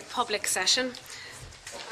Public session,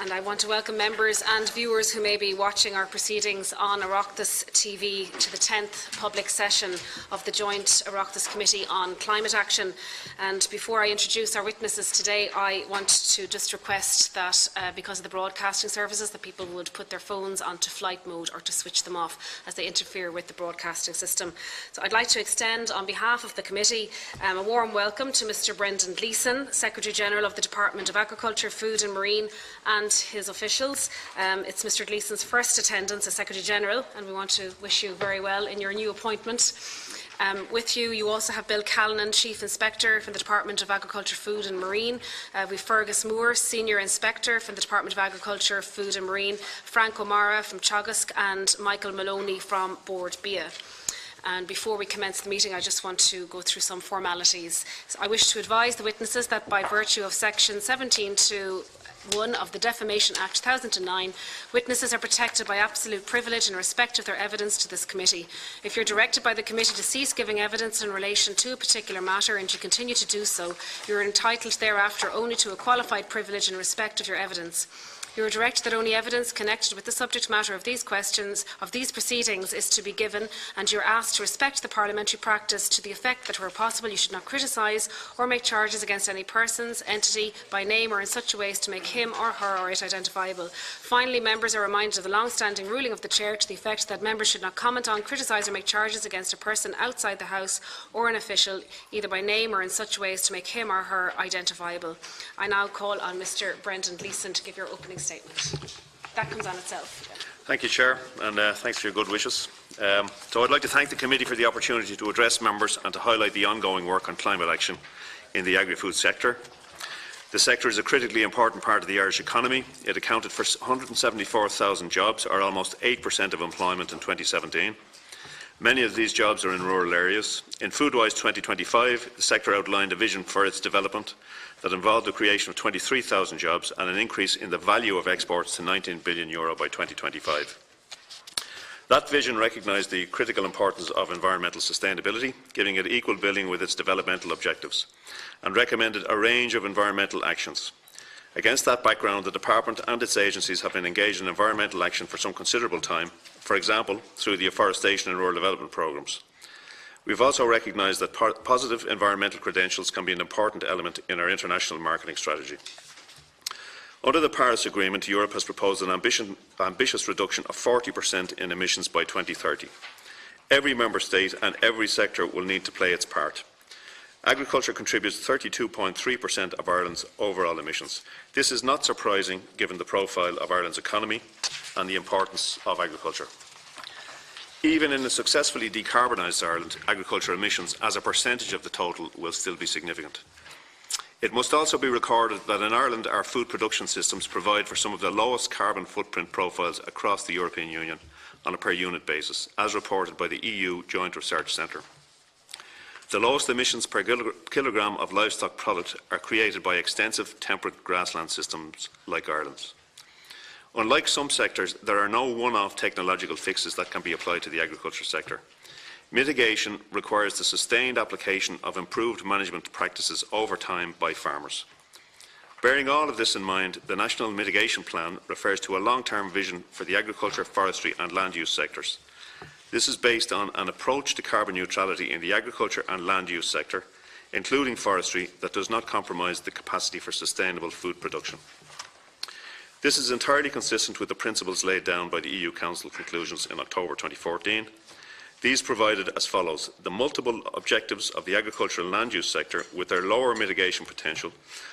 and I want to welcome members and viewers who may be watching our proceedings on Oireachtas TV to the 10th public session of the Joint Oireachtas Committee on Climate Action. And before I introduce our witnesses today, I want to just request that because of the broadcasting services, that people would put their phones onto flight mode or to switch them off as they interfere with the broadcasting system. So I'd like to extend on behalf of the committee a warm welcome to Mr. Brendan Gleeson, Secretary General of the Department of Agriculture, Food and Marine, and his officials. It's Mr. Gleeson's first attendance as Secretary General, and we want to wish you very well in your new appointment. With you, you also have Bill Callanan, Chief Inspector from the Department of Agriculture, Food and Marine. We've Fergus Moore, Senior Inspector from the Department of Agriculture, Food and Marine, Frank O'Mara from Teagasc, and Michael Maloney from Board Bia. And before we commence the meeting, I just want to go through some formalities. So I wish to advise the witnesses that by virtue of Section 17(2)(1) of the Defamation Act 2009, witnesses are protected by absolute privilege in respect of their evidence to this committee. If you are directed by the committee to cease giving evidence in relation to a particular matter and you continue to do so, you are entitled thereafter only to a qualified privilege in respect of your evidence. You are directed that only evidence connected with the subject matter of these proceedings is to be given, and you are asked to respect the parliamentary practice to the effect that where possible you should not criticise or make charges against any persons, entity, by name or in such a way as to make him or her or it identifiable. Finally, members are reminded of the long-standing ruling of the Chair to the effect that members should not comment on, criticise or make charges against a person outside the House or an official, either by name or in such a way as to make him or her identifiable. I now call on Mr. Brendan Gleeson to give your opening statement. That comes on itself. Thank you, Chair, and thanks for your good wishes. So I'd like to thank the committee for the opportunity to address members and to highlight the ongoing work on climate action in the agri-food sector. The sector is a critically important part of the Irish economy. It accounted for 174,000 jobs, or almost 8% of employment in 2017. Many of these jobs are in rural areas. In Foodwise 2025, the sector outlined a vision for its development that involved the creation of 23,000 jobs and an increase in the value of exports to €19 billion by 2025. That vision recognised the critical importance of environmental sustainability, giving it equal billing with its developmental objectives, and recommended a range of environmental actions. Against that background, the Department and its agencies have been engaged in environmental action for some considerable time, for example, through the afforestation and rural development programmes. We have also recognised that positive environmental credentials can be an important element in our international marketing strategy. Under the Paris Agreement, Europe has proposed an ambitious reduction of 40% in emissions by 2030. Every Member State and every sector will need to play its part. Agriculture contributes 32.3% of Ireland's overall emissions. This is not surprising given the profile of Ireland's economy and the importance of agriculture. Even in a successfully decarbonised Ireland, agriculture emissions as a percentage of the total will still be significant. It must also be recorded that in Ireland our food production systems provide for some of the lowest carbon footprint profiles across the European Union on a per unit basis, as reported by the EU Joint Research Centre. The lowest emissions per kilogramme of livestock product are created by extensive temperate grassland systems like Ireland's. Unlike some sectors, there are no one-off technological fixes that can be applied to the agriculture sector. Mitigation requires the sustained application of improved management practices over time by farmers. Bearing all of this in mind, the National Mitigation Plan refers to a long-term vision for the agriculture, forestry and land use sectors. This is based on an approach to carbon neutrality in the agriculture and land use sector, including forestry, that does not compromise the capacity for sustainable food production. This is entirely consistent with the principles laid down by the EU Council conclusions in October 2014. These provided as follows: the multiple objectives of the agricultural and land use sector with their lower mitigation potential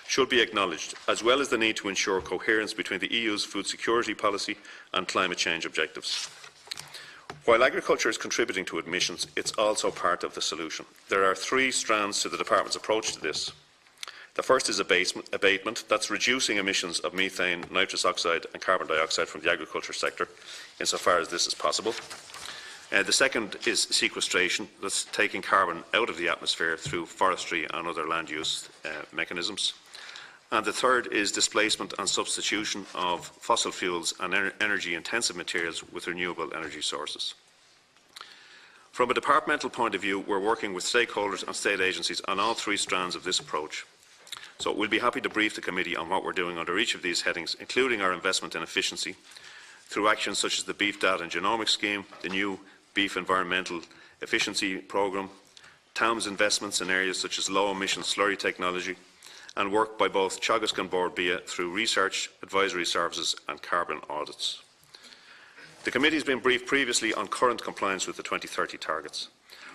should be acknowledged, as well as the need to ensure coherence between the EU's food security policy and climate change objectives. While agriculture is contributing to emissions, it is also part of the solution. There are three strands to the Department's approach to this. The first is abatement, that's reducing emissions of methane, nitrous oxide and carbon dioxide from the agriculture sector, insofar as this is possible. The second is sequestration, that's taking carbon out of the atmosphere through forestry and other land use mechanisms. And the third is displacement and substitution of fossil fuels and energy-intensive materials with renewable energy sources. From a departmental point of view, we're working with stakeholders and state agencies on all three strands of this approach. So we'll be happy to brief the committee on what we're doing under each of these headings, including our investment in efficiency, through actions such as the Beef Data and Genomics Scheme, the new Beef Environmental Efficiency Programme, TAM's investments in areas such as low-emission slurry technology, and work by both Teagasc and Bord Bia through research, advisory services and carbon audits. The committee has been briefed previously on current compliance with the 2030 targets.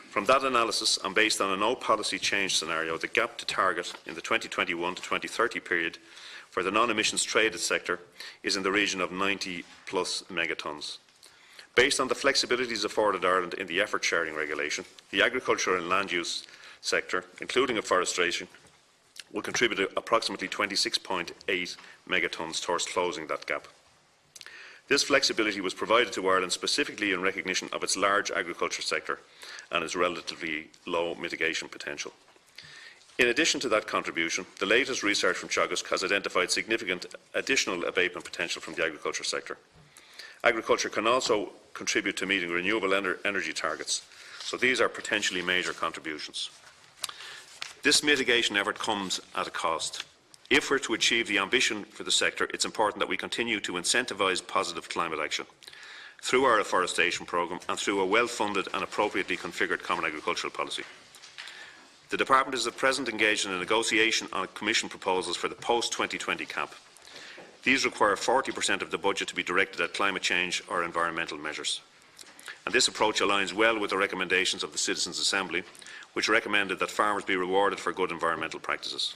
From that analysis, and based on a no policy change scenario, the gap to target in the 2021 to 2030 period for the non-emissions traded sector is in the region of 90 plus megatons. Based on the flexibilities afforded Ireland in the effort sharing regulation, the agriculture and land use sector, including afforestation, will contribute approximately 26.8 megatons towards closing that gap. This flexibility was provided to Ireland specifically in recognition of its large agriculture sector and its relatively low mitigation potential. In addition to that contribution, the latest research from Teagasc has identified significant additional abatement potential from the agriculture sector. Agriculture can also contribute to meeting renewable energy targets, so these are potentially major contributions. This mitigation effort comes at a cost. If we're to achieve the ambition for the sector, it's important that we continue to incentivise positive climate action through our afforestation programme and through a well-funded and appropriately configured common agricultural policy. The Department is at present engaged in a negotiation on Commission proposals for the post-2020 CAP. These require 40% of the budget to be directed at climate change or environmental measures. And this approach aligns well with the recommendations of the Citizens' Assembly, which recommended that farmers be rewarded for good environmental practices.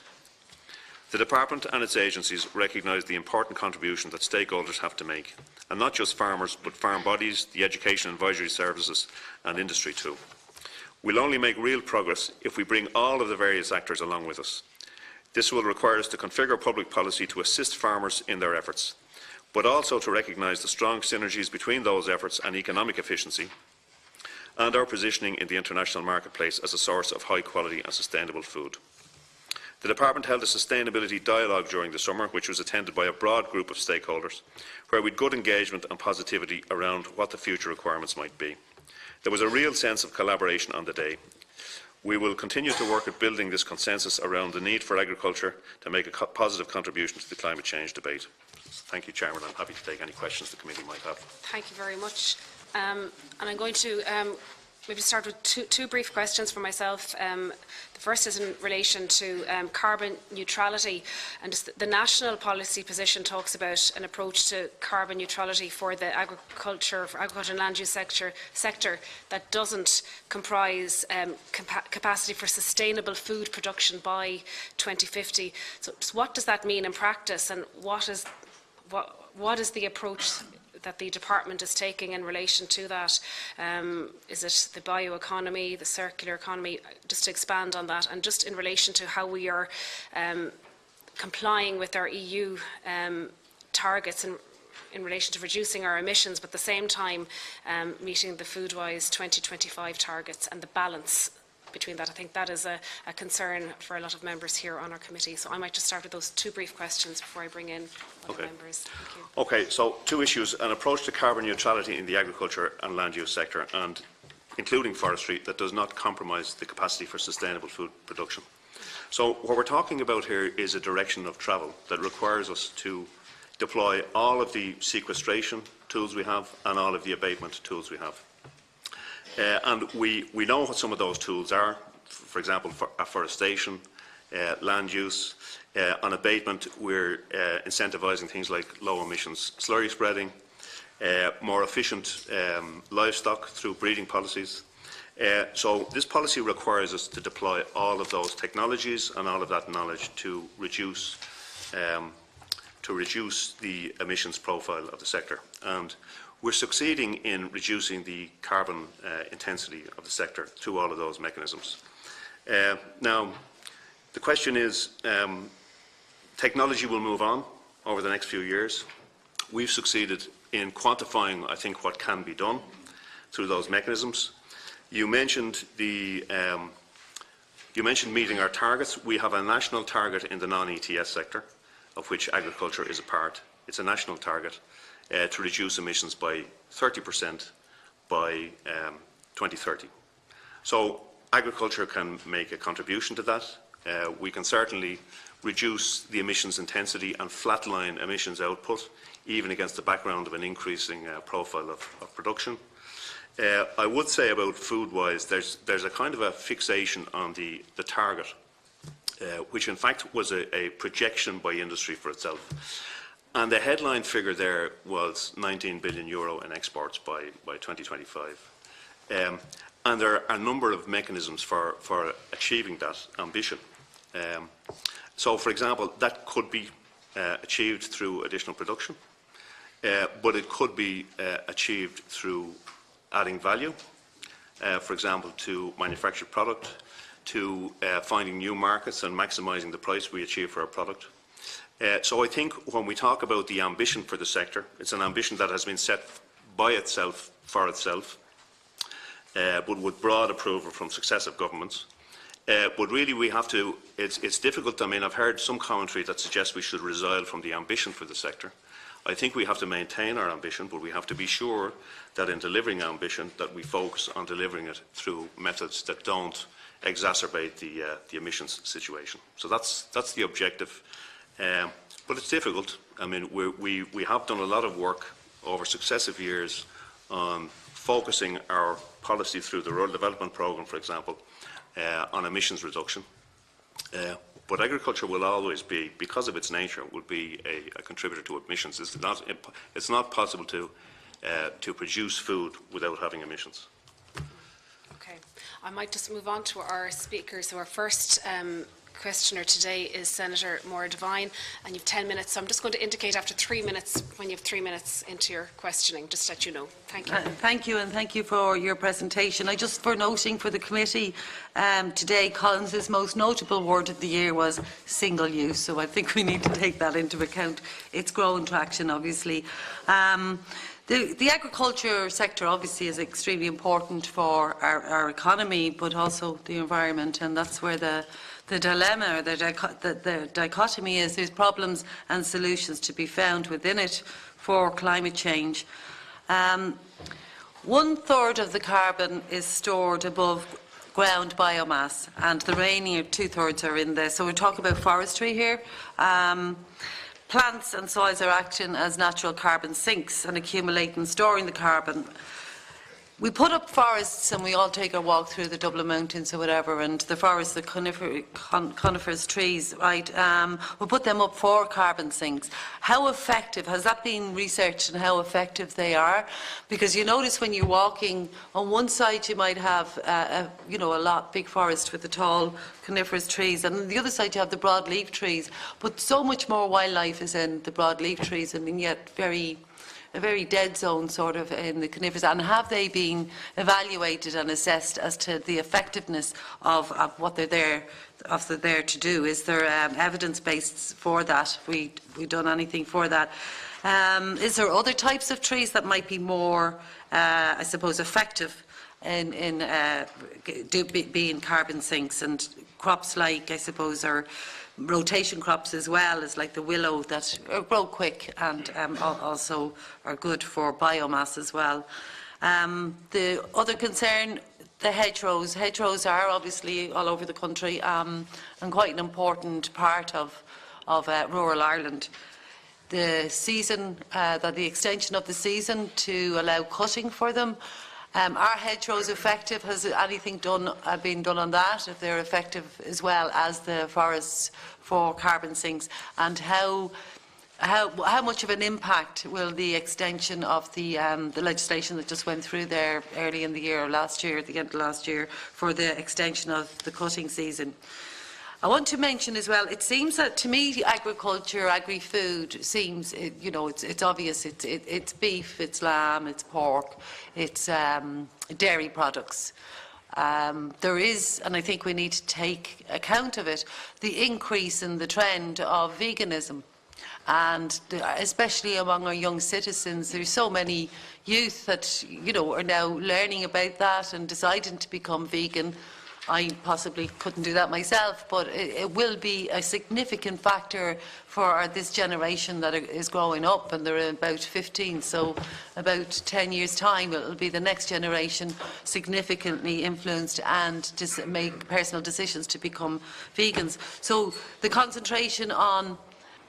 The Department and its agencies recognise the important contribution that stakeholders have to make, and not just farmers, but farm bodies, the education and advisory services and industry too. We'll only make real progress if we bring all of the various actors along with us. This will require us to configure public policy to assist farmers in their efforts, but also to recognise the strong synergies between those efforts and economic efficiency, and our positioning in the international marketplace as a source of high quality and sustainable food. The Department held a sustainability dialogue during the summer, which was attended by a broad group of stakeholders, where we had good engagement and positivity around what the future requirements might be. There was a real sense of collaboration on the day. We will continue to work at building this consensus around the need for agriculture to make a positive contribution to the climate change debate. Thank you, Chairman. I'm happy to take any questions the committee might have. Thank you very much. And I'm going to maybe start with two brief questions for myself. The first is in relation to carbon neutrality, and the national policy position talks about an approach to carbon neutrality for the agriculture and land use sector that doesn't comprise capacity for sustainable food production by 2050. So what does that mean in practice, and what is the approach that the department is taking in relation to that? Is it the bioeconomy, the circular economy? Just to expand on that, and just in relation to how we are complying with our EU targets in relation to reducing our emissions, but at the same time meeting the Foodwise 2025 targets and the balance between that. I think that is a concern for a lot of members here on our committee. So I might just start with those two brief questions before I bring in other members. Thank you. Okay, so two issues: an approach to carbon neutrality in the agriculture and land use sector, and including forestry, that does not compromise the capacity for sustainable food production. So what we're talking about here is a direction of travel that requires us to deploy all of the sequestration tools we have and all of the abatement tools we have. And we know what some of those tools are. For example, for afforestation, land use. On abatement, we're incentivising things like low emissions slurry spreading, more efficient livestock through breeding policies. So this policy requires us to deploy all of those technologies and all of that knowledge to reduce the emissions profile of the sector. And we're succeeding in reducing the carbon intensity of the sector through all of those mechanisms. Now, the question is, technology will move on over the next few years. We've succeeded in quantifying, I think, what can be done through those mechanisms. You mentioned meeting our targets. We have a national target in the non-ETS sector, of which agriculture is a part. It's a national target to reduce emissions by 30% by 2030. So agriculture can make a contribution to that. We can certainly reduce the emissions intensity and flatline emissions output, even against the background of an increasing profile of production. I would say about food-wise, there's a kind of a fixation on the target, which in fact was a projection by industry for itself. And the headline figure there was €19 billion in exports by 2025. And there are a number of mechanisms for achieving that ambition. So, for example, that could be achieved through additional production, but it could be achieved through adding value, for example, to manufactured product, to finding new markets and maximising the price we achieve for our product. So I think when we talk about the ambition for the sector, it's an ambition that has been set by itself, for itself, but with broad approval from successive governments. But really we have to, it's difficult. I mean, I've heard some commentary that suggests we should resile from the ambition for the sector. I think we have to maintain our ambition, but we have to be sure that in delivering ambition that we focus on delivering it through methods that don't exacerbate the emissions situation. So that's the objective. But it's difficult. I mean, we have done a lot of work over successive years on focusing our policy through the Rural Development Programme, for example, on emissions reduction. But agriculture will always be, because of its nature, will be a contributor to emissions. It's not possible to produce food without having emissions. Okay, I might just move on to our speakers. So our first questioner today is Senator Maura Devine, and you've 10 minutes. So I'm just going to indicate after 3 minutes when you have 3 minutes into your questioning, just to let you know. Thank you. Thank you, and thank you for your presentation. I just, for noting for the committee, today Collins's most notable word of the year was single use, so I think we need to take that into account. It's growing traction, obviously. The agriculture sector obviously is extremely important for our economy, but also the environment, and that's where the dilemma, or the dichotomy is. There's problems and solutions to be found within it for climate change. 1/3 of the carbon is stored above ground biomass, and the remaining 2/3 are in there. So we're talking about forestry here. Plants and soils are acting as natural carbon sinks and accumulating, storing the carbon. We put up forests and we all take our walk through the Dublin Mountains or whatever, and the forests, the coniferous trees, right? We put them up for carbon sinks. How effective, has that been researched, and how effective they are? Because you notice when you're walking, on one side you might have a big forest with the tall coniferous trees, and on the other side you have the broadleaf trees. But so much more wildlife is in the broadleaf trees, and yet a very dead zone sort of in the coniferous. And have they been evaluated and assessed as to the effectiveness of what they're there to do? Is there evidence based for that? Have we done anything for that? Is there other types of trees that might be more, I suppose, effective in being carbon sinks? And crops like, I suppose, are rotation crops as well, as like the willow, that grow quick and also are good for biomass as well. The other concern, the hedgerows. Hedgerows are obviously all over the country and quite an important part of rural Ireland. The season, the extension of the season to allow cutting for them. Are hedgerows effective? Has anything been done on that, if they're effective as well as the forests for carbon sinks? And how much of an impact will the extension of the legislation that just went through there early in the year, or last year, at the end of last year, for the extension of the cutting season? I want to mention as well, it seems that to me agriculture, agri-food seems, it's obvious, it's beef, it's lamb, it's pork, it's dairy products. There is, and I think we need to take account of it, the increase in the trend of veganism. And especially among our young citizens, there's so many youth that, are now learning about that and deciding to become vegan. I possibly couldn't do that myself, but it will be a significant factor for this generation that is growing up, and they're about 15, so about 10 years' time it will be the next generation significantly influenced and make personal decisions to become vegans. So the concentration on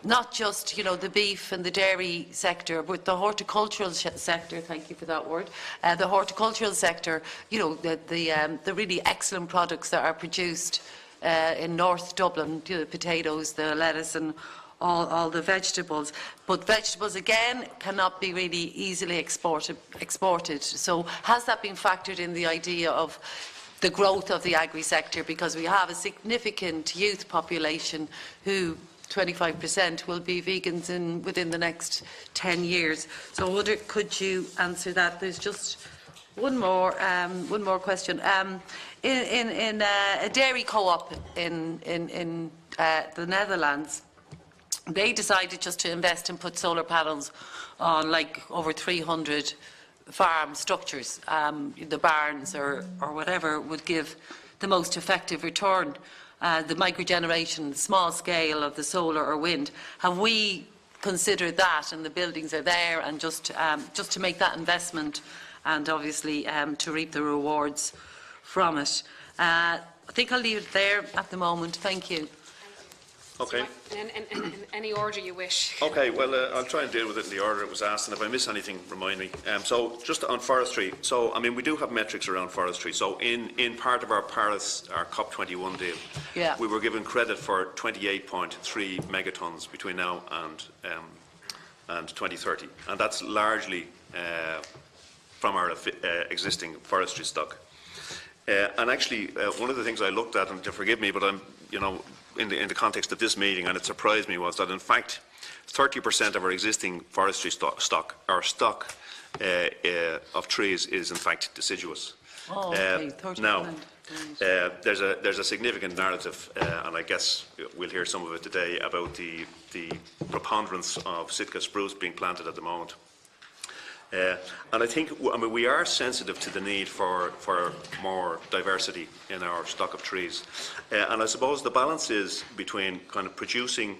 not just, you know, the beef and the dairy sector, but the horticultural sector, thank you for that word, the horticultural sector, you know, the really excellent products that are produced in North Dublin, you know, the potatoes, the lettuce and all the vegetables. But vegetables, again, cannot be really easily exported. So has that been factored in the idea of the growth of the agri-sector? Because we have a significant youth population who 25% will be vegans within the next 10 years. So I wonder, could you answer that? There's just one more question. In a dairy co-op in the Netherlands, they decided just to invest and put solar panels on like over 300 farm structures. The barns or whatever would give the most effective return. The microgeneration, small scale of the solar or wind. Have we considered that, and the buildings are there, and just to make that investment and obviously to reap the rewards from it? I think I'll leave it there at the moment. Thank you. Okay. In any order you wish. Okay, well, I'll try and deal with it in the order it was asked, and if I miss anything, remind me. So, just on forestry, so, I mean, we do have metrics around forestry. So, in part of our Paris, our COP21 deal, yeah, we were given credit for 28.3 megatons between now and 2030, and that's largely from our existing forestry stock. And actually, one of the things I looked at, and to forgive me, but I'm, you know, in the context of this meeting, and it surprised me, was that in fact 30% of our existing forestry stock of trees is in fact deciduous. Oh, okay, 30%. Now, there's a significant narrative, and I guess we'll hear some of it today, about the preponderance of Sitka spruce being planted at the moment. And I think, I mean, we are sensitive to the need for more diversity in our stock of trees. And I suppose the balance is between kind of producing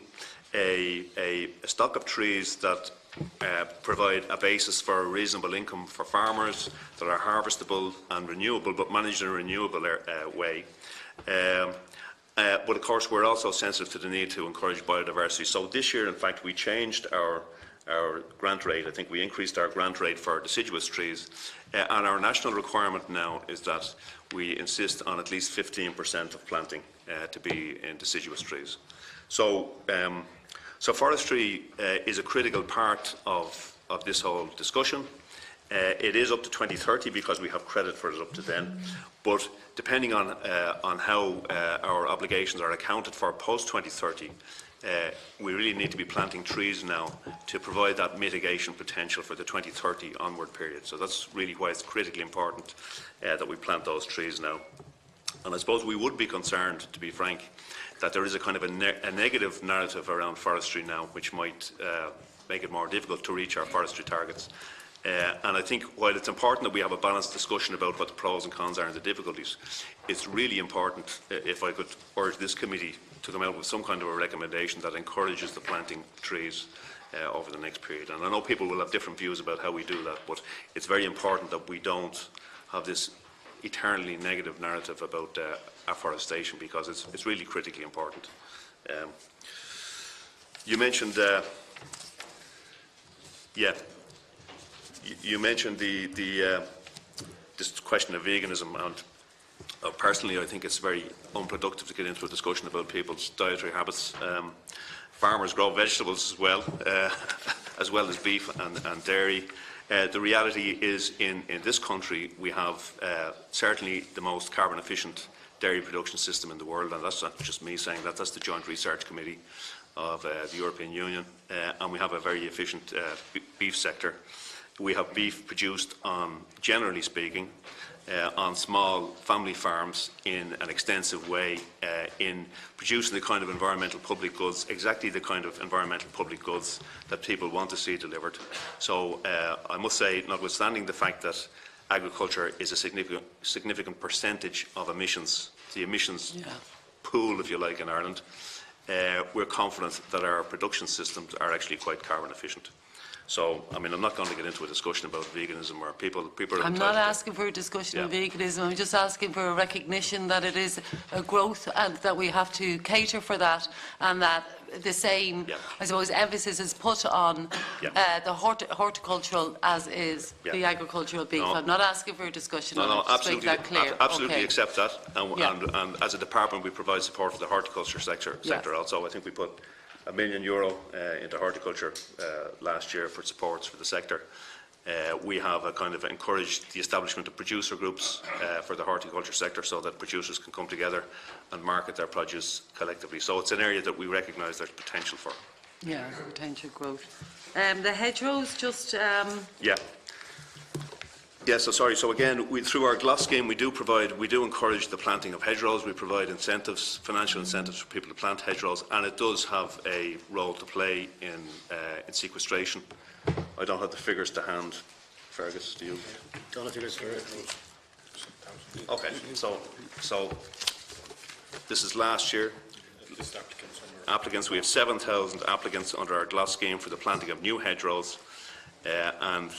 a stock of trees that provide a basis for a reasonable income for farmers, that are harvestable and renewable, but managed in a renewable way. But of course, we're also sensitive to the need to encourage biodiversity. So this year, in fact, we changed our grant rate. I think we increased our grant rate for deciduous trees, and our national requirement now is that we insist on at least 15% of planting to be in deciduous trees. So, so forestry is a critical part of this whole discussion. It is up to 2030 because we have credit for it up to then, but depending on how our obligations are accounted for post 2030, we really need to be planting trees now to provide that mitigation potential for the 2030 onward period. So that's really why it's critically important that we plant those trees now. And I suppose we would be concerned, to be frank, that there is a kind of a negative narrative around forestry now, which might make it more difficult to reach our forestry targets. And I think while it's important that we have a balanced discussion about what the pros and cons are and the difficulties, it's really important, if I could urge this committee to come out with some kind of a recommendation that encourages the planting of trees over the next period. And I know people will have different views about how we do that, but it's very important that we don't have this eternally negative narrative about afforestation, because it's really critically important. You mentioned, you mentioned this question of veganism, and personally I think it's very unproductive to get into a discussion about people's dietary habits. Farmers grow vegetables as well as beef and dairy. The reality is in this country we have certainly the most carbon efficient dairy production system in the world, and that's not just me saying that, that's the Joint Research Committee of the European Union, and we have a very efficient beef sector. We have beef produced on, generally speaking, on small family farms in an extensive way, in producing the kind of environmental public goods, exactly the kind of environmental public goods that people want to see delivered. So I must say, notwithstanding the fact that agriculture is a significant percentage of emissions the emissions pool, if you like, in Ireland, we're confident that our production systems are actually quite carbon efficient. So, I mean, I'm not going to get into a discussion about veganism or people are I'm not asking for a discussion on veganism. I'm just asking for a recognition that it is a growth and that we have to cater for that, and that the same, I suppose, emphasis is put on the horticultural as is the agricultural beef. No. I'm not asking for a discussion on it. Absolutely, make that clear. absolutely accept that. And as a department, we provide support for the horticulture sector also. I think we put €1 million into horticulture last year for supports for the sector. We have a kind of encouraged the establishment of producer groups for the horticulture sector, so that producers can come together and market their produce collectively. So it's an area that we recognise there's potential for. Yeah, potential growth. The hedgerows, just... So again, through our GLOS scheme, we do encourage the planting of hedgerows. We provide incentives, financial incentives for people to plant hedgerows, and it does have a role to play in sequestration. I don't have the figures to hand. Fergus, do you? Don't have figures for it. Okay, so this is last year. Applicants, we have 7,000 applicants under our GLOS scheme for the planting of new hedgerows, and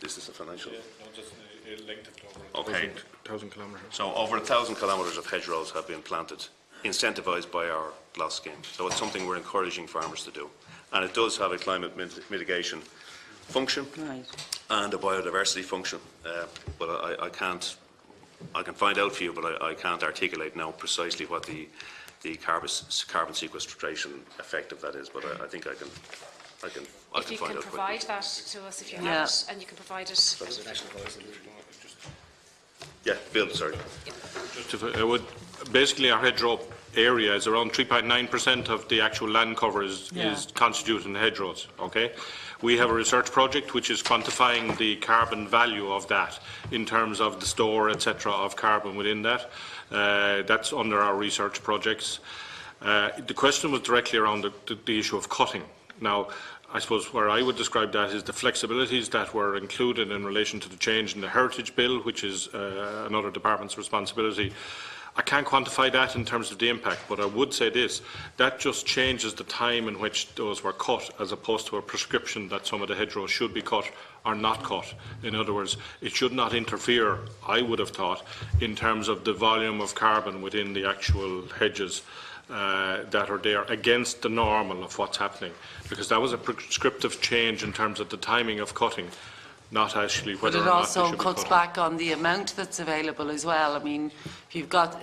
is this a financial? Yeah, no, just the length of over 1,000 kilometres. So over 1,000 kilometres of hedgerows have been planted, incentivised by our GLOS scheme. So it's something we're encouraging farmers to do. And it does have a climate mitigation function and a biodiversity function. But I can find out for you, but I can't articulate now precisely what the carbon sequestration effect of that is. But I think I can find out quickly. If you can provide that to us, if you have it, and you can provide it. Yeah, Bill, sorry. Basically, our hedgerow area is around 3.9% of the actual land cover is constituted in hedgerows. Okay, we have a research project which is quantifying the carbon value of that in terms of the store, etc., of carbon within that. That's under our research projects. The question was directly around the issue of cutting. Now, I suppose where I would describe that is the flexibilities that were included in relation to the change in the Heritage Bill, which is another department's responsibility. I can't quantify that in terms of the impact, but I would say this, that just changes the time in which those were cut, as opposed to a prescription that some of the hedgerows should be cut or not cut. In other words, it should not interfere, I would have thought, in terms of the volume of carbon within the actual hedges that are there against the normal of what's happening, because that was a prescriptive change in terms of the timing of cutting, not actually whether or not it should be cut. But it also cuts back on the amount that's available as well. I mean, if you've got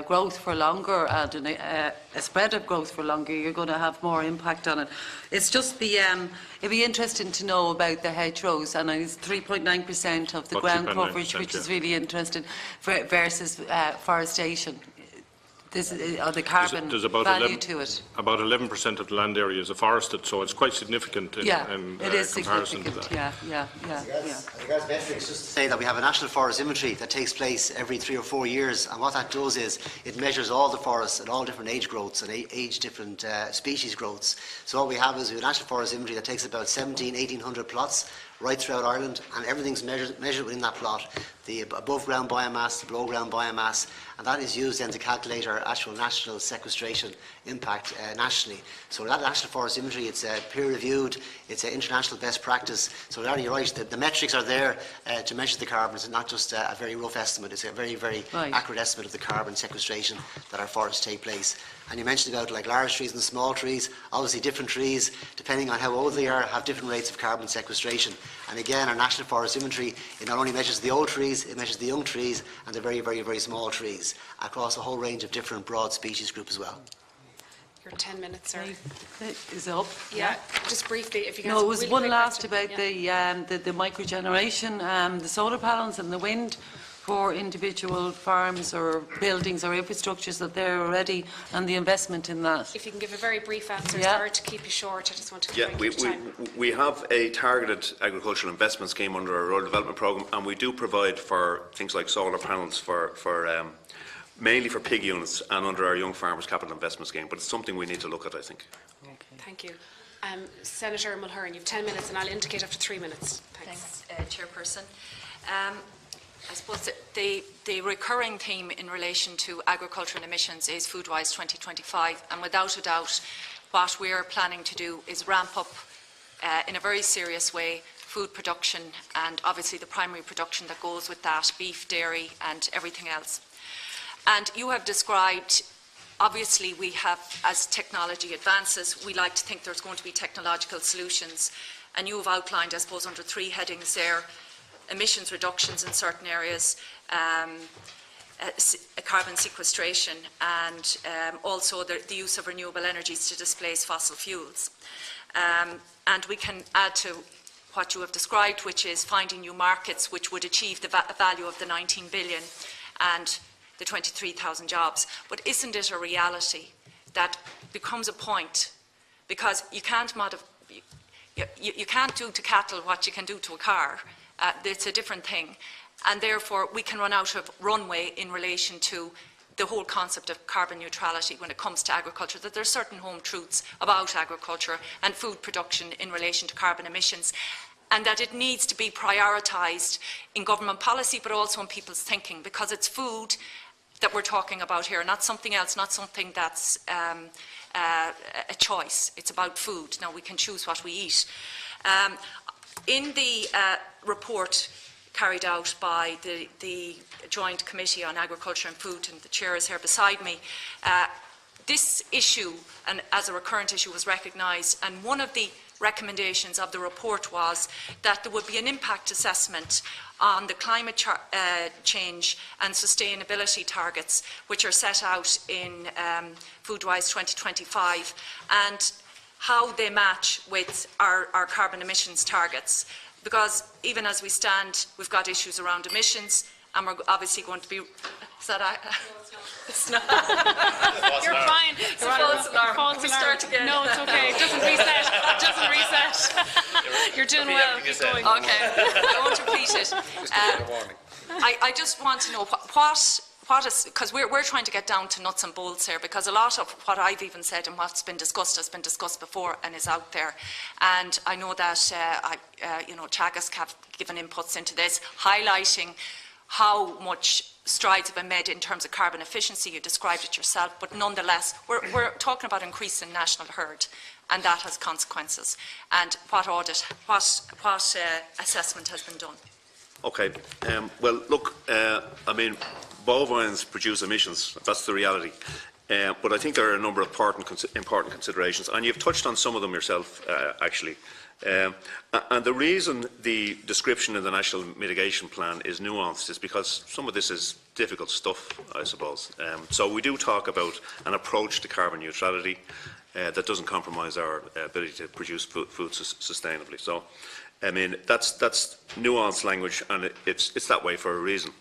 growth for longer and a spread of growth for longer, you're going to have more impact on it. It's just the, it'd be interesting to know about the hedgerows, and it's 3.9% of the ground coverage, which is really interesting, versus forestation. The carbon value to it. About 11% of the land area is afforested, so it's quite significant in it is comparison significant. to that. Regards metrics, just to say that we have a national forest inventory that takes place every 3 or 4 years, and what that does is it measures all the forests at all different age growths and different species growths. So what we have is a national forest inventory that takes about 1,800 plots right throughout Ireland, and everything's measured within that plot. The above ground biomass, the below ground biomass, and that is used then to calculate our actual national sequestration impact nationally. So that national forest inventory, it's peer reviewed, it's an international best practice. So you're right, the metrics are there to measure the carbon. It's not just a very rough estimate, it's a very, very accurate estimate of the carbon sequestration that our forests take place. And you mentioned about like large trees and small trees. Obviously different trees, depending on how old they are, have different rates of carbon sequestration. And again, our National Forest Inventory, it not only measures the old trees, it measures the young trees and the very, very, very small trees across a whole range of different broad species groups as well. Your 10 minutes, sir. Is it up? Yeah, just briefly, if you can. No, it was really one last about the microgeneration, the solar panels and the wind for individual farms or buildings or infrastructures that they're already, and the investment in that. If you can give a very brief answer, sorry to keep you short, I just want to keep time. We have a targeted agricultural investment scheme under our rural development programme, and we do provide for things like solar panels for mainly for pig units and under our Young Farmers Capital Investment Scheme, but it's something we need to look at, I think. Okay. Thank you. Senator Mulhern, you have 10 minutes and I'll indicate after 3 minutes. Thanks. Thanks, Chairperson. I suppose the recurring theme in relation to agriculture and emissions is Foodwise 2025, and without a doubt what we are planning to do is ramp up in a very serious way food production and obviously the primary production that goes with that, beef, dairy and everything else. And you have described, obviously we have, as technology advances, we like to think there's going to be technological solutions, and you have outlined, I suppose, under 3 headings there: emissions reductions in certain areas, carbon sequestration, and also the use of renewable energies to displace fossil fuels. And we can add to what you have described, which is finding new markets which would achieve the value of the 19 billion and the 23,000 jobs. But isn't it a reality that becomes a point, because you can't you can't do to cattle what you can do to a car. It's a different thing, and therefore we can run out of runway in relation to the whole concept of carbon neutrality when it comes to agriculture, that there are certain home truths about agriculture and food production in relation to carbon emissions, and that it needs to be prioritised in government policy but also in people's thinking, because it's food that we're talking about here, not something else, not something that's a choice. It's about food. Now, we can choose what we eat. In the report carried out by the Joint Committee on Agriculture and Food, and the chair is here beside me, this issue, and as a recurrent issue, was recognised, and one of the recommendations of the report was that there would be an impact assessment on the climate change and sustainability targets which are set out in Foodwise 2025, and how they match with our carbon emissions targets. Because even as we stand, we've got issues around emissions, and we're obviously going to be... Is that... It's not. You're fine. You're on a false alarm. We start again. No, it's okay. It doesn't reset. It doesn't reset. You're doing well. Keep going. Okay. I won't repeat it. I just want to know what is, because we're trying to get down to nuts and bolts here, because a lot of what I've even said and what's been discussed has been discussed before and is out there. And I know that Teagasc have given inputs into this, highlighting how much strides have been made in terms of carbon efficiency. You described it yourself, but nonetheless, we're talking about increasing national herd, and that has consequences. And what assessment has been done? Okay. Well, look, I mean, bovines produce emissions. That's the reality. But I think there are a number of important considerations, and you've touched on some of them yourself, actually. And the reason the description in the National Mitigation Plan is nuanced is because some of this is difficult stuff, I suppose. So we do talk about an approach to carbon neutrality that doesn't compromise our ability to produce food sustainably. So, I mean, that's nuanced language, and it's that way for a reason.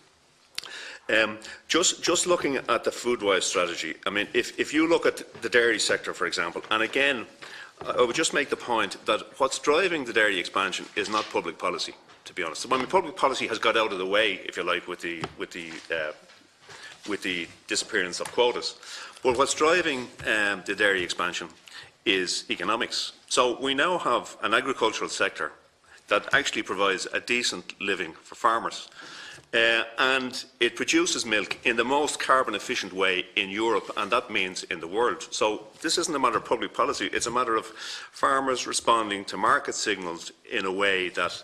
Just looking at the Foodwise strategy, I mean, if you look at the dairy sector, for example, and again, I would just make the point that what's driving the dairy expansion is not public policy, to be honest. I mean, public policy has got out of the way, if you like, with the disappearance of quotas. But what's driving the dairy expansion is economics. So we now have an agricultural sector that actually provides a decent living for farmers. And it produces milk in the most carbon efficient way in Europe, and that means in the world. So this isn't a matter of public policy, it's a matter of farmers responding to market signals in a way that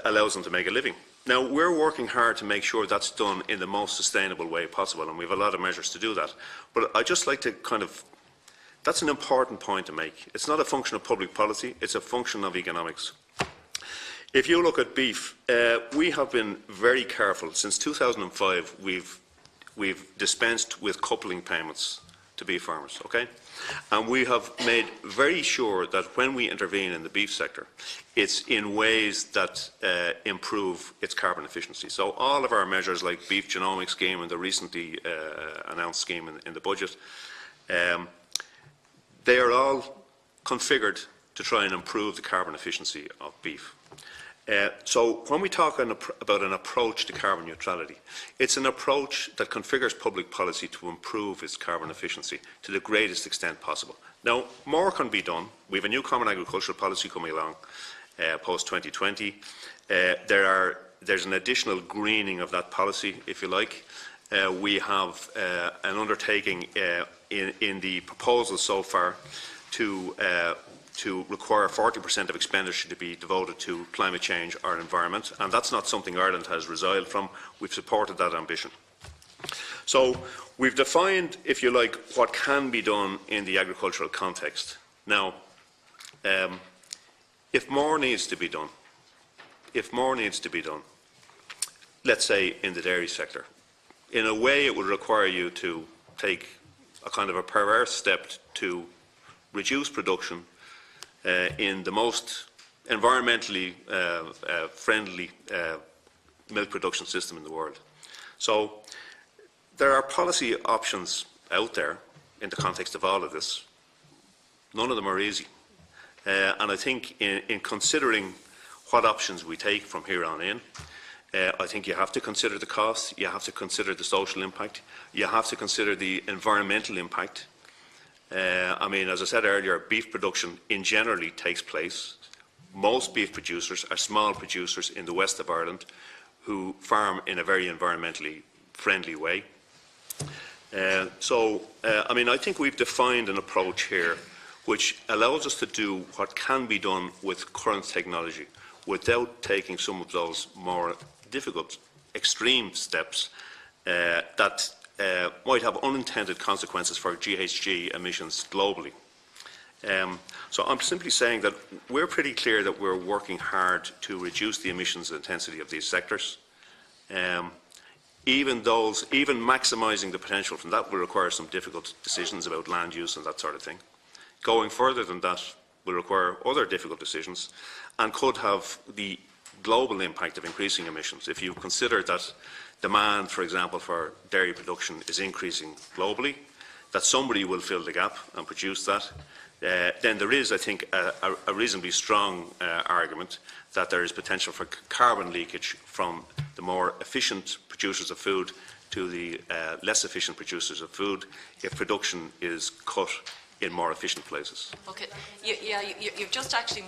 allows them to make a living. Now, we're working hard to make sure that's done in the most sustainable way possible, and we have a lot of measures to do that. But I'd just like to that's an important point to make. It's not a function of public policy, it's a function of economics. If you look at beef, we have been very careful. Since 2005, we've dispensed with coupling payments to beef farmers, okay? And we have made very sure that when we intervene in the beef sector, it's in ways that improve its carbon efficiency. So all of our measures, like beef genomic scheme and the recently announced scheme in the budget, they are all configured to try and improve the carbon efficiency of beef. So when we talk about an approach to carbon neutrality, it's an approach that configures public policy to improve its carbon efficiency to the greatest extent possible. Now, more can be done. We have a new common agricultural policy coming along post-2020. There are there's an additional greening of that policy, if you like. We have an undertaking in the proposal so far to require 40% of expenditure to be devoted to climate change or environment, and that's not something Ireland has resiled from. We've supported that ambition. So we've defined, if you like, what can be done in the agricultural context. Now, if more needs to be done, let's say in the dairy sector, in a way it would require you to take a kind of a perverse step to reduce production in the most environmentally friendly milk production system in the world. So there are policy options out there in the context of all of this. None of them are easy. And I think in considering what options we take from here on in, I think you have to consider the costs, you have to consider the social impact, you have to consider the environmental impact. I mean, as I said earlier, beef production in generally takes place. Most beef producers are small producers in the west of Ireland who farm in a very environmentally friendly way. I mean, I think we've defined an approach here which allows us to do what can be done with current technology without taking some of those more difficult, extreme steps that might have unintended consequences for GHG emissions globally. So I'm simply saying that we're pretty clear that we're working hard to reduce the emissions intensity of these sectors. Even maximising the potential from that will require some difficult decisions about land use and that sort of thing. Going further than that will require other difficult decisions and could have the global impact of increasing emissions. If you consider that demand, for example, for dairy production is increasing globally, that somebody will fill the gap and produce that, then there is, I think, a reasonably strong argument that there is potential for carbon leakage from the more efficient producers of food to the less efficient producers of food if production is cut in more efficient places. Okay. You've just actually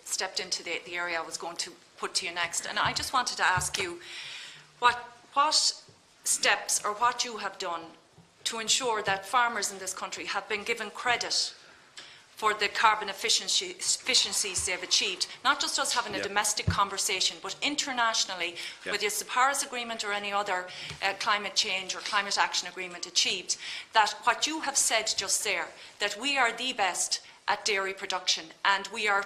stepped into the area I was going to put to you next, and I just wanted to ask you what steps or what you have done to ensure that farmers in this country have been given credit for the carbon efficiencies they've achieved, not just us having a domestic conversation, but internationally, whether it's the Paris Agreement or any other climate change or climate action agreement achieved, that what you have said just there, that we are the best at dairy production and we are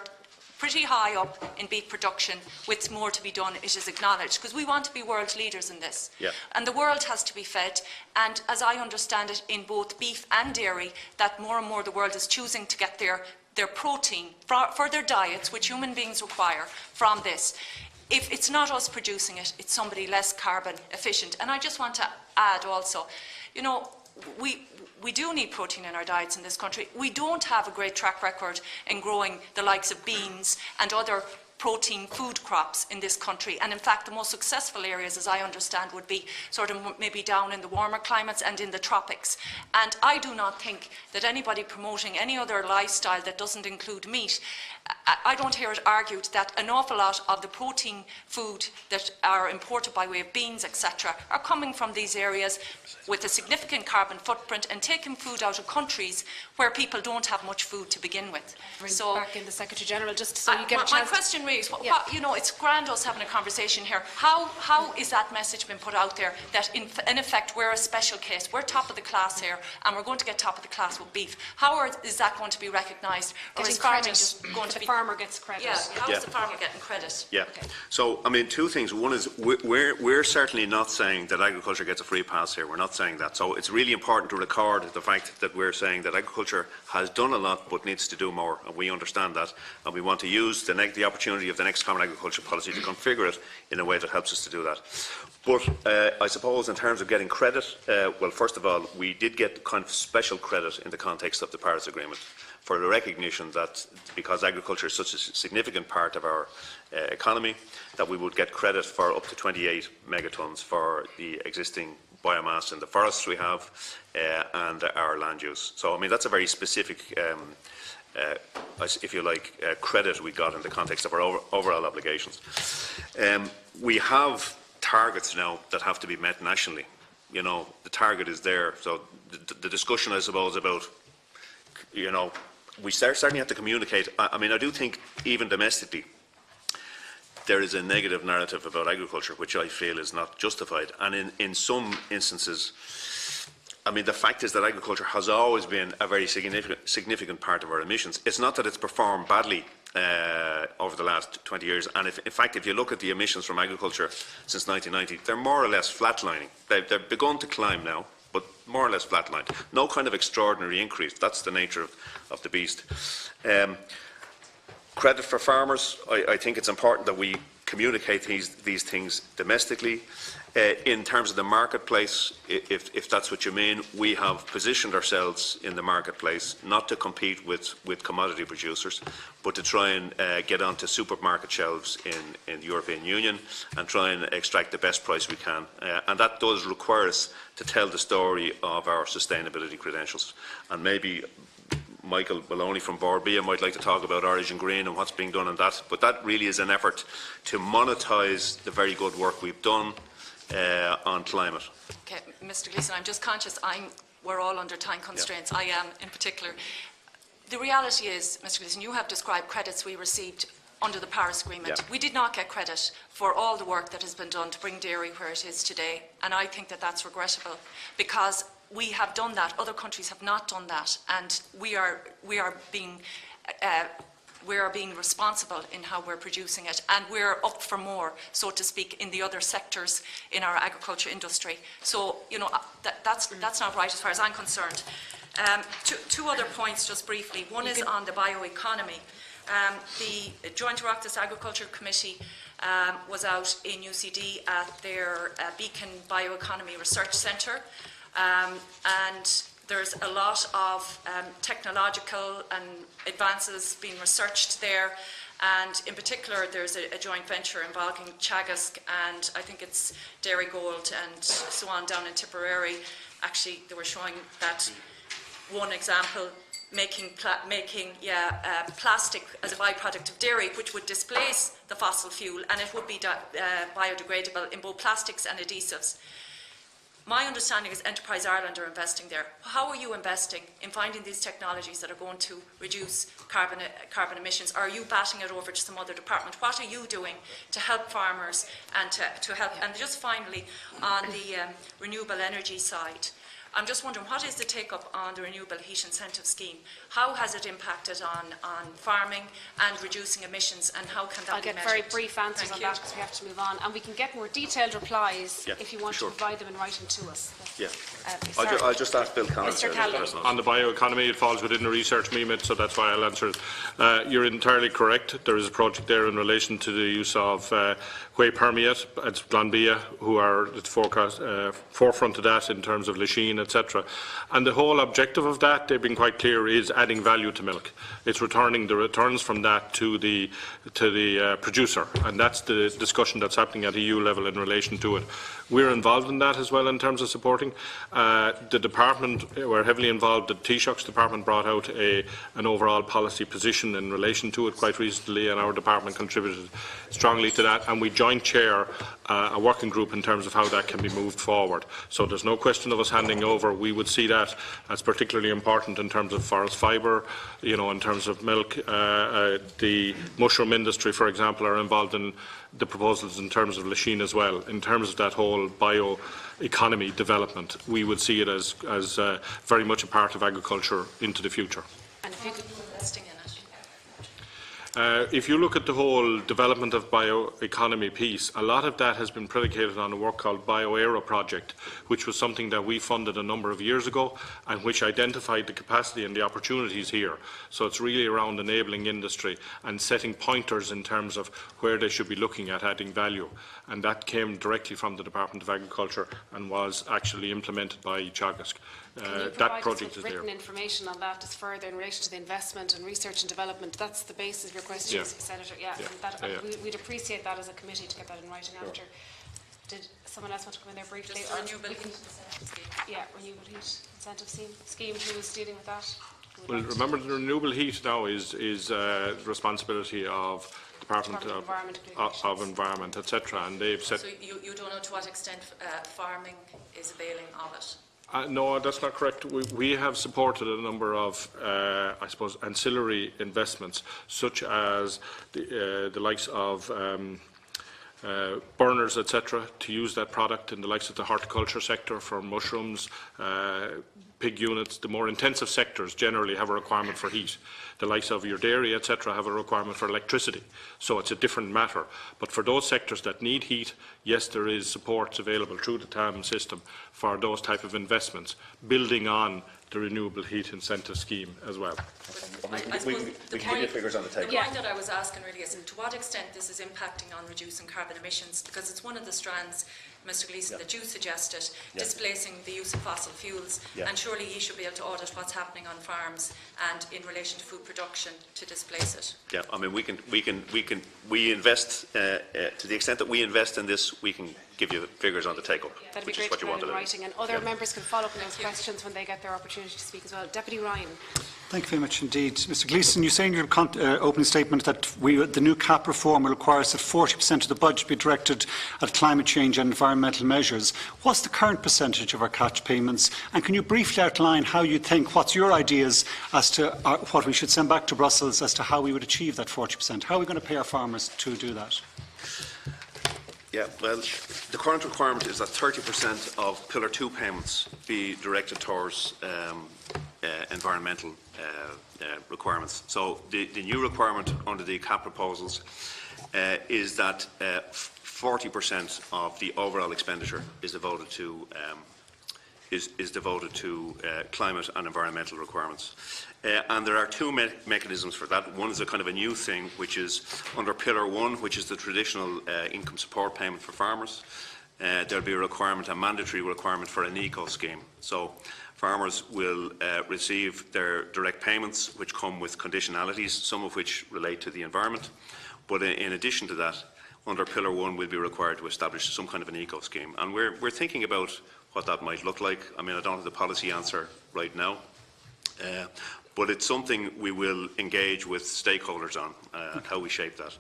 pretty high up in beef production with more to be done, it is acknowledged, because we want to be world leaders in this. And the world has to be fed, and as I understand it, in both beef and dairy, that more and more the world is choosing to get their protein for their diets, which human beings require, from this. If it's not us producing it, it's somebody less carbon efficient. And I just want to add also, you know, we do need protein in our diets in this country. We don't have a great track record in growing the likes of beans and other protein food crops in this country. And in fact, the most successful areas, as I understand, would be sort of maybe down in the warmer climates and in the tropics. And I do not think that anybody promoting any other lifestyle that doesn't include meat, I don't hear it argued that an awful lot of the protein food that are imported by way of beans, etc., are coming from these areas with a significant carbon footprint and taking food out of countries where people don't have much food to begin with. So back in the Secretary General, just so you get a chance. My question really is, you know, it's grand us having a conversation here. How is that message been put out there that in effect we're a special case, we're top of the class here, and we're going to get top of the class with beef? How is that going to be recognised? Or is farming just going to the farmer gets credit? How is the farmer getting credit? Okay. So, I mean, two things. One is we're certainly not saying that agriculture gets a free pass here. We're not saying that. So it's really important to record the fact that we're saying that agriculture has done a lot but needs to do more, and we understand that, and we want to use the opportunity of the next Common Agriculture Policy to configure it in a way that helps us to do that. But I suppose in terms of getting credit, well, first of all, we did get kind of special credit in the context of the Paris Agreement for the recognition that because agriculture is such a significant part of our economy, that we would get credit for up to 28 megatons for the existing biomass in the forests we have, and our land use. So, I mean, that's a very specific, if you like, credit we got in the context of our overall obligations. We have targets now that have to be met nationally. You know, the target is there. So the discussion, I suppose, about, you know, we certainly have to communicate. I mean, I do think even domestically, there is a negative narrative about agriculture, which I feel is not justified. And in some instances, I mean, the fact is that agriculture has always been a very significant part of our emissions. It's not that it's performed badly over the last 20 years. And in fact, if you look at the emissions from agriculture since 1990, they're more or less flatlining. They've begun to climb now, but more or less flatlined. No kind of extraordinary increase. That's the nature of the beast. Credit for farmers. I think it's important that we communicate these things domestically. In terms of the marketplace, if that's what you mean, we have positioned ourselves in the marketplace not to compete with commodity producers, but to try and get onto supermarket shelves in the European Union and try and extract the best price we can. And that does require us to tell the story of our sustainability credentials. And maybe Michael Maloney from Board B might like to talk about Origin Green and what's being done on that. But that really is an effort to monetise the very good work we've done on climate. Okay, Mr. Gleeson, I'm just conscious we're all under time constraints. Yeah. I am in particular. The reality is, Mr. Gleeson, you have described credits we received under the Paris Agreement. Yeah. We did not get credit for all the work that has been done to bring dairy where it is today, and I think that that's regrettable, because we have done that. Other countries have not done that, and we are being responsible in how we're producing it, and we're up for more, so to speak, in the other sectors in our agriculture industry. So, you know, that's not right as far as I'm concerned. Two other points, just briefly. One is on the bioeconomy. The Joint Oireachtas Agriculture Committee was out in UCD at their Beacon Bioeconomy Research Centre, and there's a lot of technological and advances being researched there, and in particular there's a joint venture involving Teagasc and I think it's Dairy Gold and so on down in Tipperary. Actually, they were showing that one example, making plastic as a byproduct of dairy, which would displace the fossil fuel, and it would be biodegradable in both plastics and adhesives. My understanding is Enterprise Ireland are investing there. How are you investing in finding these technologies that are going to reduce carbon emissions? Are you batting it over to some other department? What are you doing to help farmers and to help? And just finally, on the renewable energy side, I'm just wondering, what is the take-up on the Renewable Heat Incentive Scheme? How has it impacted on farming and reducing emissions, and how can that be measured? I'll get very brief answers on that because we have to move on. And we can get more detailed replies if you want to provide them in writing to us. Yeah. I'll just ask Bill Callan. Mr. Callan. On the bioeconomy, it falls within the research remit, so that's why I'll answer it. You're entirely correct. There is a project there in relation to the use of whey permeate at Glanbia, who are at the forefront of that in terms of Lachine, etc. And the whole objective of that, they've been quite clear, is adding value to milk. It's returning the returns from that to the producer, and that's the discussion that's happening at EU level in relation to it. We're involved in that as well in terms of supporting. The department, we're heavily involved. The Taoiseach's department brought out an overall policy position in relation to it quite recently, and our department contributed strongly to that, and we joint chair a working group in terms of how that can be moved forward. So there's no question of us handing over. We would see that as particularly important in terms of forest fibre, you know, in terms of milk. The mushroom industry, for example, are involved in the proposals in terms of Lachine as well. In terms of that whole bioeconomy development, we would see it as very much a part of agriculture into the future. And if you could be investing in it. If you look at the whole development of bioeconomy piece, a lot of that has been predicated on a work called BioAero project, which was something that we funded a number of years ago and which identified the capacity and the opportunities here. So it's really around enabling industry and setting pointers in terms of where they should be looking at adding value. And that came directly from the Department of Agriculture and was actually implemented by Teagasc. That project is there. Written information on that is further in relation to the investment and research and development. That's the basis of your questions, Senator. We'd appreciate that as a committee to get that in writing after. Did someone else want to come in there briefly? Just the Or renewable we can- heat incentive scheme. Yeah, renewable heat incentive scheme. Who is dealing with that? Who would Well, like to- remember, the renewable heat now is the responsibility of Department Department of Environment, of Environment, etc. And they've set. So you don't know to what extent farming is availing of it? No, that's not correct. We have supported a number of, I suppose, ancillary investments, such as the likes of burners, etc., to use that product in the likes of the horticulture sector for mushrooms, pig units. The more intensive sectors generally have a requirement for heat. The likes of your dairy, etc., have a requirement for electricity. So it's a different matter. But for those sectors that need heat, yes, there is support available through the TAM system for those type of investments, building on the renewable heat incentive scheme as well. I We suppose can the give you figures on the table. The point that I was asking really is to what extent this is impacting on reducing carbon emissions, because it's one of the strands, Mr. Gleeson, that you suggested, displacing the use of fossil fuels, and surely you should be able to audit what's happening on farms and in relation to food production to displace it. Yeah, I mean, we invest, to the extent that we invest in this, we can give you the figures on the table, That'd be which great is what to you put in wanted. writing, and other members can follow up on those questions when they get their opportunity to speak as well. Deputy Ryan. Thank you very much indeed. Mr Gleeson, you say in your opening statement that the new CAP reform will require us that 40% of the budget be directed at climate change and environmental measures. What's the current percentage of our catch payments? And can you briefly outline how you think, what's your ideas as to what we should send back to Brussels as to how we would achieve that 40%? How are we going to pay our farmers to do that? Yeah, well, the current requirement is that 30% of Pillar 2 payments be directed towards environmental requirements. So the new requirement under the CAP proposals is that 40% of the overall expenditure is devoted to climate and environmental requirements. And there are two mechanisms for that. One is a kind of a new thing, which is under Pillar 1, which is the traditional income support payment for farmers. There'll be a mandatory requirement for an eco scheme. So farmers will receive their direct payments, which come with conditionalities, some of which relate to the environment. But in addition to that, under Pillar 1, we'll be required to establish some kind of an eco scheme. And we're thinking about what that might look like. I mean, I don't have the policy answer right now. But it's something we will engage with stakeholders on, how we shape that.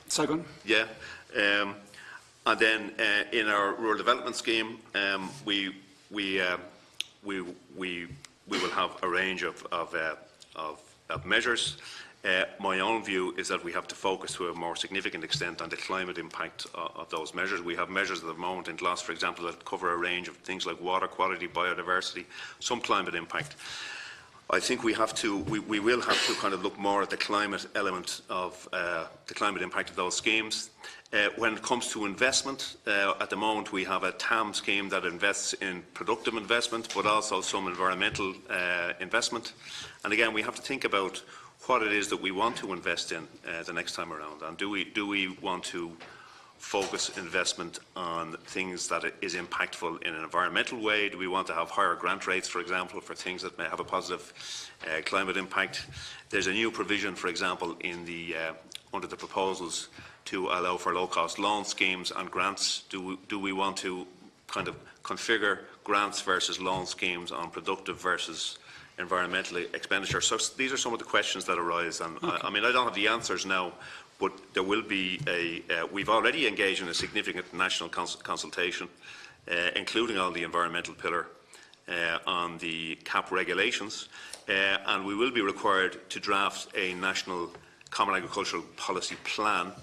Second. Yeah. And then in our rural development scheme, we will have a range of measures. My own view is that we have to focus to a more significant extent on the climate impact of those measures. We have measures at the moment in Glas, for example, that cover a range of things like water quality, biodiversity, some climate impact. I think we will have to kind of look more at the climate element of the climate impact of those schemes. When it comes to investment, at the moment we have a TAM scheme that invests in productive investment, but also some environmental investment. And again, we have to think about what it is that we want to invest in the next time around, and do we want to focus investment on things that is impactful in an environmental way? Do we want to have higher grant rates, for example, for things that may have a positive climate impact? There's a new provision, for example, in the under the proposals to allow for low-cost loan schemes and grants. Do we want to kind of configure grants versus loan schemes on productive versus environmental expenditure? So these are some of the questions that arise, and I mean, I don't have the answers now, but there will be we've already engaged in a significant national consultation, including on the environmental pillar, on the CAP regulations, and we will be required to draft a national Common Agricultural Policy plan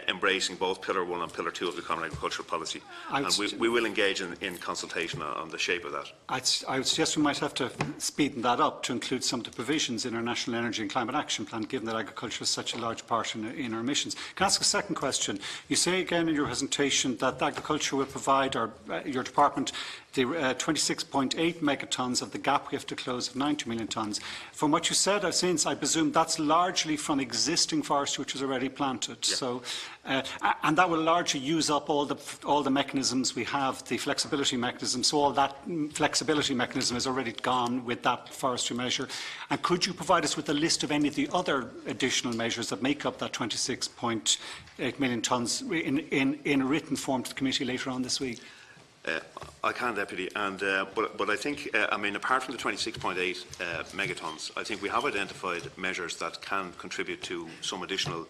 embracing both Pillar 1 and Pillar 2 of the Common Agricultural Policy. And we will engage in consultation on the shape of that. I would suggest we might have to speeden that up to include some of the provisions in our National Energy and Climate Action Plan, given that agriculture is such a large part in our emissions. Can I ask a second question? You say again in your presentation that agriculture will provide, or your department, the 26.8 megatons of the gap we have to close of 90 million tonnes. From what you said since, I presume that's largely from existing forestry which is already planted. Yeah. So so. And that will largely use up all the mechanisms we have, the flexibility mechanism. So all that flexibility mechanism is already gone with that forestry measure. And could you provide us with a list of any of the other additional measures that make up that 26.8 million tonnes in a written form to the committee later on this week? I can, Deputy, and but I think, I mean, apart from the 26.8 megatons, I think we have identified measures that can contribute to some additional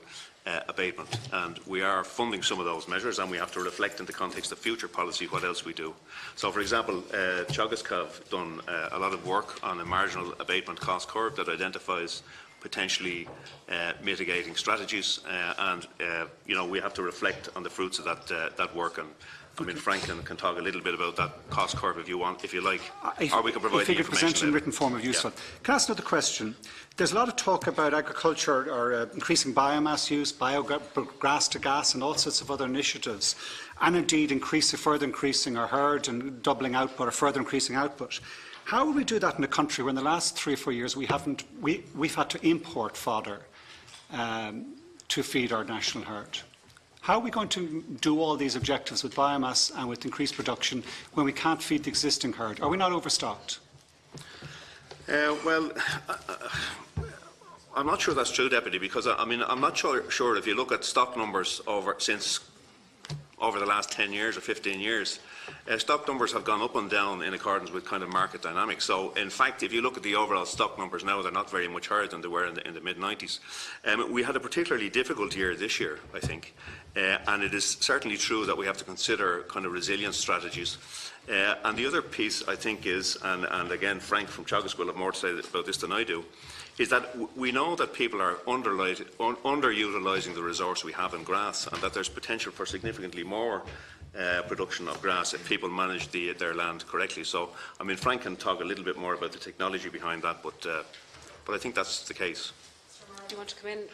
abatement, and we are funding some of those measures, and we have to reflect in the context of future policy what else we do. So, for example, Teagasc have done a lot of work on a marginal abatement cost curve that identifies potentially mitigating strategies, and you know, we have to reflect on the fruits of that work. And I mean, Frank can talk a little bit about that cost curve if you want, if you like, or we can provide the information. If you could present in written form, would be useful. Can I ask another question? There's a lot of talk about agriculture or increasing biomass use, biograss to gas, and all sorts of other initiatives, and indeed further increasing our herd and doubling output or further increasing output. How will we do that in a country where in the last 3 or 4 years we've had to import fodder to feed our national herd? How are we going to do all these objectives with biomass and with increased production when we can't feed the existing herd? Are we not overstocked? Well, I'm not sure that's true, Deputy, because I mean, I'm not sure if you look at stock numbers over the last 10 years or 15 years, stock numbers have gone up and down in accordance with kind of market dynamics. So, in fact, if you look at the overall stock numbers now, they're not very much higher than they were in the mid-90s. We had a particularly difficult year this year, I think, and it is certainly true that we have to consider kind of resilience strategies. And the other piece, I think, is, and again, Frank from Teagasc will have more to say about this than I do, is that we know that people are underutilising the resource we have in grass, and that there's potential for significantly more production of grass if people manage their land correctly. So, I mean, Frank can talk a little bit more about the technology behind that, but I think that's the case. Do you want to come in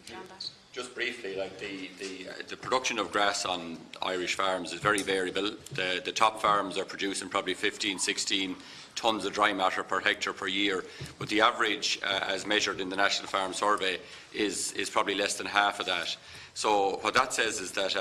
beyond that? Just briefly, like the production of grass on Irish farms is very variable. The top farms are producing probably 15, 16 tonnes of dry matter per hectare per year, but the average, as measured in the National Farm Survey, is probably less than half of that. So what that says is that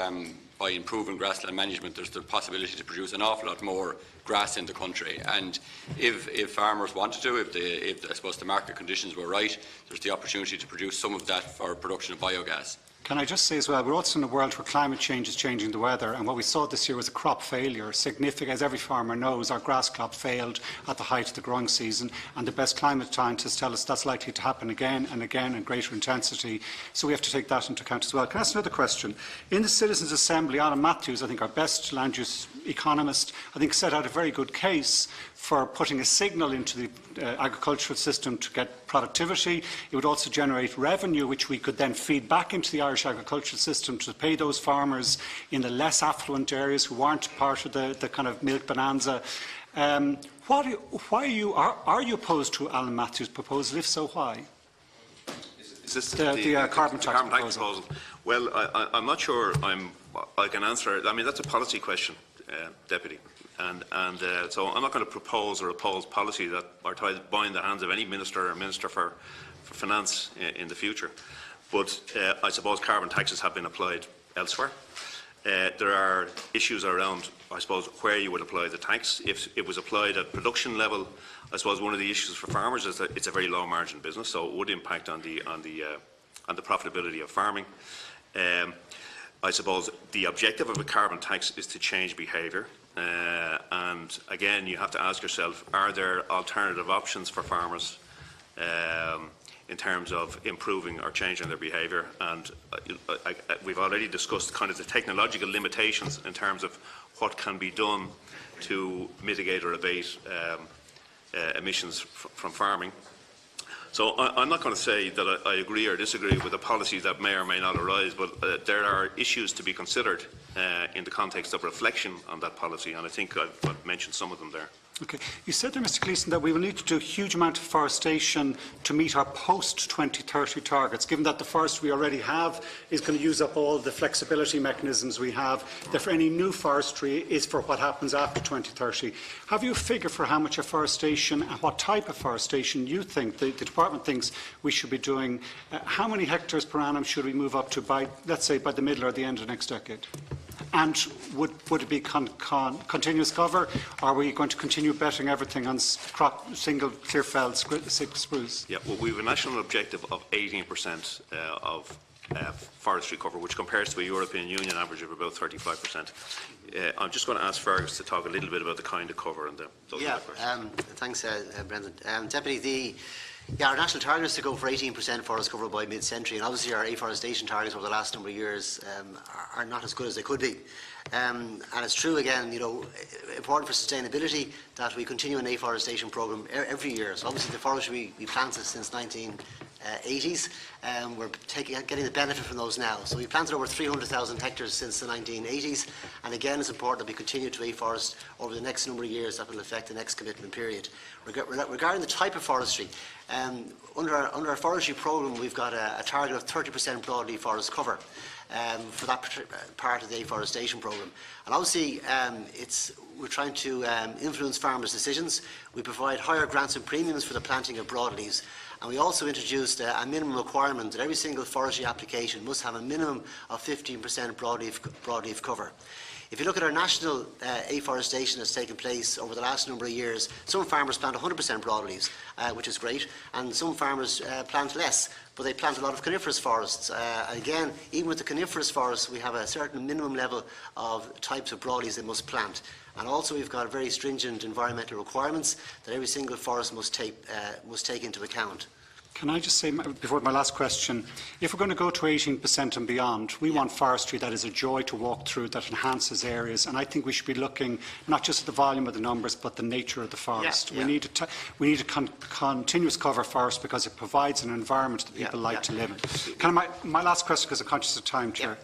by improving grassland management, there's the possibility to produce an awful lot more grass in the country. And if farmers wanted to, if I suppose the market conditions were right, there's the opportunity to produce some of that for production of biogas. Can I just say as well, we're also in a world where climate change is changing the weather, and what we saw this year was a crop failure, significant. As every farmer knows, our grass crop failed at the height of the growing season, and the best climate scientists tell us that's likely to happen again and again in greater intensity. So we have to take that into account as well. Can I ask another question? In the Citizens' Assembly, Alan Matthews, I think our best land use economist, I think set out a very good case for putting a signal into the agricultural system to get productivity. It would also generate revenue, which we could then feed back into the Irish agricultural system to pay those farmers in the less affluent areas who aren't part of the kind of milk bonanza. Are you opposed to Alan Matthews' proposal? If so, why? Is this the carbon tax proposal? Well, I'm not sure I can answer it. I mean, that's a policy question, Deputy. And so I'm not going to propose or oppose policy that are trying to bind the hands of any minister or minister for finance in the future. But I suppose carbon taxes have been applied elsewhere. There are issues around, I suppose, where you would apply the tax. If it was applied at production level, I suppose one of the issues for farmers is that it's a very low margin business, so it would impact on the profitability of farming. I suppose the objective of a carbon tax is to change behaviour. And again, you have to ask yourself, are there alternative options for farmers in terms of improving or changing their behaviour? And we've already discussed kind of the technological limitations in terms of what can be done to mitigate or abate emissions from farming. So I'm not going to say that I agree or disagree with a policy that may or may not arise, but there are issues to be considered in the context of reflection on that policy, and I think I've mentioned some of them there. Okay. You said there, Mr Gleeson, that we will need to do a huge amount of forestation to meet our post-2030 targets, given that the forest we already have is going to use up all the flexibility mechanisms we have. Therefore, any new forestry is for what happens after 2030. Have you a figure for how much afforestation and what type of forestation you think the Department thinks we should be doing? How many hectares per annum should we move up to by, let's say, by the middle or the end of next decade? And would it be continuous cover, or are we going to continue betting everything on single clear-felled spruce? Yeah, well, we have a national objective of 18% of forestry cover, which compares to a European Union average of about 35%. I'm just going to ask Fergus to talk a little bit about the kind of cover and those thanks, Brendan. Deputy, our national target is to go for 18% forest cover by mid-century, and obviously our afforestation targets over the last number of years are not as good as they could be. And it's true, again, important for sustainability that we continue an afforestation programme every year. So obviously the forestry we planted since 1980s, we're getting the benefit from those now. So we planted over 300,000 hectares since the 1980s, and again it's important that we continue to afforest over the next number of years. That will affect the next commitment period. Regarding the type of forestry, under our forestry programme we've got a target of 30% broadleaf forest cover for that part of the afforestation programme. And obviously we're trying to influence farmers' decisions. We provide higher grants and premiums for the planting of broadleaves. And we also introduced a minimum requirement that every single forestry application must have a minimum of 15% broadleaf cover. If you look at our national afforestation that's taken place over the last number of years, some farmers plant 100% broadleaves, which is great, and some farmers plant less, but they plant a lot of coniferous forests. Again, even with the coniferous forests, we have a certain minimum level of types of broadleaves they must plant. And also we've got very stringent environmental requirements that every single forest must take into account. Can I just say, before my last question, if we're going to go to 18% and beyond, we want forestry that is a joy to walk through, that enhances areas, and I think we should be looking not just at the volume of the numbers, but the nature of the forest. We need a continuous cover forest because it provides an environment that people like to live in. My last question, because I'm conscious of time, Chair.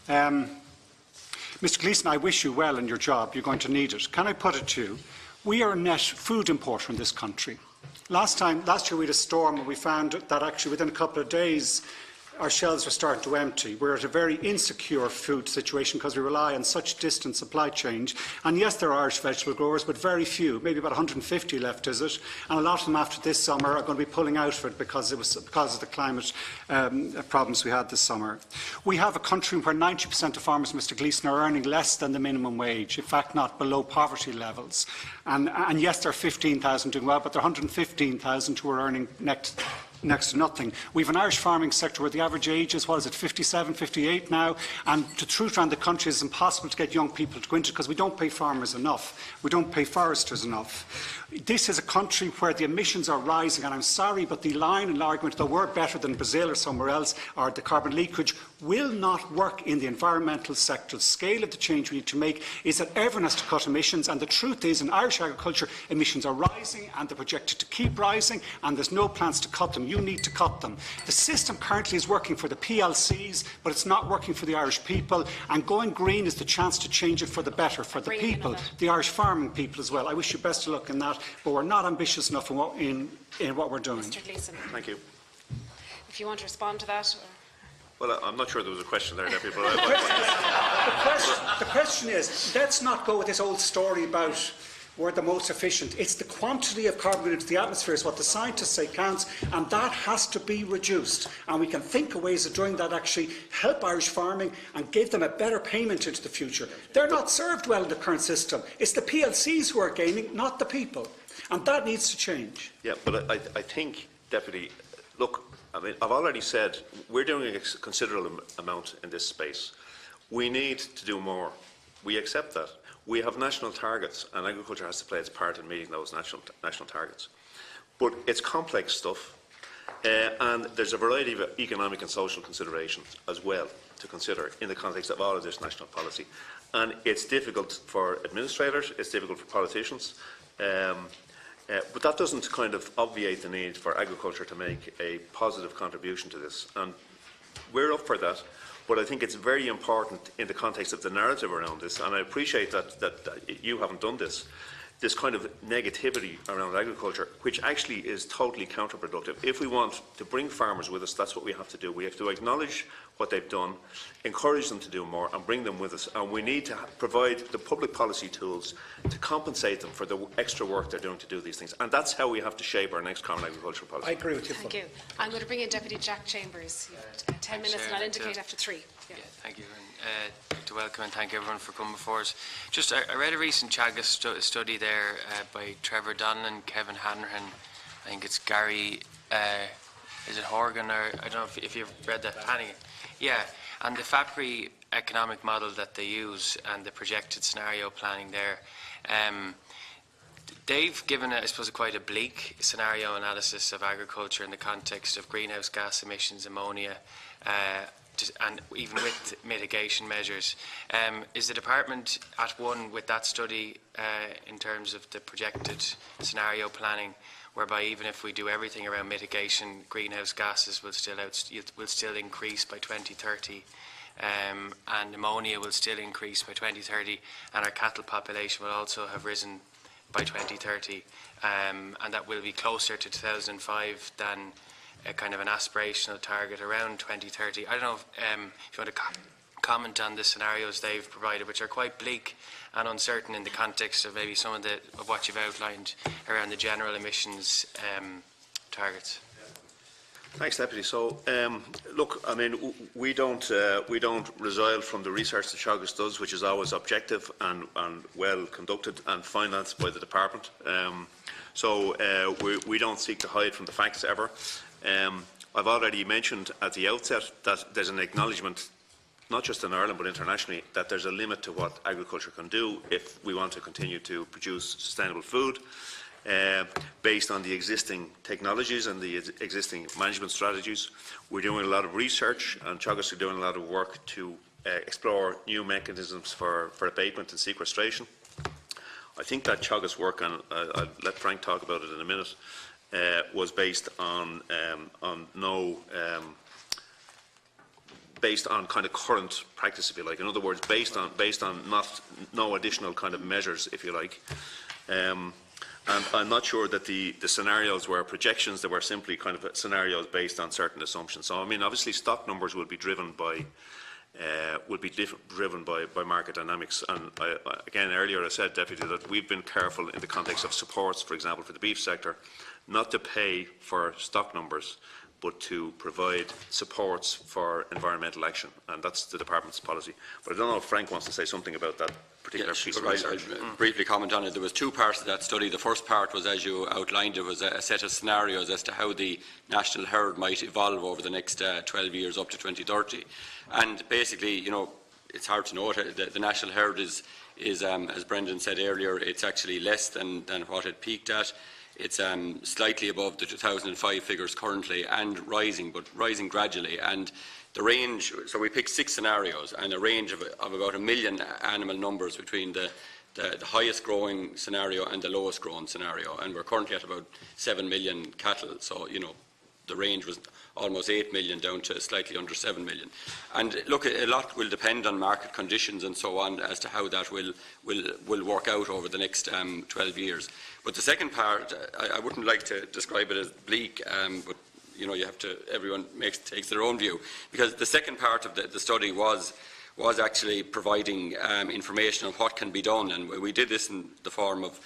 Mr Gleeson, I wish you well in your job. You're going to need it. Can I put it to you? We are a net food importer in this country. Last year we had a storm and we found that actually within a couple of days our shelves were starting to empty. We're at a very insecure food situation because we rely on such distant supply chains. And yes, there are Irish vegetable growers, but very few, maybe about 150 left, is it? And a lot of them after this summer are going to be pulling out of it because of the climate problems we had this summer. We have a country where 90% of farmers, Mr Gleeson, are earning less than the minimum wage, in fact not below poverty levels. And yes, there are 15,000 doing well, but there are 115,000 who are earning next to nothing. We have an Irish farming sector where the average age is, 57, 58 now, and the truth around the country is impossible to get young people to go into it because we don't pay farmers enough. We don't pay foresters enough. This is a country where the emissions are rising, and I'm sorry, but the line and argument that we're better than Brazil or somewhere else, or the carbon leakage, will not work in the environmental sector. The scale of the change we need to make is that everyone has to cut emissions, and the truth is in Irish agriculture emissions are rising and they're projected to keep rising, and there's no plans to cut them. You need to cut them. The system currently is working for the PLCs, but it's not working for the Irish people, and going green is the chance to change it for the better, for the people, the Irish farming people as well. I wish you best of luck in that, but we're not ambitious enough in what we're doing. Mr Gleeson. Thank you. If you want to respond to that. Well, I'm not sure there was a question there, Deputy. The question is, let's not go with this old story about we're the most efficient. It's the quantity of carbon going into the atmosphere is what the scientists say counts, and that has to be reduced. And we can think of ways of doing that, actually help Irish farming and give them a better payment into the future. They're not served well in the current system. It's the PLCs who are gaining, not the people. And that needs to change. Yeah, but I think, Deputy, look, I mean, I've already said we're doing a considerable amount in this space. We need to do more. We accept that. We have national targets, and agriculture has to play its part in meeting those national targets. But it's complex stuff, and there's a variety of economic and social considerations as well to consider in the context of all of this national policy. And it's difficult for administrators, it's difficult for politicians, but that doesn't kind of obviate the need for agriculture to make a positive contribution to this. And we're up for that. But I think it's very important in the context of the narrative around this, and I appreciate that you haven't done this. this kind of negativity around agriculture, which actually is totally counterproductive. If we want to bring farmers with us, that's what we have to do. We have to acknowledge what they've done, encourage them to do more, and bring them with us. And we need to provide the public policy tools to compensate them for the extra work they're doing to do these things. And that's how we have to shape our next common agricultural policy. I agree with you. Thank you. I'm going to bring in Deputy Jack Chambers. You have 10 minutes, and I'll indicate after 3. Yeah, thank you. And to welcome and thank everyone for coming before us. Just, I read a recent Teagasc study there by Trevor Donlan and Kevin Hanrahan. I think it's Gary, is it Horgan, or I don't know if you've read that. Hannigan. Yeah, and the FAPRI economic model that they use and the projected scenario planning there, they've given, I suppose, quite a bleak scenario analysis of agriculture in the context of greenhouse gas emissions, ammonia, and even with mitigation measures. Is the department at one with that study in terms of the projected scenario planning, whereby even if we do everything around mitigation, greenhouse gases will still increase by 2030, and ammonia will still increase by 2030, and our cattle population will also have risen by 2030, and that will be closer to 2005 than a kind of an aspirational target around 2030. I don't know if you want to comment on the scenarios they've provided, which are quite bleak and uncertain in the context of maybe some of what you've outlined around the general emissions targets. Thanks, Deputy. So, look, I mean, we don't resile from the research that Teagasc does, which is always objective and well conducted and financed by the department. So we don't seek to hide from the facts ever. I've already mentioned at the outset that there's an acknowledgement, not just in Ireland but internationally, that there's a limit to what agriculture can do if we want to continue to produce sustainable food based on the existing technologies and the existing management strategies. We're doing a lot of research, and Teagasc are doing a lot of work to explore new mechanisms for abatement and sequestration. I think that Teagasc work, and I'll let Frank talk about it in a minute, was based on kind of current practice, if you like. In other words, based on no additional kind of measures, if you like. And I'm not sure that the scenarios were projections. They were simply kind of scenarios based on certain assumptions. So I mean, obviously, stock numbers will be driven by market dynamics. And again, earlier I said, Deputy, that we've been careful in the context of supports, for example, for the beef sector, not to pay for stock numbers, but to provide supports for environmental action, and that's the department's policy. But I don't know if Frank wants to say something about that particular piece of research. I'll briefly comment on it. There was two parts of that study. The first part was, as you outlined, it was a set of scenarios as to how the national herd might evolve over the next 12 years up to 2030. And basically, you know, it's hard to know. The national herd is as Brendan said earlier, it's actually less than what it peaked at. It's slightly above the 2005 figures currently and rising, but rising gradually. And the range, so we picked 6 scenarios and a range of about 1 million animal numbers between the highest growing scenario and the lowest growing scenario. And we're currently at about 7 million cattle. So, you know, the range was almost 8 million down to slightly under 7 million. And look, a lot will depend on market conditions and so on as to how that will work out over the next 12 years. But the second part, I wouldn't like to describe it as bleak, but you know, you have to, everyone takes their own view, because the second part of the study was actually providing information on what can be done, and we did this in the form of,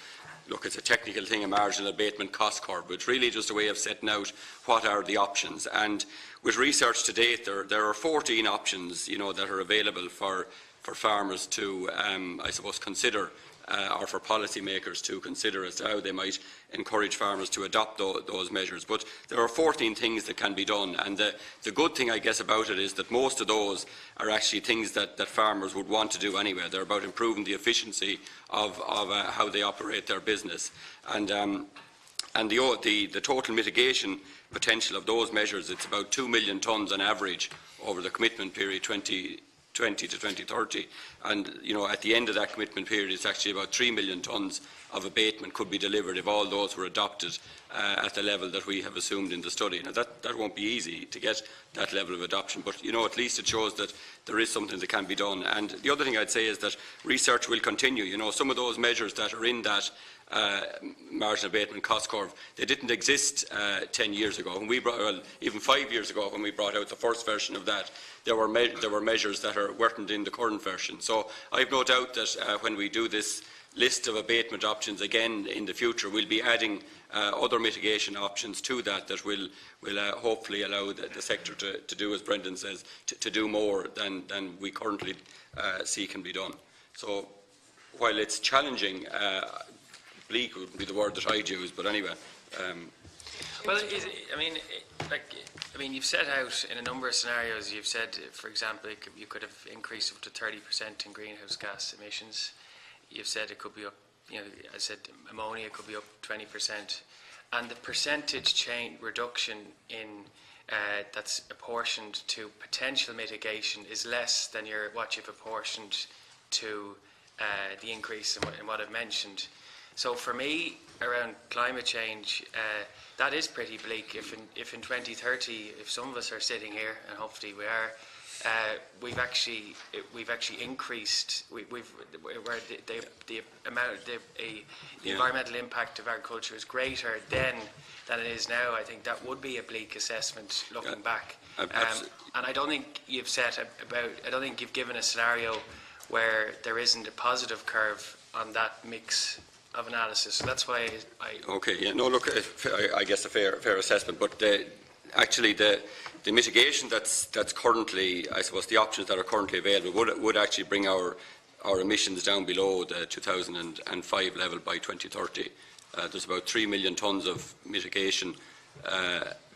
look, it's a technical thing, a marginal abatement cost curve, but it's really just a way of setting out what are the options. And with research to date, there are 14 options, you know, that are available for farmers to, I suppose, consider, or for policymakers to consider as to how they might encourage farmers to adopt those measures. But there are 14 things that can be done, and the good thing, I guess, about it is that most of those are actually things that farmers would want to do anyway. They're about improving the efficiency of how they operate their business. And the total mitigation potential of those measures, it's about 2 million tonnes on average over the commitment period 2020 to 2030, and you know, at the end of that commitment period, it's actually about 3 million tonnes of abatement could be delivered if all those were adopted at the level that we have assumed in the study. Now, that won't be easy to get that level of adoption, but at least it shows that there is something that can be done. And the other thing I'd say is that research will continue. Some of those measures that are in that margin abatement cost curve, they didn't exist 10 years ago. When we even 5 years ago, when we brought out the first version of that, there were measures that weren't in the current version. So I've no doubt that when we do this list of abatement options again in the future, we'll be adding other mitigation options to that will hopefully allow the sector to do, as Brendan says, to do more than we currently see can be done. So while it's challenging, bleak would be the word that I'd use, but anyway. Well, you've set out in a number of scenarios. You've said, for example, you could have increased up to 30% in greenhouse gas emissions. You've said it could be up, I said ammonia could be up 20%, and the percentage change reduction in that's apportioned to potential mitigation is less than what you've apportioned to the increase in what I've mentioned. So for me, around climate change, that is pretty bleak. If in 2030, if some of us are sitting here, and hopefully we are, we've actually increased the environmental impact of agriculture is greater than it is now. I think that would be a bleak assessment looking back. And I don't think you've I don't think you've given a scenario where there isn't a positive curve on that mix of analysis. So that's why I guess a fair assessment, but actually the mitigation that's currently, I suppose, the options that are currently available would actually bring our emissions down below the 2005 level by 2030. There's about 3 million tonnes of mitigation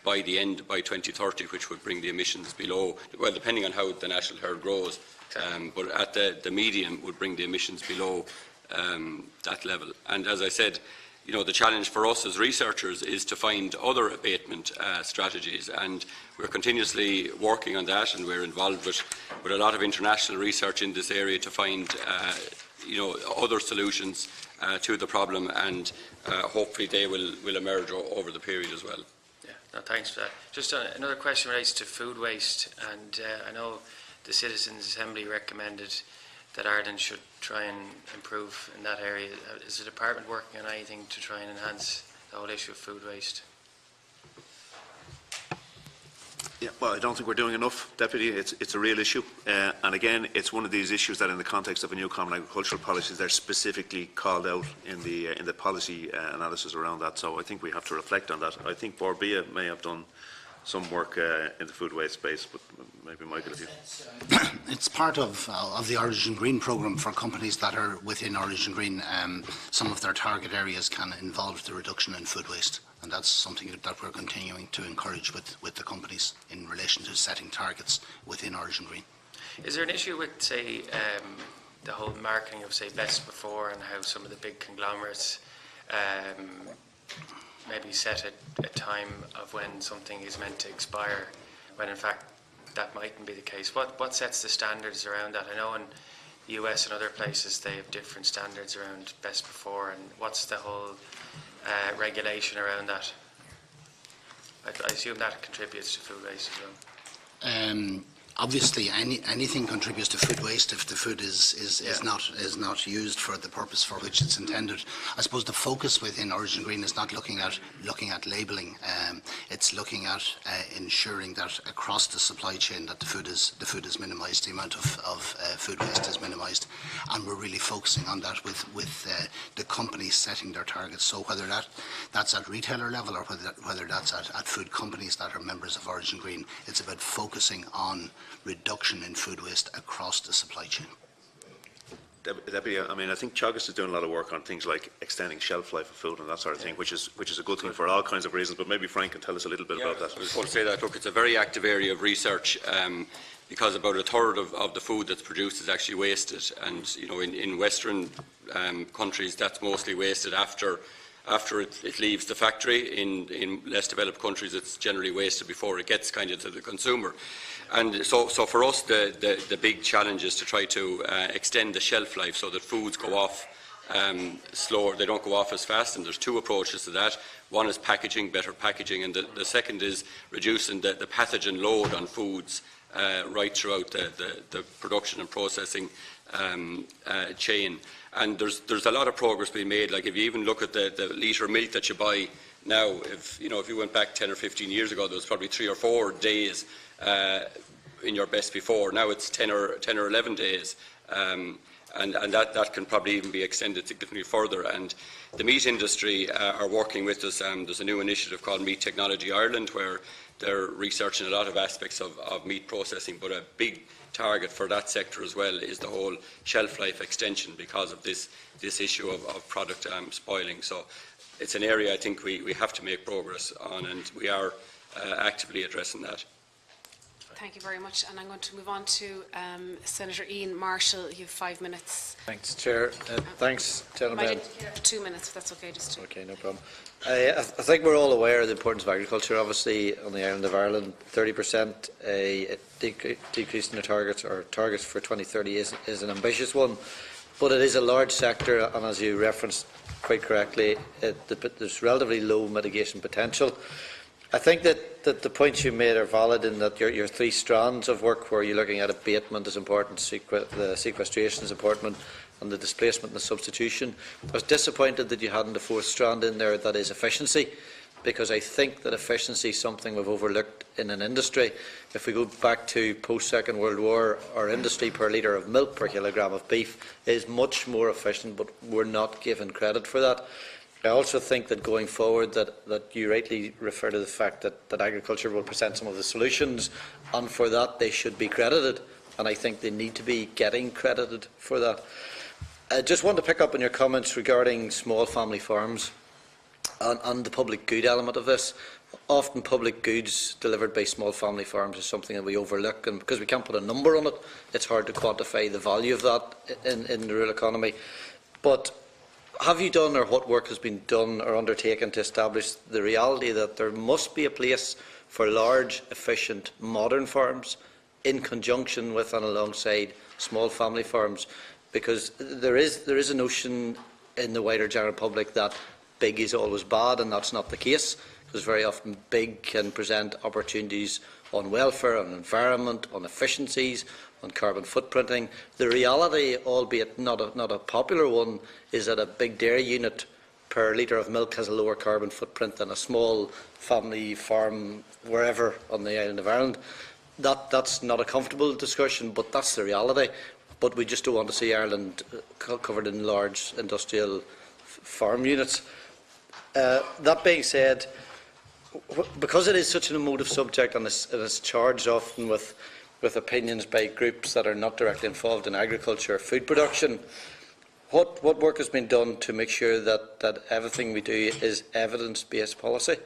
by 2030, which would bring the emissions below, well, depending on how the national herd grows, but at the medium would bring the emissions below that level. And as I said, the challenge for us as researchers is to find other abatement strategies, and we're continuously working on that, and we're involved with a lot of international research in this area to find other solutions to the problem, and hopefully they will emerge over the period as well. Yeah, no, thanks for that. Just another question relates to food waste, and I know the Citizens' Assembly recommended that Ireland should try and improve in that area. Is the department working on anything to try and enhance the whole issue of food waste? Yeah, well, I don't think we're doing enough, Deputy. It's a real issue, and again, it's one of these issues that, in the context of a new common agricultural policy, they're specifically called out in the policy analysis around that. So I think we have to reflect on that. I think Borbia may have done some work in the food waste space, but maybe Michael, if you... It's part of the Origin Green programme for companies that are within Origin Green. Some of their target areas can involve the reduction in food waste, and that's something that we're continuing to encourage with the companies in relation to setting targets within Origin Green. Is there an issue with, say, the whole marking of, say, best before, and how some of the big conglomerates maybe set a time of when something is meant to expire, when in fact that mightn't be the case? What sets the standards around that? I know in the US and other places they have different standards around best before, and what's the whole regulation around that? I assume that contributes to food waste as well. Obviously, anything contributes to food waste if the food is not used for the purpose for which it's intended. I suppose the focus within Origin Green is not looking at labelling. It's looking at ensuring that across the supply chain that the food is minimised, the amount of food waste is minimised, and we're really focusing on that with the companies setting their targets. So whether that's at retailer level or whether that's at food companies that are members of Origin Green, it's about focusing on reduction in food waste across the supply chain. Deputy, I think Teagasc is doing a lot of work on things like extending shelf life of food and that sort of thing, which is a good thing for all kinds of reasons. But maybe Frank can tell us a little bit about that. I was going to say that. Look, it's a very active area of research because about a third of the food that's produced is actually wasted, and in Western countries that's mostly wasted after it leaves the factory. In less developed countries, it's generally wasted before it gets kind of to the consumer. And so for us, the big challenge is to try to extend the shelf life so that foods go off slower, they don't go off as fast, and there's two approaches to that. One is packaging, better packaging, and the second is reducing the pathogen load on foods right throughout the production and processing chain. And there's a lot of progress being made. Like if you even look at the litre of milk that you buy now, if you went back 10 or 15 years ago, there was probably 3 or 4 days in your best before. Now it's 10 or 11 days. And that can probably even be extended significantly further. And the meat industry are working with us. There's a new initiative called Meat Technology Ireland, where they're researching a lot of aspects of meat processing, but a big target for that sector as well is the whole shelf life extension because of this issue of product spoiling. So it's an area I think we have to make progress on, and we are actively addressing that. Thank you very much. And I'm going to move on to Senator Ian Marshall. You have 5 minutes. Thanks, Chair. Thanks, gentlemen. Might have 2 minutes, if that's okay. Just okay, no problem. I think we're all aware of the importance of agriculture. Obviously, on the island of Ireland, 30% a decrease in the targets for 2030 is an ambitious one, but it is a large sector, and as you referenced quite correctly, there's relatively low mitigation potential. I think that the points you made are valid in that your 3 strands of work, where you're looking at abatement is important, the sequestration is important, and the displacement and the substitution. I was disappointed that you hadn't the 4th strand in there, that is efficiency, because I think that efficiency is something we've overlooked in an industry. If we go back to post-Second World War, our industry per litre of milk, per kilogram of beef, is much more efficient, but we're not given credit for that. I also think that going forward, that you rightly refer to the fact that agriculture will present some of the solutions, and for that they should be credited, and I think they need to be getting credited for that. I just want to pick up on your comments regarding small family farms and the public good element of this. Often public goods delivered by small family farms is something that we overlook, and because we can't put a number on it, it's hard to quantify the value of that in the rural economy. But have you done, or what work has been done or undertaken to establish the reality that there must be a place for large, efficient, modern farms in conjunction with and alongside small family farms? Because there is a notion in the wider general public that big is always bad, and that's not the case, because very often big can present opportunities on welfare, on environment, on efficiencies, on carbon footprinting. The reality, albeit not a popular one, is that a big dairy unit per litre of milk has a lower carbon footprint than a small family farm wherever on the island of Ireland. That's not a comfortable discussion, but that's the reality. But we just don't want to see Ireland covered in large industrial farm units. That being said, because it is such an emotive subject, and it's charged often with opinions by groups that are not directly involved in agriculture or food production, what work has been done to make sure that everything we do is evidence-based policy?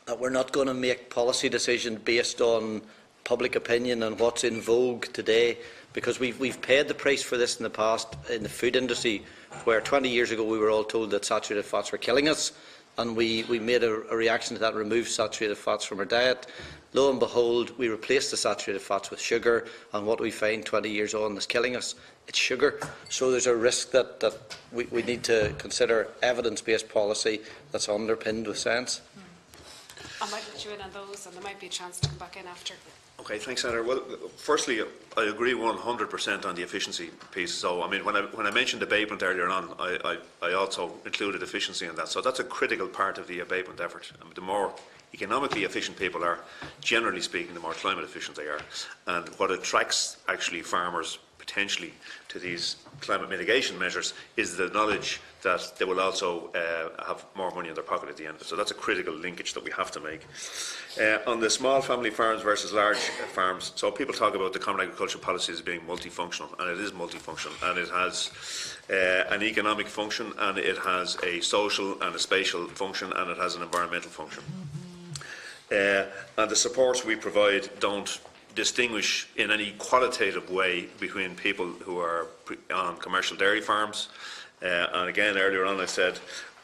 That we're not going to make policy decisions based on public opinion and what's in vogue today, because we've paid the price for this in the past in the food industry, where 20 years ago we were all told that saturated fats were killing us, and we made a reaction to that, removed saturated fats from our diet. Lo and behold, we replaced the saturated fats with sugar, and what we find 20 years on is killing us. It's sugar. So there's a risk that we need to consider evidence-based policy that's underpinned with science. I might let you in on those, and there might be a chance to come back in after. Okay, thanks, Senator. Well, firstly, I agree 100% on the efficiency piece. So, I mean, when I mentioned abatement earlier on, I also included efficiency in that. So that's a critical part of the abatement effort. I mean, the more economically efficient people are, generally speaking, the more climate efficient they are. And what attracts actually farmers potentially to these climate mitigation measures is the knowledge that they will also have more money in their pocket at the end of it. So that's a critical linkage that we have to make. On the small family farms versus large farms, so people talk about the Common Agricultural Policy as being multifunctional, and it is multifunctional, and it has an economic function, and it has a social and a spatial function, and it has an environmental function. And the supports we provide don't distinguish in any qualitative way between people who are on commercial dairy farms. And again, earlier on I said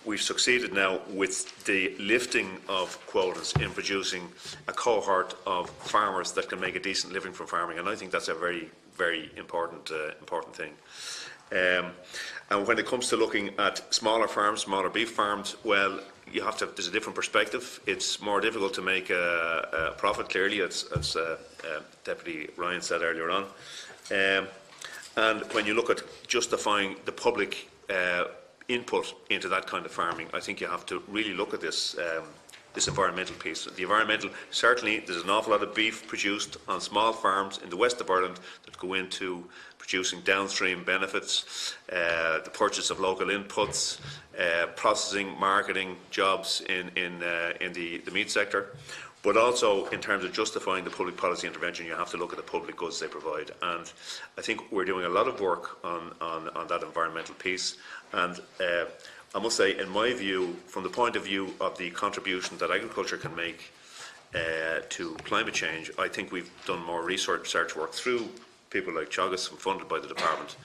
we've succeeded now with the lifting of quotas in producing a cohort of farmers that can make a decent living from farming, and I think that's a very, very important thing. And when it comes to looking at smaller farms, smaller beef farms, well, there's a different perspective. It's more difficult to make a profit, clearly, as Deputy Ryan said earlier on. And when you look at justifying the public input into that kind of farming, I think you have to really look at this environmental piece. The environmental, certainly, there's an awful lot of beef produced on small farms in the west of Ireland that go into producing downstream benefits, the purchase of local inputs, processing, marketing jobs in the meat sector. But also, in terms of justifying the public policy intervention, you have to look at the public goods they provide. And I think we're doing a lot of work on that environmental piece. And I must say, in my view, from the point of view of the contribution that agriculture can make to climate change, I think we've done more research work through people like Teagasc, funded by the department.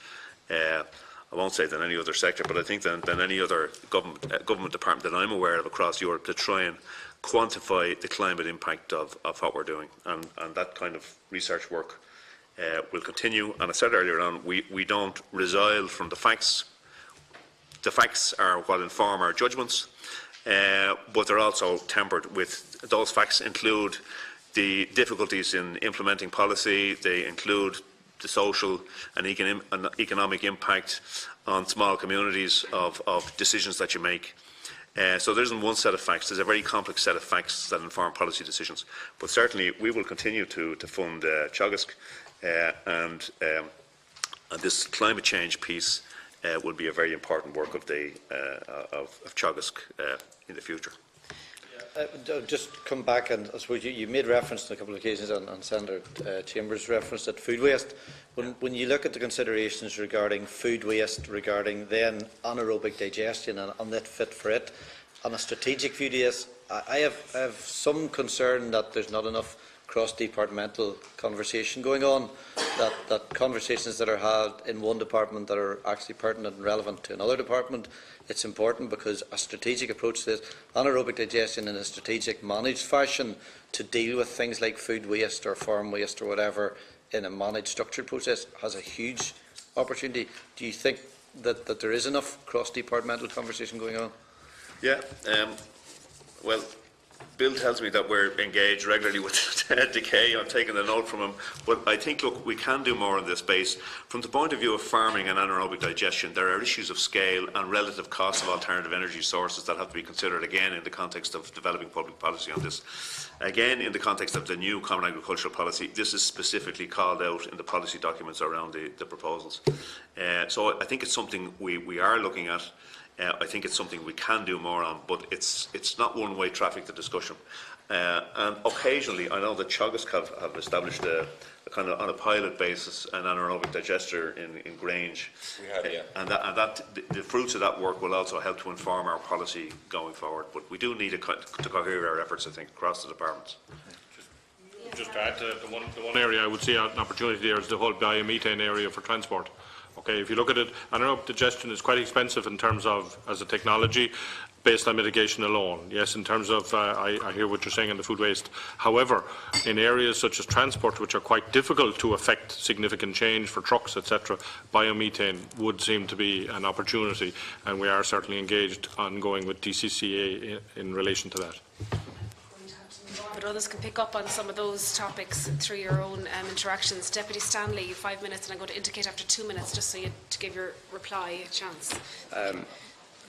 I won't say than any other sector, but I think than any other government department that I'm aware of across Europe, to try and quantify the climate impact of what we're doing. And that kind of research work will continue. And I said earlier on, we don't resile from the facts. The facts are what inform our judgments, but they're also tempered with, those facts include the difficulties in implementing policy, they include the social and economic impact on small communities of decisions that you make. So there isn't one set of facts, there's a very complex set of facts that inform policy decisions. But certainly we will continue to fund Teagasc, and this climate change piece will be a very important work of Teagasc in the future. Just come back, and I suppose you made reference on a couple of occasions, on Senator Chambers' reference at food waste. When you look at the considerations regarding food waste, regarding then anaerobic digestion and unlit fit for it, on a strategic view to this, I have some concern that there's not enough cross-departmental conversation going on, that conversations that are had in one department that are actually pertinent and relevant to another department. It's important because a strategic approach to this, anaerobic digestion in a strategic managed fashion to deal with things like food waste or farm waste or whatever in a managed structured process, has a huge opportunity. Do you think that there is enough cross-departmental conversation going on? Yeah, well, Bill tells me that we're engaged regularly with Decay. I'm taking the note from him. But I think, look, we can do more in this space. From the point of view of farming and anaerobic digestion, there are issues of scale and relative costs of alternative energy sources that have to be considered, again, in the context of developing public policy on this. Again, in the context of the new Common Agricultural Policy, this is specifically called out in the policy documents around the proposals. So I think it's something we are looking at. I think it's something we can do more on, but it's not one-way traffic, the discussion. And occasionally, I know that Teagasc have established a kind of on a pilot basis an anaerobic digester in Grange. We have, yeah. And the fruits of that work will also help to inform our policy going forward. But we do need to cohere our efforts, I think, across the departments. Just to add to the one area I would see an opportunity there is the whole biomethane area for transport. Okay, if you look at it, anaerobic digestion is quite expensive in terms of as a technology based on mitigation alone. Yes, in terms of, I hear what you're saying on the food waste. However, in areas such as transport, which are quite difficult to affect significant change for trucks, etc., biomethane would seem to be an opportunity, and we are certainly engaged ongoing with DCCA in relation to that. But others can pick up on some of those topics through your own interactions. Deputy Stanley, you have 5 minutes, and I'm going to indicate after 2 minutes, just so you to give your reply a chance.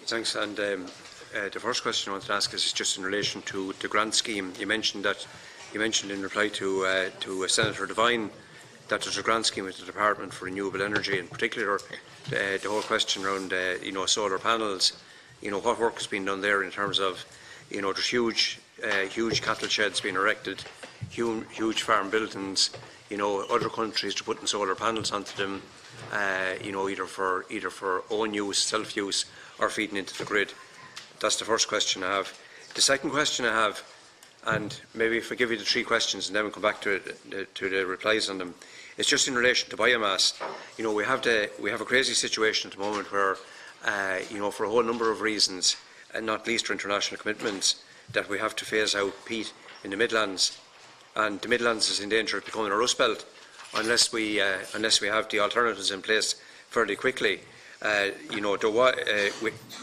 Thanks. And the first question I want to ask is just in relation to the grant scheme. You mentioned in reply to Senator Devine that there's a grant scheme with the Department for Renewable Energy, in particular the whole question around solar panels. What work has been done there in terms of there's huge cattle sheds being erected, huge farm buildings. Other countries are putting solar panels onto them, either for own use, self-use, or feeding into the grid. That's the first question I have. The second question I have, and maybe if I give you the three questions and then we'll come back to the replies on them, it's just in relation to biomass. We have a crazy situation at the moment where, for a whole number of reasons, and not least for international commitments, that we have to phase out peat in the Midlands, and the Midlands is in danger of becoming a rust belt unless we have the alternatives in place fairly quickly. You know,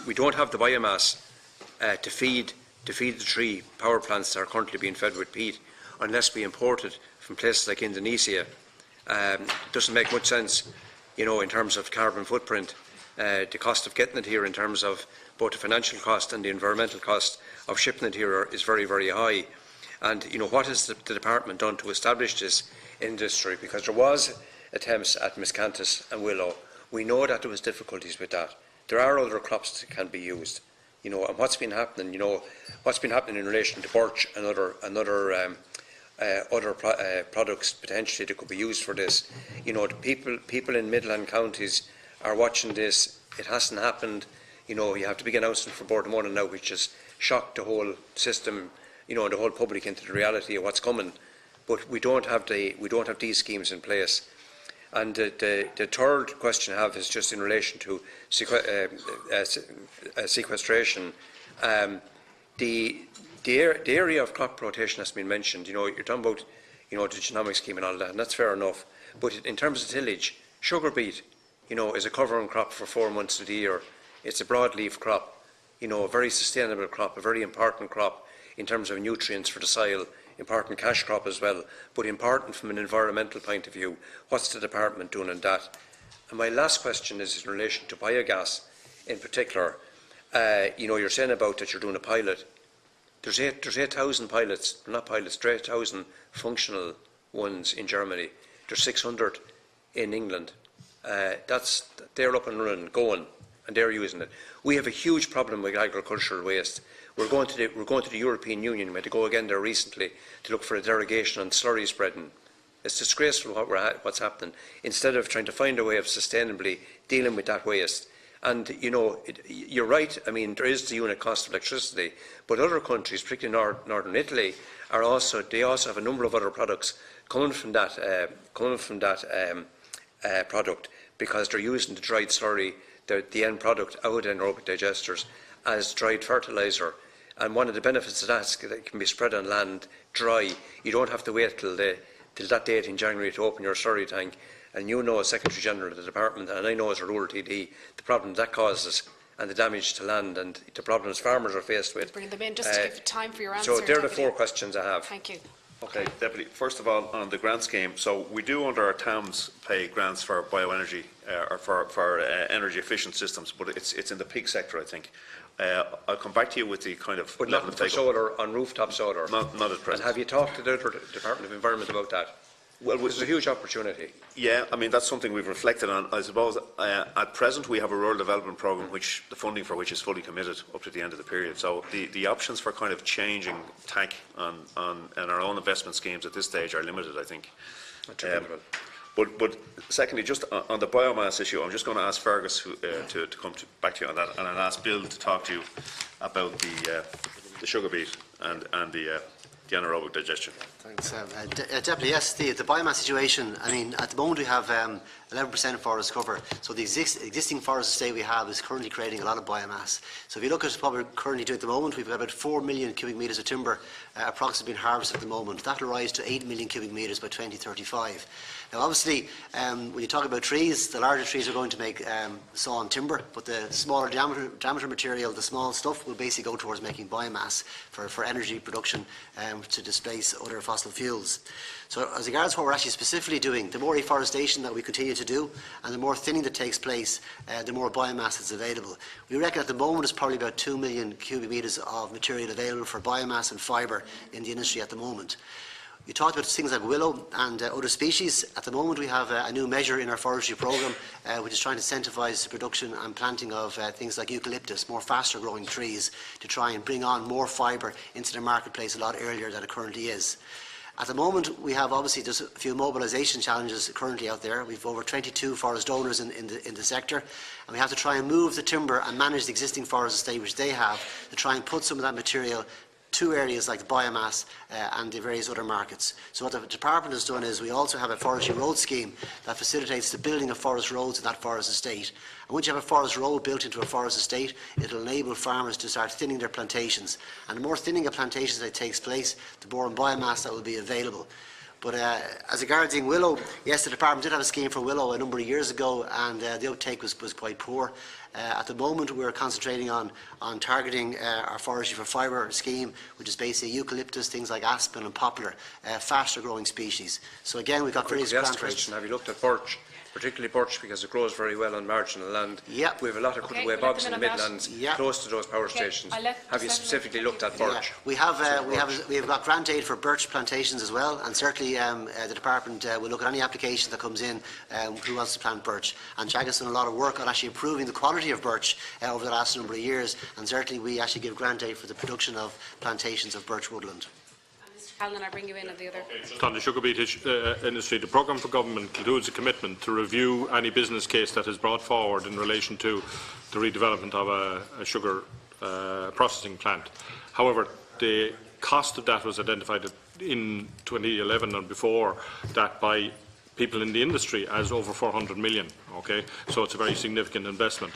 we don't have the biomass to feed the 3 power plants that are currently being fed with peat unless we import it from places like Indonesia. It doesn't make much sense, you know, in terms of carbon footprint. The cost of getting it here in terms of both the financial cost and the environmental cost of shipping it here is very, very high. And, you know, what has the department done to establish this industry? Because there was attempts at miscanthus and willow. We know that there was difficulties with that. There are other crops that can be used, you know, and what's been happening, you know, what's been happening in relation to birch and other products potentially that could be used for this. You know, the people in Midland counties are watching this. It hasn't happened. You know, you have to be announcing for Bordemona now, which has shocked the whole system, you know, the whole public into the reality of what's coming. But we don't have these schemes in place. And the third question I have is just in relation to sequestration. The area of crop rotation has been mentioned. You know, you're talking about, you know, the genomic scheme and all that, and that's fair enough. But in terms of tillage, sugar beet, you know, is a covering crop for 4 months of the year. It's a broadleaf crop, you know, a very sustainable crop, a very important crop in terms of nutrients for the soil, important cash crop as well, but important from an environmental point of view. What's the department doing on that? And my last question is in relation to biogas in particular. You know, you're saying about that you're doing a pilot. There's 8,000 pilots, not pilots, 8,000 functional ones in Germany. There's 600 in England. They're up and running, going, and they're using it. We have a huge problem with agricultural waste. We're going to the European Union. We had to go again there recently to look for a derogation on slurry spreading. It's disgraceful what's happening. Instead of trying to find a way of sustainably dealing with that waste. And, you know, you're right. I mean, there is the unit cost of electricity, but other countries, particularly northern Italy, they also have a number of other products coming from that product, because they're using the dried slurry, the end product out of anaerobic digesters, as dried fertiliser. And one of the benefits of that is that it can be spread on land dry. You don't have to wait till that date in January to open your slurry tank. And you know, as Secretary General of the Department, and I know as a rural TD, the problem that causes and the damage to land and the problems farmers are faced with. Bring them in just to give time for your answer. So they're Deputy. the 4 questions I have. Thank you. Okay, Deputy. First of all, on the grant scheme, so we do under our TAMS pay grants for bioenergy or for energy efficient systems, but it's in the pig sector, I think. I'll come back to you with the kind of... But not for solar, on rooftop solar? Not at present. And have you talked to the Department of Environment about that? Well, there's a huge opportunity. Yeah, I mean, that's something we've reflected on. I suppose at present we have a rural development programme which the funding for which is fully committed up to the end of the period. So the options for kind of changing tack on our own investment schemes at this stage are limited, I think. But secondly, just on the biomass issue, I'm just going to ask Fergus to come back to you on that, and I'll ask Bill to talk to you about the sugar beet and the anaerobic digestion. Thanks. Deputy, yes, the biomass situation, I mean, at the moment we have 11% forest cover, so the existing forest estate we have is currently creating a lot of biomass. So if you look at what we're currently doing at the moment, we've got about 4 million cubic metres of timber approximately being harvested at the moment. That will rise to 8 million cubic metres by 2035. Now obviously, when you talk about trees, the larger trees are going to make sawn timber, but the smaller diameter material, the small stuff, will basically go towards making biomass for energy production to displace other fossil fuels. So as regards what we're actually specifically doing, the more reforestation that we continue to do and the more thinning that takes place, the more biomass is available. We reckon at the moment it's probably about 2 million cubic metres of material available for biomass and fibre in the industry at the moment. You talked about things like willow and other species. At the moment we have a new measure in our forestry programme which is trying to incentivise the production and planting of things like eucalyptus, more faster growing trees, to try and bring on more fibre into the marketplace a lot earlier than it currently is. At the moment we have obviously just a few mobilisation challenges currently out there. We've over 22 forest owners in the sector, and we have to try and move the timber and manage the existing forest estate which they have to try and put some of that material to areas like the biomass and the various other markets. So what the department has done is we also have a forestry road scheme that facilitates the building of forest roads in that forest estate. And once you have a forest road built into a forest estate, it will enable farmers to start thinning their plantations. And the more thinning of plantations that takes place, the more biomass that will be available. But as regards Willow, yes, the department did have a scheme for Willow a number of years ago, and the uptake was quite poor. At the moment, we're concentrating on targeting our forestry for fibre scheme, which is basically eucalyptus, things like aspen and poplar, faster growing species. So again, we've got various grant rates. Have you looked at birch? Particularly birch, because it grows very well on marginal land. Yep. We have a lot of cutaway bogs in the Midlands, close to those power stations. Have you specifically looked at birch? Yeah. We've got grant aid for birch plantations as well, and certainly the department will look at any application that comes in who wants to plant birch. And Jack has done a lot of work on actually improving the quality of birch over the last number of years, and certainly we actually give grant aid for the production of plantations of birch woodland. Alan, I bring you in at the other. On the sugar beet industry, the programme for government includes a commitment to review any business case that is brought forward in relation to the redevelopment of a sugar processing plant. However, the cost of that was identified in 2011 and before that by people in the industry as over 400 million. Okay, so it's a very significant investment.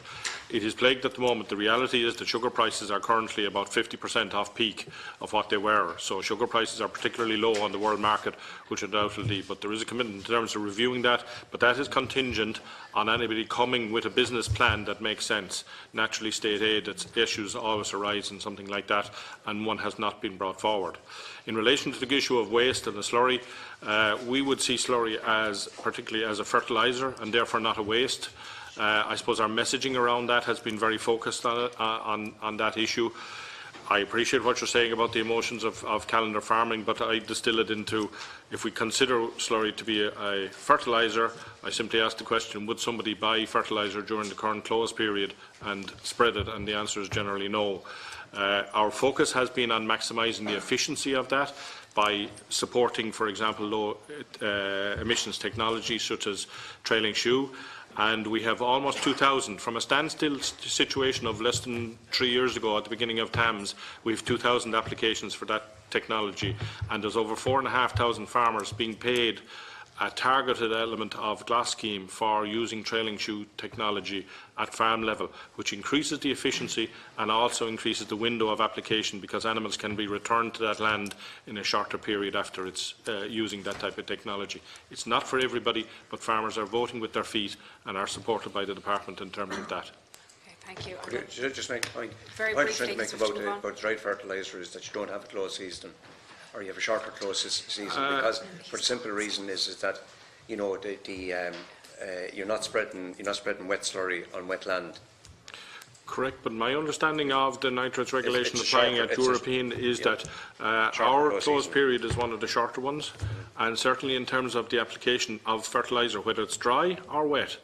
It is plagued at the moment. The reality is that sugar prices are currently about 50% off peak of what they were. So sugar prices are particularly low on the world market, which undoubtedly, but there is a commitment in terms of reviewing that, but that is contingent on anybody coming with a business plan that makes sense. Naturally, state aid issues always arise in something like that, and one has not been brought forward. In relation to the issue of waste and the slurry, we would see slurry particularly as a fertiliser and therefore not a waste. I suppose our messaging around that has been very focused on that issue. I appreciate what you're saying about the emotions of calendar farming, but I distill it into, if we consider slurry to be a fertiliser, I simply ask the question, would somebody buy fertiliser during the current close period and spread it? And the answer is generally no. Our focus has been on maximising the efficiency of that by supporting, for example, low emissions technology such as trailing shoe. And we have almost 2,000. From a standstill situation of less than 3 years ago at the beginning of TAMS, we have 2,000 applications for that technology, and there's over 4,500 farmers being paid a targeted element of glass scheme for using trailing shoe technology at farm level, which increases the efficiency and also increases the window of application, because animals can be returned to that land in a shorter period after it's using that type of technology. It's not for everybody, but farmers are voting with their feet and are supported by the department in terms of that. Okay, thank you. Should I just make a point? Very the point briefly, I'm trying to make about dry fertiliser is that you don't have a close season, or you have a shorter close season, because for the simple reason is that, you know, you're not spreading wet slurry on wet land. Correct, but my understanding of the nitrates regulation applying at European is that our close period is one of the shorter ones, and certainly in terms of the application of fertiliser, whether it's dry or wet,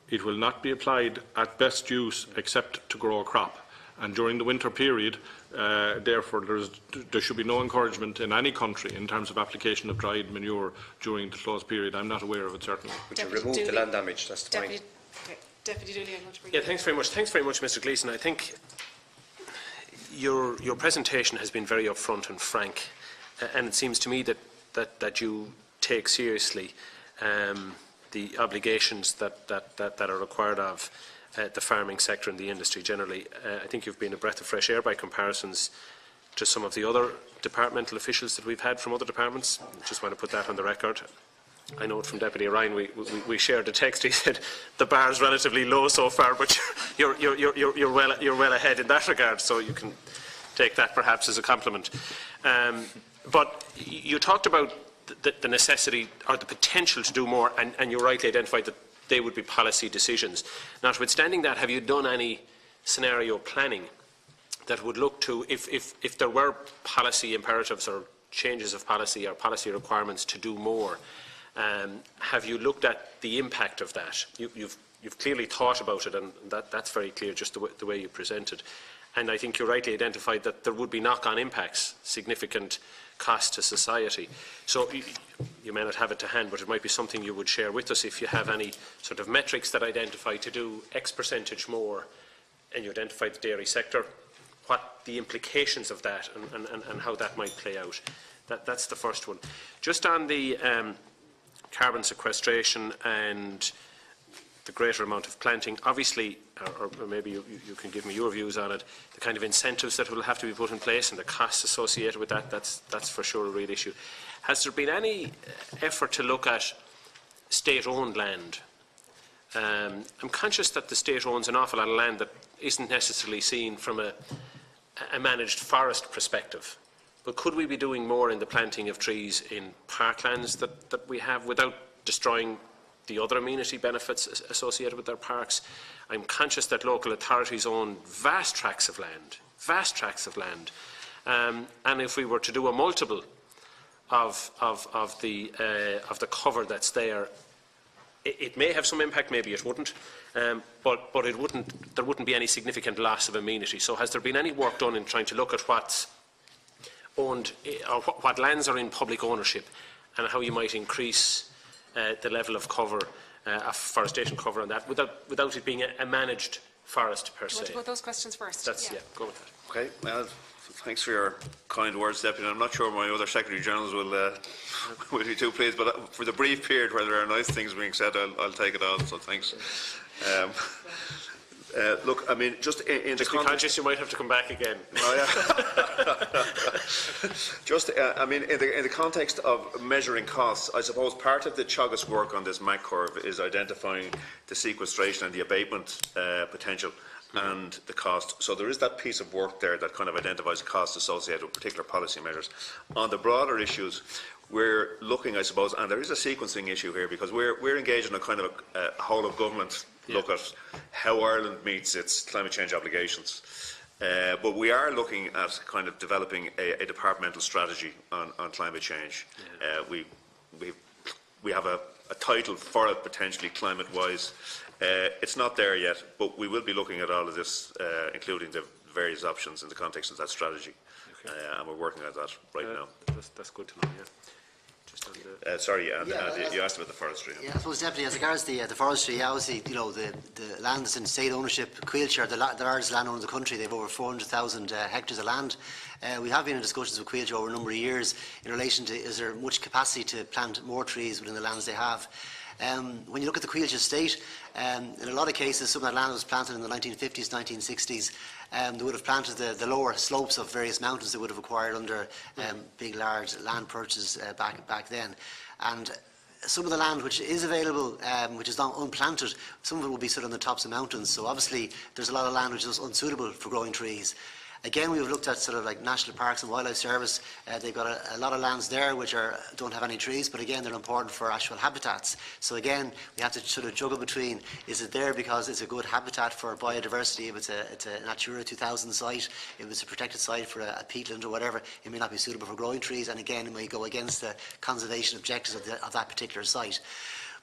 it will not be applied at best use except to grow a crop. And during the winter period, therefore, there should be no encouragement in any country in terms of application of dried manure during the close period. I'm not aware of it, certainly. But you remove the land damage, that's the point. Deputy Dooley, I'm going to bring you. Thanks very much. Thanks very much, Mr. Gleeson. I think your presentation has been very upfront and frank, and it seems to me that you take seriously the obligations that are required of the farming sector and the industry generally. I think you've been a breath of fresh air by comparisons to some of the other departmental officials that we've had from other departments. Just want to put that on the record. I know it from Deputy Ryan. We shared a text. He said the bar is relatively low so far, but you're well ahead in that regard. So you can take that perhaps as a compliment. But you talked about the necessity or the potential to do more, and you rightly identified that they would be policy decisions. Notwithstanding that, have you done any scenario planning that would look to, if there were policy imperatives or changes of policy or policy requirements to do more, have you looked at the impact of that? You've clearly thought about it, and that's very clear, just the way you presented. And I think you rightly identified that there would be knock-on impacts, significant cost to society. So you may not have it to hand, but it might be something you would share with us if you have any sort of metrics that identify to do X percentage more, and you identify the dairy sector, what the implications of that and how that might play out. That's the first one. Just on the carbon sequestration and the greater amount of planting, obviously or maybe you can give me your views on it, the kind of incentives that will have to be put in place and the costs associated with that, that's for sure a real issue. Has there been any effort to look at state-owned land? I'm conscious that the state owns an awful lot of land that isn't necessarily seen from a managed forest perspective. But could we be doing more in the planting of trees in parklands that we have without destroying the other amenity benefits associated with their parks? I'm conscious that local authorities own vast tracts of land, and if we were to do a multiple of the cover that's there, it may have some impact, maybe it wouldn't, but there wouldn't be any significant loss of amenity. So has there been any work done in trying to look at what's owned, or what lands are in public ownership, and how you might increase the level of cover, afforestation cover on that, without it being a managed forest per se? Do you want to go with those questions first? Yeah, go with that. Okay, well, thanks for your kind words, Deputy. I'm not sure my other Secretary-Generals will be too pleased, but for the brief period where there are nice things being said, I'll take it on, so thanks. Look, I mean, just in the context... Be conscious you might have to come back again. Oh, yeah. Just, I mean, in the context of measuring costs, I suppose part of the Teagasc work on this MAC curve is identifying the sequestration and the abatement potential and the cost. So there is that piece of work there that kind of identifies the costs associated with particular policy measures. On the broader issues, we're looking, I suppose, and there is a sequencing issue here, because we're engaged in a kind of a whole of government look at how Ireland meets its climate change obligations. But we are looking at kind of developing a departmental strategy on climate change. We have a title for it, potentially climate-wise. It's not there yet, but we will be looking at all of this, including the various options in the context of that strategy. Okay. And we're working at that right now. That's good to know, yeah. Sorry, you asked about the forestry. Yeah, I suppose, Deputy, as regards the forestry, obviously, you know, the land that's in state ownership, Coillte are the largest landowner in the country. They have over 400,000 hectares of land. We have been in discussions with Coillte over a number of years in relation to, is there much capacity to plant more trees within the lands they have. When you look at the Coillte estate, in a lot of cases, some of that land was planted in the 1950s, 1960s. They would have planted the lower slopes of various mountains they would have acquired under big, large land purchases back then. And some of the land which is available, which is not unplanted, some of it will be sort of on the tops of mountains. So obviously, there's a lot of land which is unsuitable for growing trees. Again, we've looked at sort of like National Parks and Wildlife Service. They've got a lot of lands there which don't have any trees, but again, they're important for actual habitats. So again, we have to sort of juggle between, is it there because it's a good habitat for biodiversity, if it's a Natura 2000 site, if it's a protected site for a peatland or whatever, it may not be suitable for growing trees, and again, it may go against the conservation objectives of that particular site.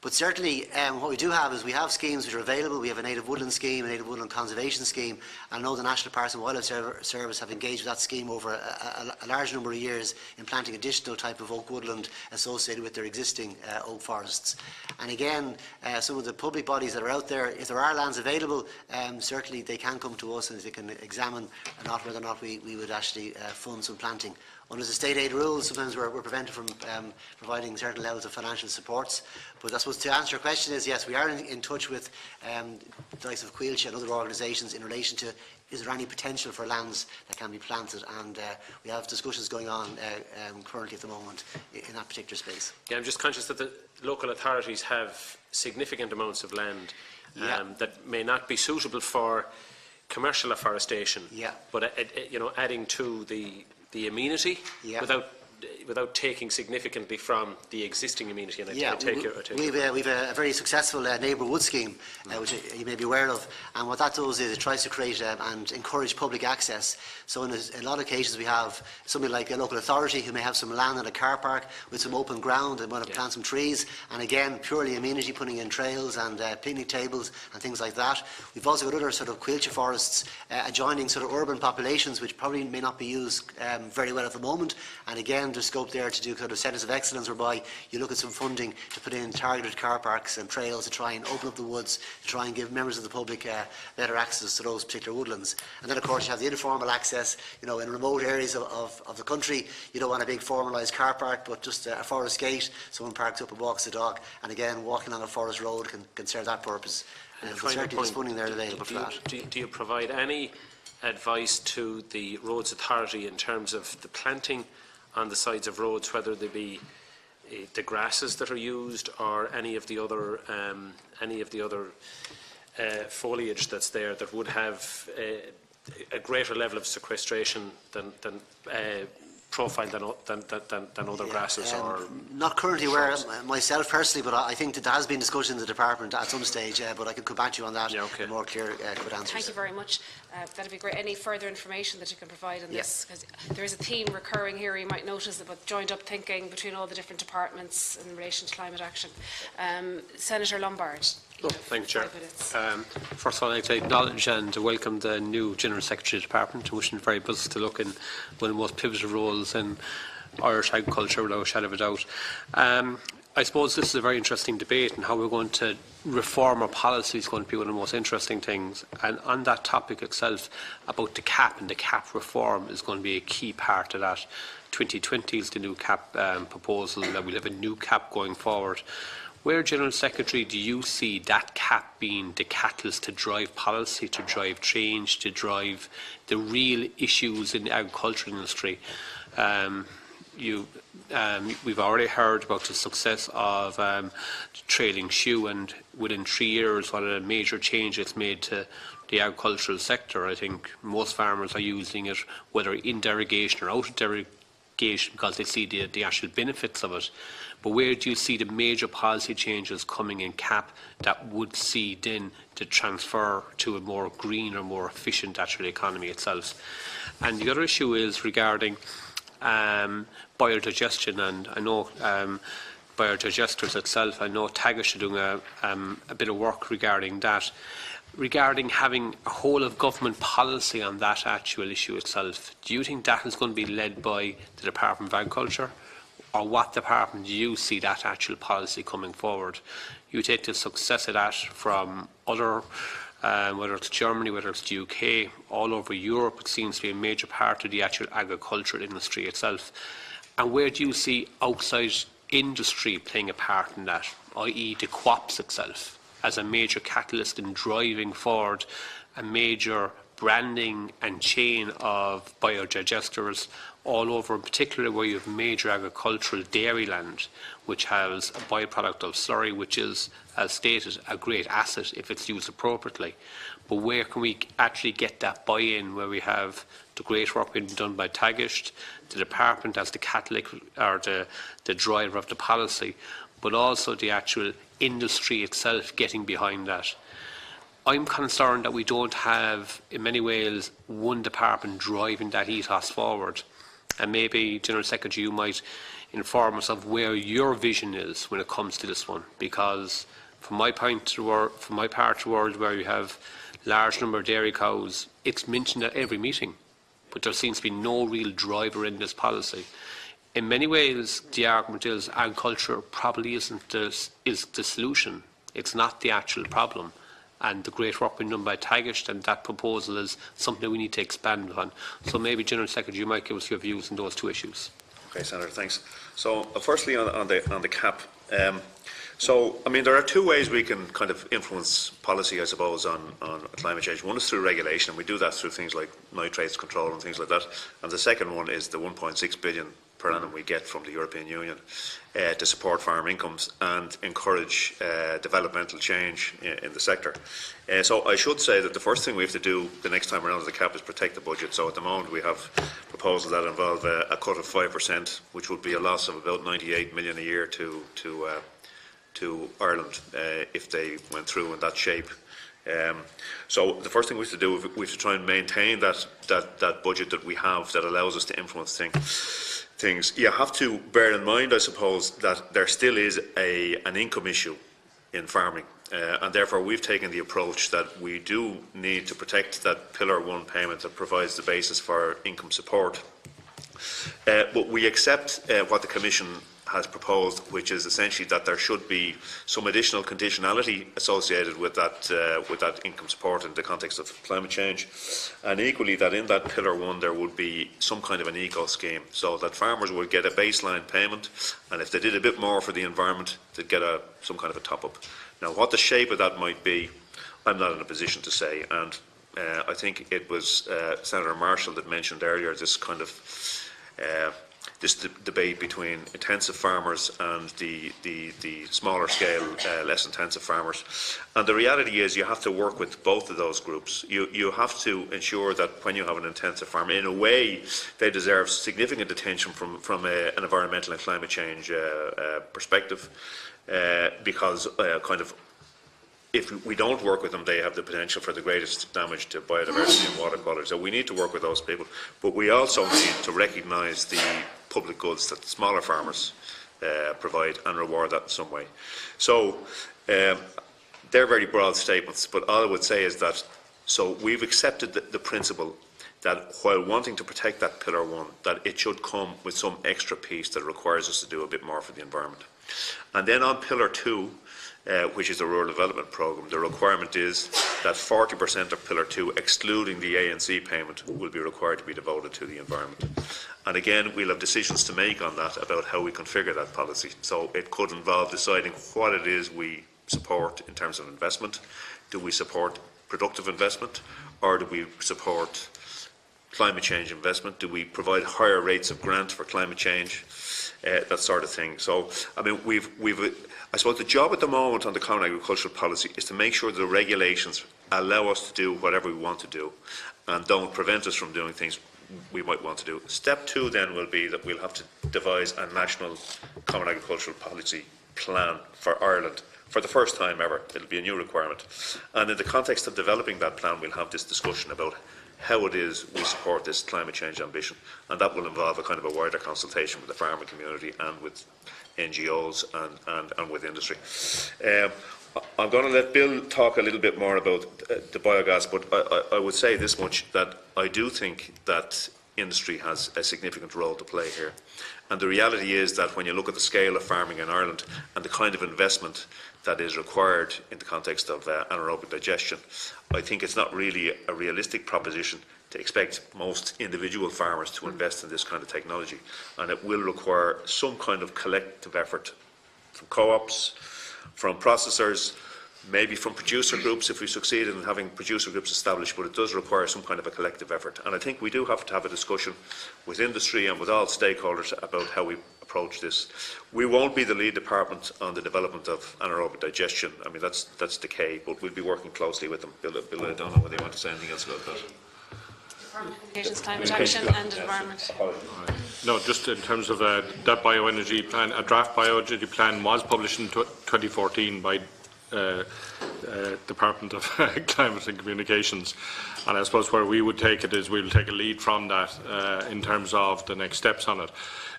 But certainly, what we do have is we have schemes which are available. We have a native woodland scheme, a native woodland conservation scheme. I know the National Parks and Wildlife Service have engaged with that scheme over a large number of years in planting additional type of oak woodland associated with their existing oak forests. And again, some of the public bodies that are out there, if there are lands available, certainly they can come to us and they can examine whether or not we would actually fund some planting. Under the state aid rules, sometimes we're prevented from providing certain levels of financial supports. But I suppose to answer your question is, yes, we are in touch with the likes of Coillte and other organisations in relation to, is there any potential for lands that can be planted? And we have discussions going on currently at the moment in that particular space. Yeah, I'm just conscious that the local authorities have significant amounts of land that may not be suitable for commercial afforestation, but you know, adding to the amenity without taking significantly from the existing amenity. And we've a very successful neighbour wood scheme, which you may be aware of, and what that does is it tries to create and encourage public access. So in a lot of cases we have somebody like a local authority who may have some land in a car park with some open ground and want to plant some trees, and again purely amenity, putting in trails and picnic tables and things like that. We've also got other sort of Coillte forests adjoining sort of urban populations which probably may not be used very well at the moment, and again there's scope there to do kind of centres of excellence whereby you look at some funding to put in targeted car parks and trails to try and open up the woods, to try and give members of the public better access to those particular woodlands. And then of course you have the informal access, you know, in remote areas of the country. You don't want a big formalised car park, but just a forest gate, someone parks up and walks the dog, and again walking on a forest road can serve that purpose. certainly there's funding there available for that. Do you provide any advice to the Roads Authority in terms of the planting on the sides of roads, whether they be the grasses that are used or any of the other foliage that's there that would have a greater level of sequestration than profile than other grasses? Or not currently aware myself personally, but I think that there has been discussion in the department at some stage, but I could come back to you on that with more clear, good answers. Thank you very much. That'd be great. Any further information that you can provide on this? Because there is a theme recurring here, you might notice, about joined up thinking between all the different departments in relation to climate action. Senator Lombard. Thank you, Chair. First of all, I'd like to acknowledge and welcome the new General Secretary of the Department, and wishing very best to look in one of the most pivotal roles in Irish agriculture, without a shadow of a doubt. I suppose this is a very interesting debate, and how we're going to reform our policy is going to be one of the most interesting things. And on that topic itself, about the CAP and the CAP reform is going to be a key part of that. 2020 is the new CAP proposal, that we'll have a new CAP going forward. Where, General Secretary, do you see that CAP being the catalyst to drive policy, to drive change, to drive the real issues in the agricultural industry? We've already heard about the success of trailing shoe, and within 3 years, what a major change it's made to the agricultural sector. I think most farmers are using it, whether in derogation or out of derogation, because they see the actual benefits of it. But where do you see the major policy changes coming in CAP that would see then to transfer to a more green or more efficient actual economy itself? And the other issue is regarding biodigestion, and I know biodigesters itself, I know Tagish are doing a bit of work regarding that, regarding having a whole of government policy on that actual issue itself. Do you think that is going to be led by the Department of Agriculture? Or what department do you see that actual policy coming forward? You take the success of that from other, whether it's Germany, whether it's the UK, all over Europe, it seems to be a major part of the actual agricultural industry itself. And where do you see outside industry playing a part in that, i.e. the co-ops itself, as a major catalyst in driving forward a major branding and chain of biodigesters all over, in particular where you have major agricultural dairy land, which has a byproduct of slurry, which is, as stated, a great asset if it's used appropriately. But where can we actually get that buy-in, where we have the great work being done by Tagish, the department as the catalyst or the driver of the policy, but also the actual industry itself getting behind that? I'm concerned that we don't have, in many ways, one department driving that ethos forward. And maybe, General Secretary, you might inform us of where your vision is when it comes to this one. Because from my part of the world, where you have large number of dairy cows, it's mentioned at every meeting. But there seems to be no real driver in this policy. In many ways, the argument is agriculture probably is the solution. It's not the actual problem. And the great work being done by Tagish, and that proposal is something that we need to expand on. So maybe, General Secretary, you might give us your views on those two issues. Okay, Senator, thanks. So, firstly, on the CAP. I mean, there are two ways we can kind of influence policy, I suppose, on climate change. One is through regulation, and we do that through things like nitrates control and things like that. And the second one is the 1.6 billion per annum we get from the European Union to support farm incomes and encourage developmental change in the sector. So I should say that the first thing we have to do the next time around with the CAP is protect the budget. So at the moment we have proposals that involve a cut of 5%, which would be a loss of about 98 million a year to Ireland if they went through in that shape. So the first thing we have to do, we have to try and maintain that budget that we have that allows us to influence things. You have to bear in mind, I suppose, that there still is an income issue in farming, and therefore we've taken the approach that we do need to protect that Pillar 1 payment that provides the basis for income support. But we accept what the Commission has proposed, which is essentially that there should be some additional conditionality associated with that income support in the context of climate change, and equally that in that Pillar 1 there would be some kind of an eco scheme, so that farmers would get a baseline payment, and if they did a bit more for the environment, they'd get some kind of a top-up. Now, what the shape of that might be, I'm not in a position to say. And I think it was Senator Marshall that mentioned earlier this kind of debate between intensive farmers and the smaller scale, less intensive farmers. And the reality is you have to work with both of those groups. You have to ensure that when you have an intensive farm, in a way they deserve significant attention from an environmental and climate change perspective, because if we don't work with them, they have the potential for the greatest damage to biodiversity and water quality. So we need to work with those people. But we also need to recognise the public goods that the smaller farmers provide and reward that in some way. So they're very broad statements, but all I would say is that, so we've accepted the principle that while wanting to protect that Pillar 1, that it should come with some extra piece that requires us to do a bit more for the environment. And then on Pillar 2, which is the Rural Development Programme, the requirement is that 40% of Pillar 2, excluding the ANC payment, will be required to be devoted to the environment. And again, we'll have decisions to make on that about how we configure that policy. So it could involve deciding what it is we support in terms of investment. Do we support productive investment, or do we support climate change investment? Do we provide higher rates of grant for climate change? That sort of thing. So, I mean, I suppose the job at the moment on the Common Agricultural Policy is to make sure the regulations allow us to do whatever we want to do and don't prevent us from doing things we might want to do. Step 2 then will be that we'll have to devise a national Common Agricultural Policy plan for Ireland for the first time ever. It'll be a new requirement. And in the context of developing that plan, we'll have this discussion about how it is we support this climate change ambition, and that will involve a kind of a wider consultation with the farming community and with NGOs and with industry. I'm going to let Bill talk a little bit more about the biogas, but I would say this much, that I do think that industry has a significant role to play here. And the reality is that when you look at the scale of farming in Ireland and the kind of investment that is required in the context of anaerobic digestion, I think it's not really a realistic proposition to expect most individual farmers to invest in this kind of technology. And it will require some kind of collective effort from co-ops, from processors, maybe from producer groups if we succeed in having producer groups established, but it does require some kind of a collective effort. And I think we do have to have a discussion with industry and with all stakeholders about how we approach this. We won't be the lead department on the development of anaerobic digestion. I mean, that's decay, but we'll be working closely with them. Bill, I don't know whether you want to say anything else about that. Communications, climate action and environment. No, just in terms of that bioenergy plan, a draft bioenergy plan was published in 2014 by Department of Climate and Communications, and I suppose where we would take it is we will take a lead from that in terms of the next steps on it.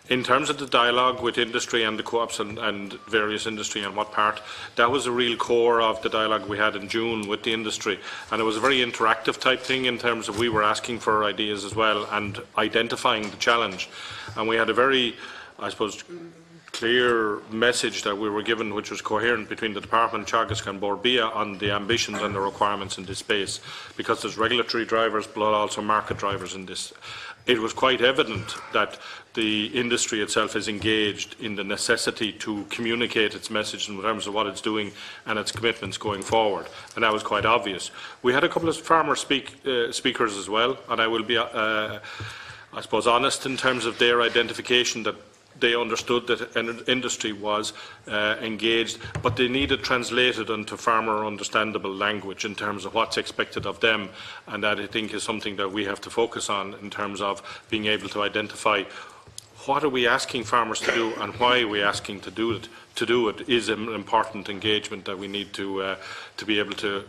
In terms of the dialogue with industry and the co-ops and various industry and what part, that was a real core of the dialogue we had in June with the industry, and it was a very interactive type thing in terms of we were asking for ideas as well and identifying the challenge, and we had a very, I suppose, clear message that we were given, which was coherent between the Department, Teagasc and Bord Bia on the ambitions and the requirements in this space, because there's regulatory drivers but also market drivers in this. It was quite evident that the industry itself is engaged in the necessity to communicate its message in terms of what it's doing and its commitments going forward, and that was quite obvious. We had a couple of farmer speakers as well, and I will be, I suppose, honest in terms of their identification that they understood that industry was engaged, but they needed translated into farmer understandable language in terms of what's expected of them, and that I think is something that we have to focus on in terms of being able to identify what are we asking farmers to do and why are we asking to do it. To do it is an important engagement that we need to be able to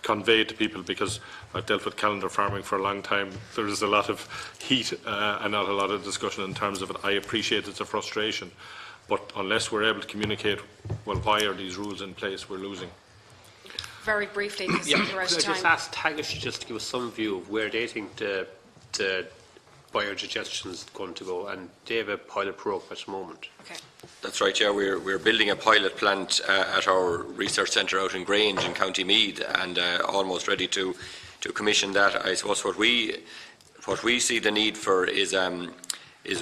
convey to people, because I've dealt with calendar farming for a long time. There is a lot of heat and not a lot of discussion in terms of it. I appreciate it's a frustration, but unless we're able to communicate, well, why are these rules in place, we're losing. Very briefly, because Yeah, we're out could of I time. just ask Tagish just to give us some view of where they think the biodigestion is going to go, and they have a pilot program at the moment. Okay. That's right, yeah. We're building a pilot plant at our research centre out in Grange in County Meath, and almost ready to commission that. I suppose what we see the need for is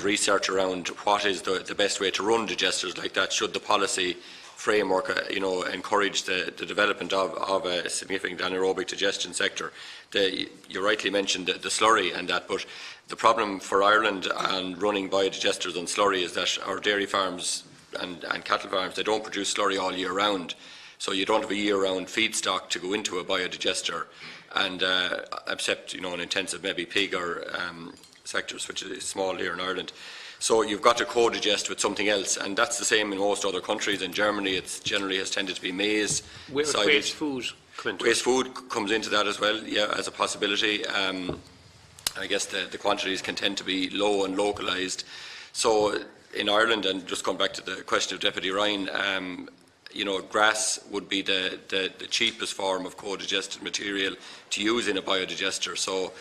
research around what is the best way to run digesters like that, should the policy framework, encourage the development of a significant anaerobic digestion sector. You rightly mentioned the slurry and that, but the problem for Ireland and running biodigesters on slurry is that our dairy farms and cattle farms, they don't produce slurry all year round. So you don't have a year-round feedstock to go into a biodigester, and except an intensive maybe pig or sectors, which is small here in Ireland. So you've got to co-digest with something else, and that's the same in most other countries. In Germany, it generally has tended to be maize. Waste food, Clinton. Waste food comes into that as well, yeah, as a possibility. I guess the quantities can tend to be low and localised. So in Ireland, and just going back to the question of Deputy Ryan, grass would be the cheapest form of co-digested material to use in a biodigester. So,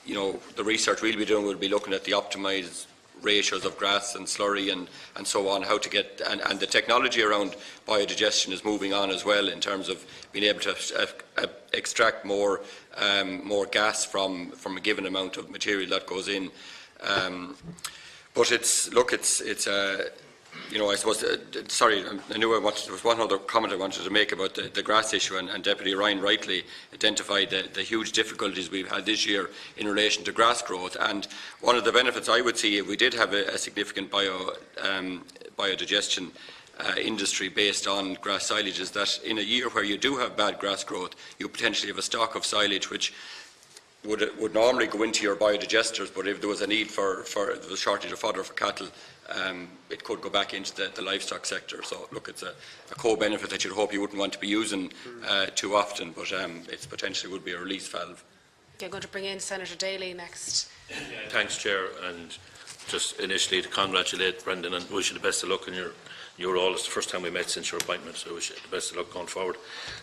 the research we'll be doing will be looking at the optimised ratios of grass and slurry and so on, how to get, and the technology around biodigestion is moving on as well in terms of being able to extract more gas from a given amount of material that goes in. But I suppose, sorry, I knew there was one other comment I wanted to make about the grass issue, and Deputy Ryan rightly identified the huge difficulties we've had this year in relation to grass growth. And one of the benefits I would see if we did have a significant biodigestion industry based on grass silage is that in a year where you do have bad grass growth, you potentially have a stock of silage which would normally go into your biodigesters, but if there was a need for the shortage of fodder for cattle, it could go back into the livestock sector. So, look, it's a co-benefit that you'd hope you wouldn't want to be using too often, but it potentially would be a release valve. I'm going to bring in Senator Daly next. Thanks, Chair, and just initially to congratulate Brendan and wish you the best of luck in your role. It's the first time we met since your appointment, so I wish you the best of luck going forward.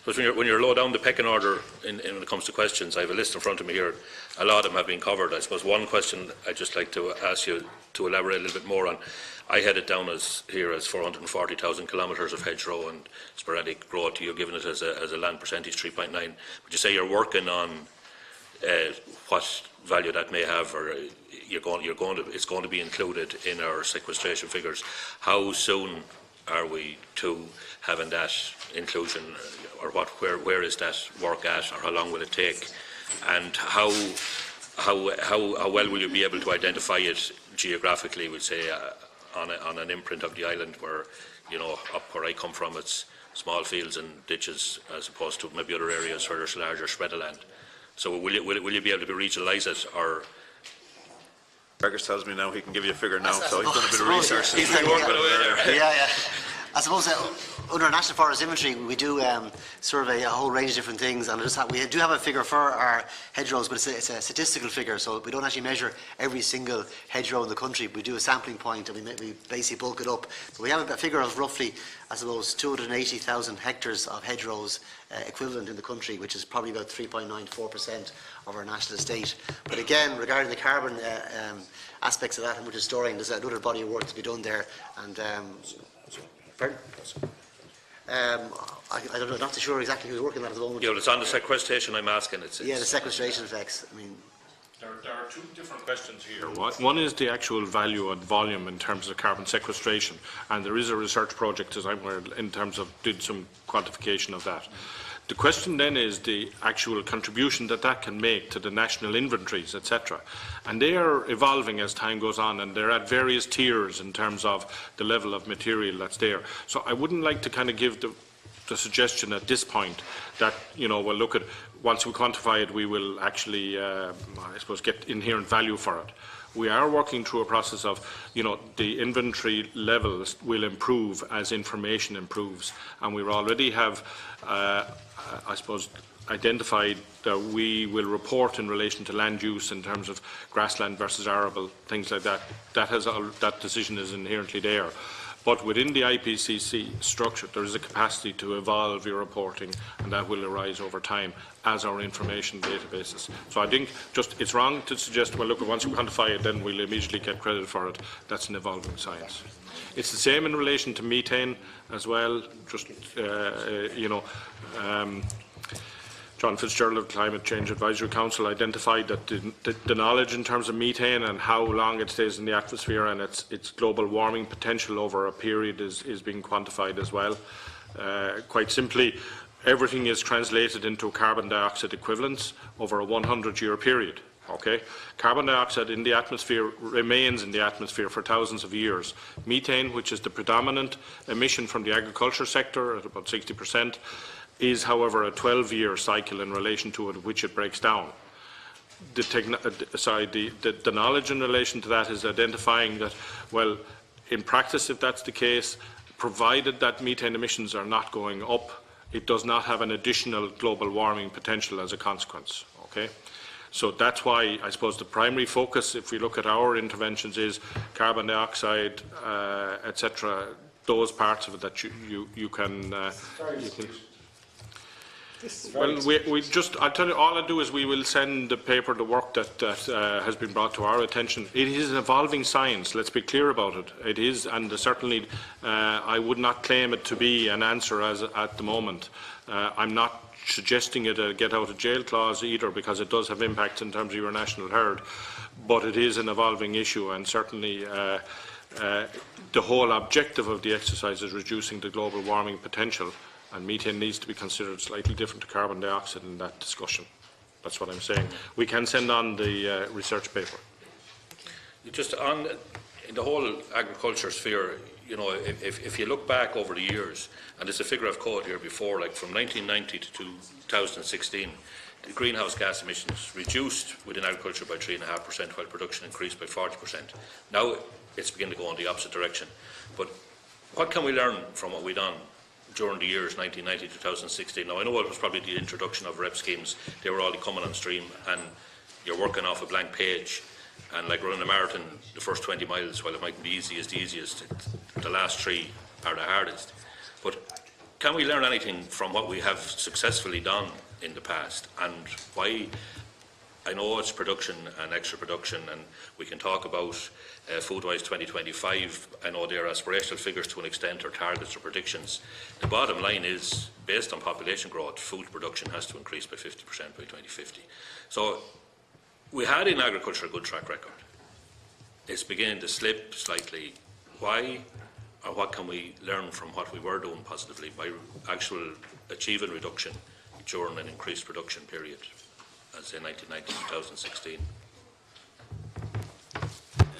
But when you're low down the pecking order when it comes to questions, I have a list in front of me here. A lot of them have been covered. I suppose one question I'd just like to ask you to elaborate a little bit more on. I had it down as 440,000 kilometres of hedgerow and sporadic growth. You're giving it as a land percentage 3.9. Would you say you're working on what value that may have, or it's going to be included in our sequestration figures? How soon are we to having that inclusion, or where is that work at, or how long will it take, and how well will you be able to identify it geographically? We'll say on an imprint of the island, where up where I come from, it's small fields and ditches as opposed to maybe other areas where there's larger spread of land. So will you be able to regionalise it, or? Fergus tells me now he can give you a figure now, so he's done a bit of research. He's yeah. I suppose under our National Forest Inventory we do survey a whole range of different things, and we do have a figure for our hedgerows, but it's a statistical figure, so we don't actually measure every single hedgerow in the country. We do a sampling point and we basically bulk it up. So we have a figure of roughly, I suppose, 280,000 hectares of hedgerows equivalent in the country, which is probably about 3.94% of our national estate. But again, regarding the carbon aspects of that and which is storing, there's another body of work to be done there. And pardon? I don't know, not too sure exactly who's working on that at the moment. Yeah, well, it's on the sequestration I'm asking. Yeah, the sequestration effects. I mean, there are two different questions here. One is the actual value and volume in terms of carbon sequestration, and there is a research project, as I'm aware, in terms of did some quantification of that. The question then is the actual contribution that can make to the national inventories, etc. And they are evolving as time goes on, and they're at various tiers in terms of the level of material that's there. So I wouldn't like to kind of give the suggestion at this point that, we'll look at, once we quantify it, we will actually, I suppose, get inherent value for it. We are working through a process of, the inventory levels will improve as information improves, and we already have, I suppose, identified that we will report in relation to land use in terms of grassland versus arable, things like that. That decision is inherently there. But within the IPCC structure, there is a capacity to evolve your reporting, and that will arise over time as our information databases. So I think it's wrong to suggest, well, look, once we quantify it, then we'll immediately get credit for it. That's an evolving science. It's the same in relation to methane as well. Just, John Fitzgerald of Climate Change Advisory Council identified that the knowledge in terms of methane and how long it stays in the atmosphere and its global warming potential over a period is being quantified as well. Quite simply, everything is translated into carbon dioxide equivalents over a 100-year period. Okay? Carbon dioxide in the atmosphere remains in the atmosphere for thousands of years. Methane, which is the predominant emission from the agriculture sector at about 60%, is, however, a 12-year cycle in relation to it, which it breaks down. The knowledge in relation to that is identifying that, well, in practice, if that's the case, provided that methane emissions are not going up, it does not have an additional global warming potential as a consequence. Okay? So that's why I suppose the primary focus, if we look at our interventions, is carbon dioxide, etc. Those parts of it that you can. Well, I'll tell you, all I do is we will send the paper, the work that has been brought to our attention. It is an evolving science, let's be clear about it. It is, and certainly I would not claim it to be an answer at the moment. I'm not suggesting it a get-out-of-jail clause either, because it does have impacts in terms of your national herd, but it is an evolving issue, and certainly the whole objective of the exercise is reducing the global warming potential, and methane needs to be considered slightly different to carbon dioxide in that discussion. That's what I'm saying. We can send on the research paper. Just on in the whole agriculture sphere, you know, if you look back over the years, and there's a figure I've quoted here before, like from 1990 to 2016, the greenhouse gas emissions reduced within agriculture by 3.5%, while production increased by 40%. Now it's beginning to go in the opposite direction. But what can we learn from what we've done during the years 1990 to 2016? Now I know it was probably the introduction of REP schemes. They were all coming on stream, and you're working off a blank page. And like running a marathon, the first 20 miles, while it might be the easiest, the last 3 are the hardest. But can we learn anything from what we have successfully done in the past, and why? I know it's production and extra production, and we can talk about Foodwise 2025. I know they are aspirational figures to an extent, or targets or predictions. The bottom line is, based on population growth, food production has to increase by 50% by 2050. So we had in agriculture a good track record. It's beginning to slip slightly. Why, or what can we learn from what we were doing positively by actual achieving reduction during an increased production period, as in 1990 to 2016?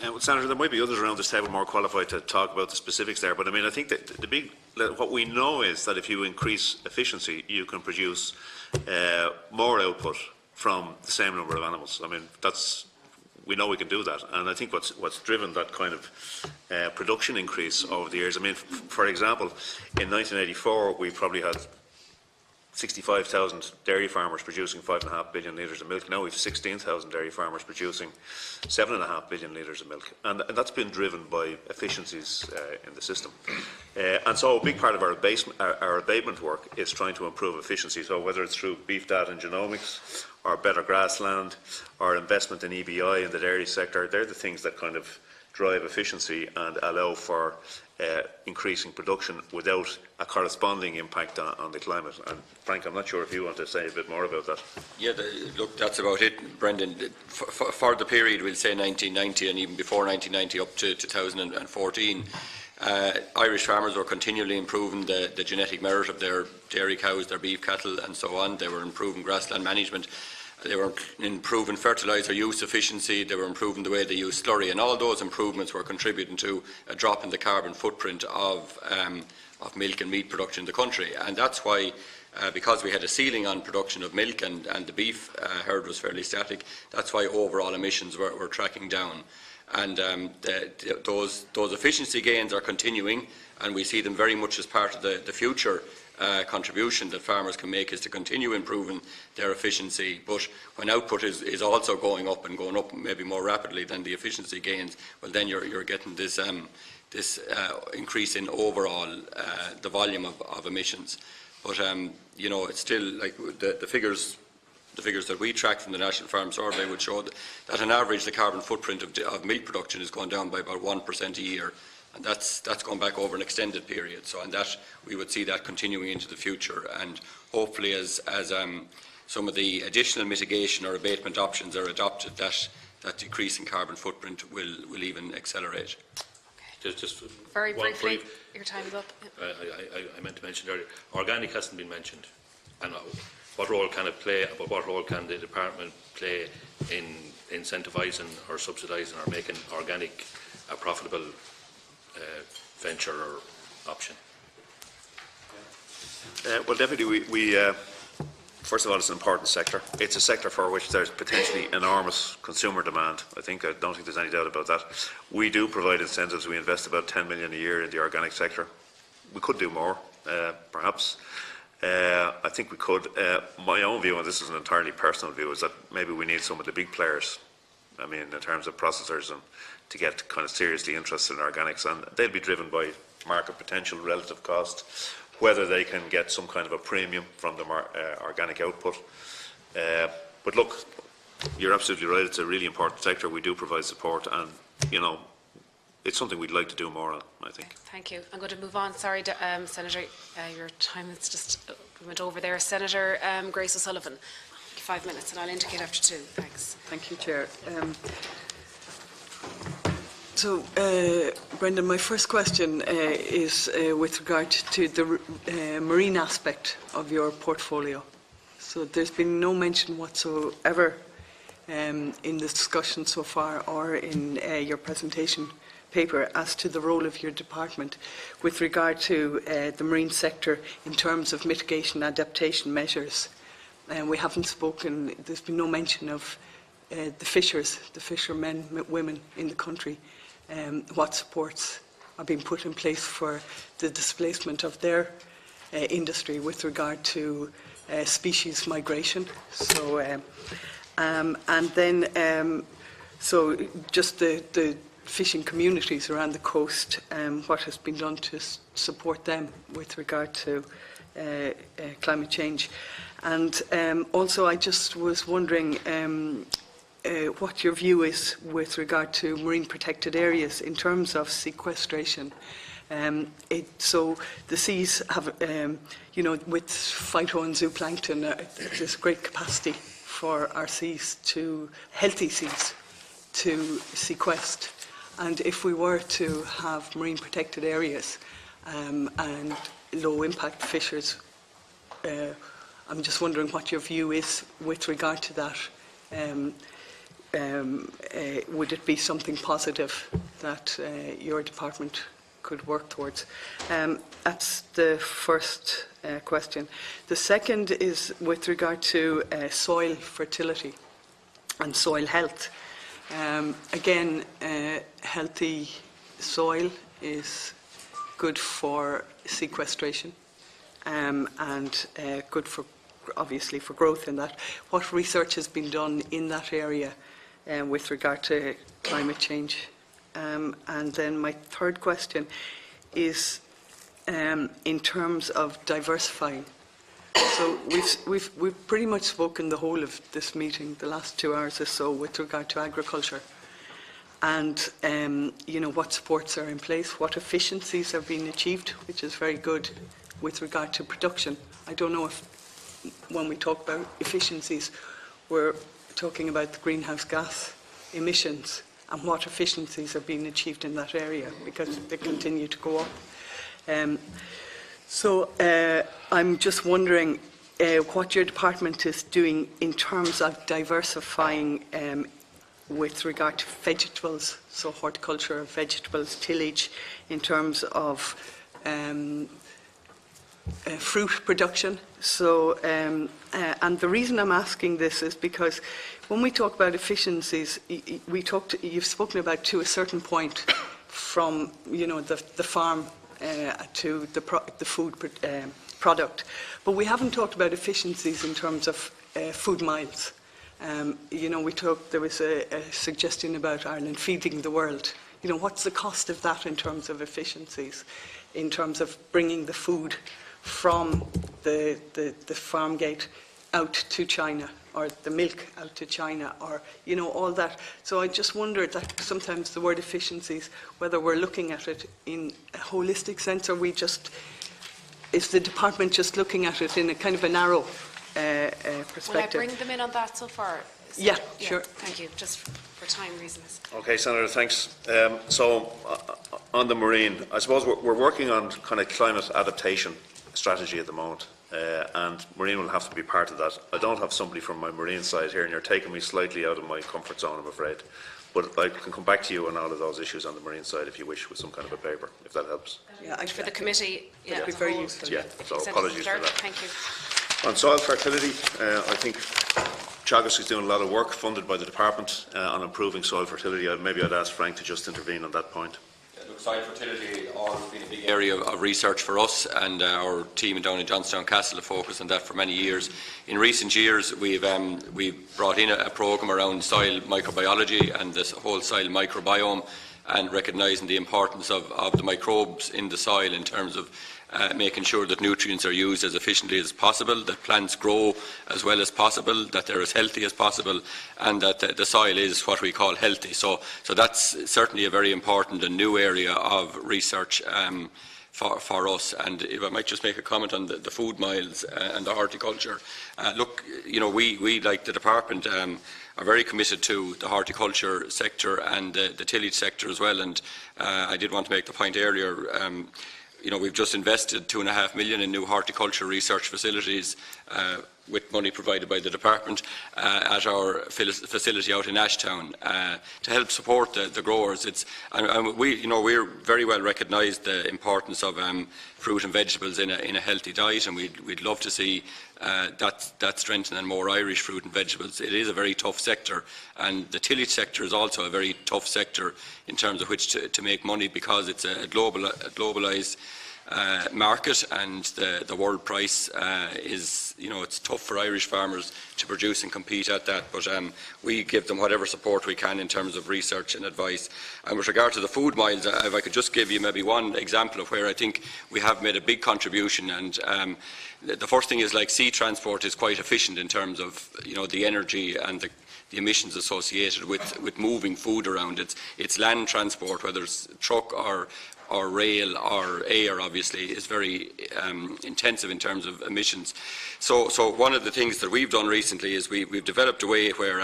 Well, Senator, there might be others around this table more qualified to talk about the specifics there, but I mean, I think that what we know is that if you increase efficiency, you can produce more output from the same number of animals. I mean, we know we can do that, and I think what's driven that kind of production increase over the years. I mean, for example, in 1984 we probably had 65,000 dairy farmers producing 5.5 billion litres of milk. Now we have 16,000 dairy farmers producing 7.5 billion litres of milk, and that's been driven by efficiencies in the system. And so a big part of our abatement work is trying to improve efficiency. So whether it's through beef data and genomics, or better grassland, or investment in EBI in the dairy sector, they're the things that kind of drive efficiency and allow for increasing production without a corresponding impact on the climate. And Frank, I'm not sure if you want to say a bit more about that. Yeah, look, that's about it, Brendan. For the period, we'll say 1990 and even before 1990 up to 2014, Irish farmers were continually improving the genetic merit of their dairy cows, their beef cattle and so on. They were improving grassland management. They were improving fertiliser use efficiency, they were improving the way they use slurry, and all those improvements were contributing to a drop in the carbon footprint of milk and meat production in the country. And that's why, because we had a ceiling on production of milk and the beef herd was fairly static, that's why overall emissions were tracking down. And those efficiency gains are continuing, and we see them very much as part of the future contribution that farmers can make, is to continue improving their efficiency. But when output is also going up, and going up maybe more rapidly than the efficiency gains, well then you're getting this increase in overall the volume of emissions. But you know, it's still like the figures that we track from the National Farm Survey would show that on average the carbon footprint of milk production is going down by about 1% a year. And that's gone back over an extended period. So, and that we would see that continuing into the future. And hopefully, as some of the additional mitigation or abatement options are adopted, that decrease in carbon footprint will even accelerate. Just Very one briefly, brief. your time is up. I meant to mention earlier, organic hasn't been mentioned. And what role can it play, but what role can the department play in incentivising or subsidising or making organic a profitable venture or option? Well, definitely, first of all, it's an important sector. It's a sector for which there's potentially enormous consumer demand. I don't think there's any doubt about that. We do provide incentives. We invest about 10 million a year in the organic sector. We could do more, perhaps. I think we could. My own view, and this is an entirely personal view, is that maybe we need some of the big players, I mean, in terms of processors, and to get kind of seriously interested in organics, and they'll be driven by market potential, relative cost, whether they can get some kind of a premium from the organic output. But look, you're absolutely right, it's a really important sector. We do provide support, and, you know, it's something we'd like to do more on, I think. Thank you. I'm going to move on. Sorry, Senator, your time is just went over there. Senator Grace O'Sullivan, 5 minutes, and I'll indicate after 2. Thanks. Thank you, Chair. Brendan, my first question is with regard to the marine aspect of your portfolio. So there's been no mention whatsoever in the discussion so far or in your presentation paper as to the role of your department with regard to the marine sector in terms of mitigation adaptation measures. We haven't spoken, there's been no mention of the fishermen, women in the country, what supports are being put in place for the displacement of their industry with regard to species migration. So, and then, so just the fishing communities around the coast, what has been done to support them with regard to climate change. And also I just was wondering what your view is with regard to marine protected areas in terms of sequestration. So the seas have, you know, with phyto and zooplankton, there's great capacity for our seas healthy seas to sequester. And if we were to have marine protected areas and low impact fishers, I'm just wondering what your view is with regard to that. Would it be something positive that your department could work towards? That's the first question. The second is with regard to soil fertility and soil health. Again, healthy soil is good for sequestration and good for, obviously, for growth in that. What research has been done in that area with regard to climate change? And then my third question is in terms of diversifying. So we've pretty much spoken the whole of this meeting, the last 2 hours or so, with regard to agriculture, and you know, what supports are in place, what efficiencies have been achieved, which is very good with regard to production. I don't know if when we talk about efficiencies, we're talking about the greenhouse gas emissions and what efficiencies are being achieved in that area, because they continue to go up. So I'm just wondering what your department is doing in terms of diversifying with regard to vegetables, so horticulture, vegetables, tillage, in terms of fruit production. So, and the reason I'm asking this is because when we talk about efficiencies, you've spoken about to a certain point from, you know, the farm to the food product, but we haven't talked about efficiencies in terms of food miles. You know, there was a suggestion about Ireland feeding the world. You know, what's the cost of that in terms of efficiencies, in terms of bringing the food from the farm gate out to China, or the milk out to China, or, you know, all that. So I just wondered that sometimes the word efficiencies, whether we're looking at it in a holistic sense, or is the department just looking at it in a kind of a narrow perspective. Will I bring them in on that so far? Yeah, sure. Thank you, just for time reasons. Okay, Senator, thanks. On the marine, I suppose we're working on kind of climate adaptation strategy at the moment, and marine will have to be part of that. I don't have somebody from my marine side here, and you're taking me slightly out of my comfort zone, I'm afraid. But I can come back to you on all of those issues on the marine side if you wish, with some kind of a paper, if that helps. Yeah, For the committee, that'd be very useful. Yeah, so apologies for that. Thank you. On soil fertility, I think Teagasc is doing a lot of work funded by the department on improving soil fertility. Maybe I'd ask Frank to just intervene on that point. Look, soil fertility has always been a big area of research for us, and our team down in Johnstown Castle have focused on that for many years. In recent years, we've brought in a programme around soil microbiology and this whole soil microbiome, and recognising the importance of the microbes in the soil in terms of making sure that nutrients are used as efficiently as possible, that plants grow as well as possible, that they're as healthy as possible, and that the soil is what we call healthy. So that's certainly a very important and new area of research for us. And if I might just make a comment on the food miles and the horticulture. Look, you know, we like the department are very committed to the horticulture sector and the tillage sector as well. And I did want to make the point earlier. You know, we've just invested $2.5 million in new horticulture research facilities with money provided by the department at our facility out in Ashtown to help support the growers. We're very well recognised the importance of fruit and vegetables in a healthy diet, and we'd love to see that strengthen and more Irish fruit and vegetables. It is a very tough sector, and the tillage sector is also a very tough sector in terms of which to make money, because it's a globalised market, and the world price is, you know, it's tough for Irish farmers to produce and compete at that, but we give them whatever support we can in terms of research and advice. And with regard to the food miles, if I could just give you maybe one example of where I think we have made a big contribution. And the first thing is, like, sea transport is quite efficient in terms of, you know, the energy and the emissions associated with moving food around. It's land transport, whether it's truck or rail or air, obviously, is very intensive in terms of emissions. So one of the things that we've done recently is we've developed a way where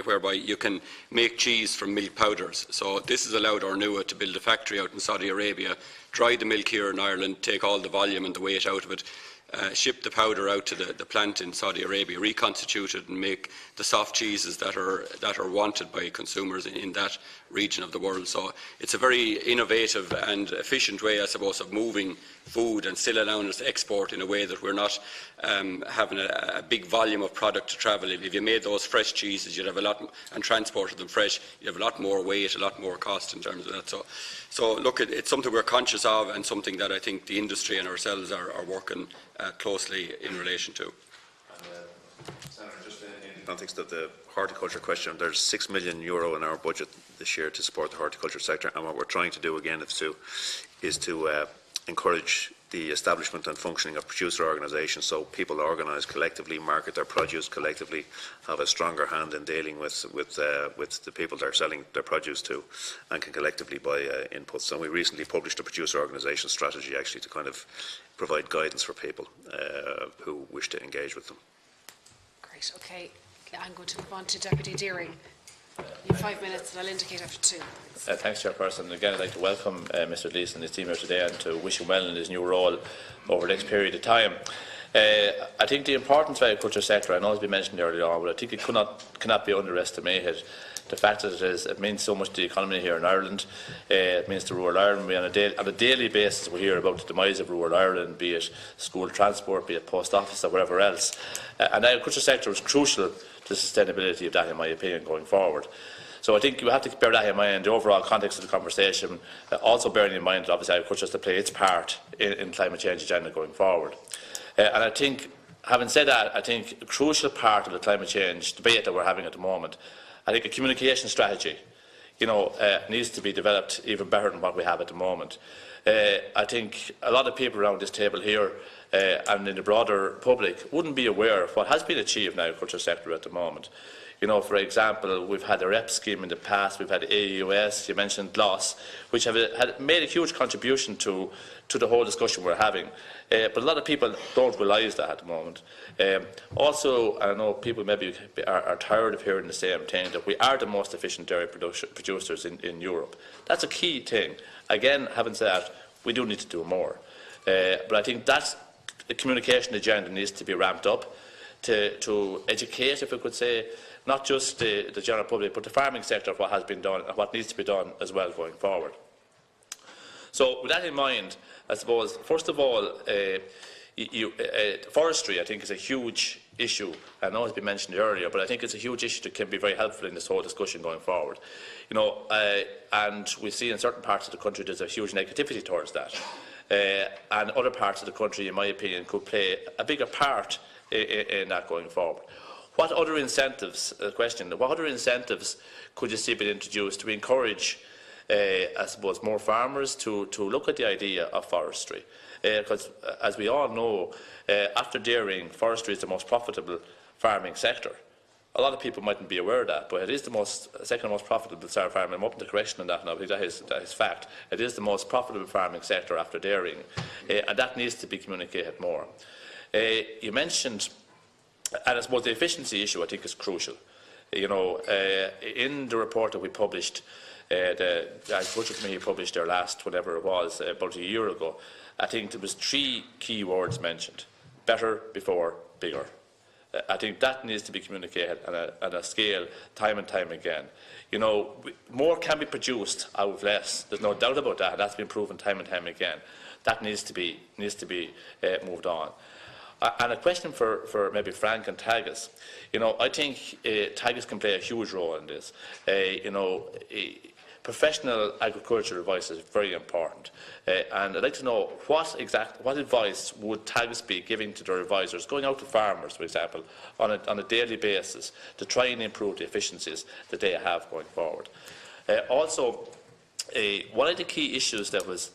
whereby you can make cheese from milk powders. So this has allowed Ornua to build a factory out in Saudi Arabia, dry the milk here in Ireland, take all the volume and the weight out of it, ship the powder out to the plant in Saudi Arabia, reconstitute it, and make the soft cheeses that are wanted by consumers in that region of the world. So it's a very innovative and efficient way, I suppose, of moving food and still allowing us to export in a way that we're not having a big volume of product to travel. If you made those fresh cheeses, you'd have a lot, and transported them fresh, you'd have a lot more weight, a lot more cost in terms of that. So look, it's something we're conscious of, and something that I think the industry and ourselves are working closely in relation to. Senator, just in the context of the horticulture question, there's €6 million in our budget this year to support the horticulture sector, and what we're trying to do again is to encourage the establishment and functioning of producer organisations, so people organise collectively, market their produce collectively, have a stronger hand in dealing with the people they're selling their produce to, and can collectively buy inputs. And we recently published a producer organisation strategy, actually, to kind of provide guidance for people who wish to engage with them. Great, okay. I'm going to move on to Deputy Deering. You have 5 minutes, and I'll indicate after 2. Thanks, Chairperson. Again, I'd like to welcome Mr. Gleeson and his team here today, and to wish him well in his new role over the next period of time. I think the importance of the agriculture sector, I know it's been mentioned earlier on, but I think it cannot be underestimated. The fact that it means so much to the economy here in Ireland, it means to rural Ireland. On a daily basis we hear about the demise of rural Ireland, be it school transport, be it post office or whatever else. And the agriculture sector is crucial to the sustainability of that, in my opinion, going forward. So I think you have to bear that in mind in the overall context of the conversation, also bearing in mind that obviously agriculture has to play its part in climate change agenda going forward. And I think, having said that, I think a crucial part of the climate change debate that we're having at the moment, I think a communication strategy, needs to be developed even better than what we have at the moment. I think a lot of people around this table here and in the broader public wouldn't be aware of what has been achieved in the agriculture sector at the moment. You know, for example, we've had the REP scheme in the past, we've had AUS, you mentioned GLOS, which have made a huge contribution to the whole discussion we're having. But a lot of people don't realise that at the moment. Also, I know people maybe are tired of hearing the same thing, that we are the most efficient dairy producers in Europe. That's a key thing. Again, having said that, we do need to do more. But I think that the communication agenda needs to be ramped up to educate, if we could say, not just the general public, but the farming sector of what has been done and what needs to be done as well going forward. So with that in mind, I suppose, first of all, forestry, I think, is a huge issue. I know it's been mentioned earlier, but I think it's a huge issue that can be very helpful in this whole discussion going forward. You know, and we see in certain parts of the country there's a huge negativity towards that. And other parts of the country, in my opinion, could play a bigger part in that going forward. What other incentives, what other incentives could you see being introduced to encourage, I suppose, more farmers to look at the idea of forestry? Because, as we all know, after dairying, forestry is the most profitable farming sector. A lot of people mightn't be aware of that, but it is the second most profitable farming. I'm open to correction on that now, because that is fact. It is the most profitable farming sector after dairying, and that needs to be communicated more. You mentioned, and I suppose the efficiency issue, I think, is crucial. You know, in the report that we published, the Agriculture Committee published their last, whatever it was, about a year ago, I think there was 3 key words mentioned: better, before, bigger. I think that needs to be communicated at a scale time and time again. You know, more can be produced out of less. There's no doubt about that. That's been proven time and time again. That needs to be moved on. And a question for maybe Frank and Tagus. You know, I think Tagus can play a huge role in this. You know, professional agricultural advice is very important, and I'd like to know what advice would Tagus be giving to their advisors, going out to farmers, for example, on a daily basis to try and improve the efficiencies that they have going forward. Also, one of the key issues that was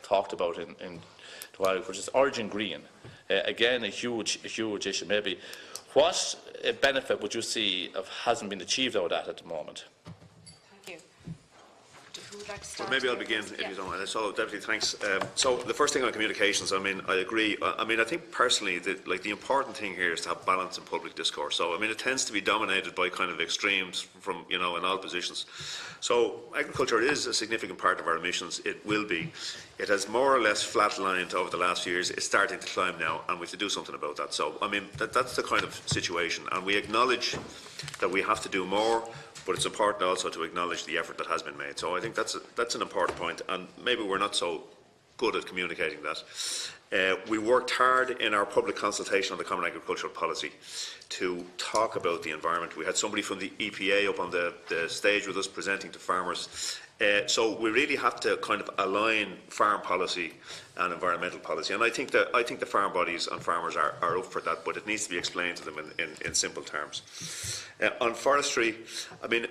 talked about in agriculture is origin green. Again, a huge issue. Maybe what benefit would you see of hasn't been achieved out of that at the moment? Who would like to start? Well, maybe I'll begin, if you don't mind. So, Deputy, thanks. So, the first thing on communications, I mean, I agree. I mean, I think personally, the important thing here is to have balance in public discourse. So, I mean, it tends to be dominated by kind of extremes from, you know, in all positions. So, agriculture is a significant part of our emissions. It will be. It has more or less flatlined over the last few years. It's starting to climb now, and we have to do something about that. So, I mean, that's the kind of situation, and we acknowledge that we have to do more. But it's important also to acknowledge the effort that has been made. So I think that's an important point, and maybe we're not so good at communicating that. We worked hard in our public consultation on the Common Agricultural Policy to talk about the environment. We had somebody from the EPA up on the stage with us presenting to farmers. So we really have to kind of align farm policy and environmental policy, and I think the farm bodies and farmers are up for that, but it needs to be explained to them in simple terms. On forestry, I mean,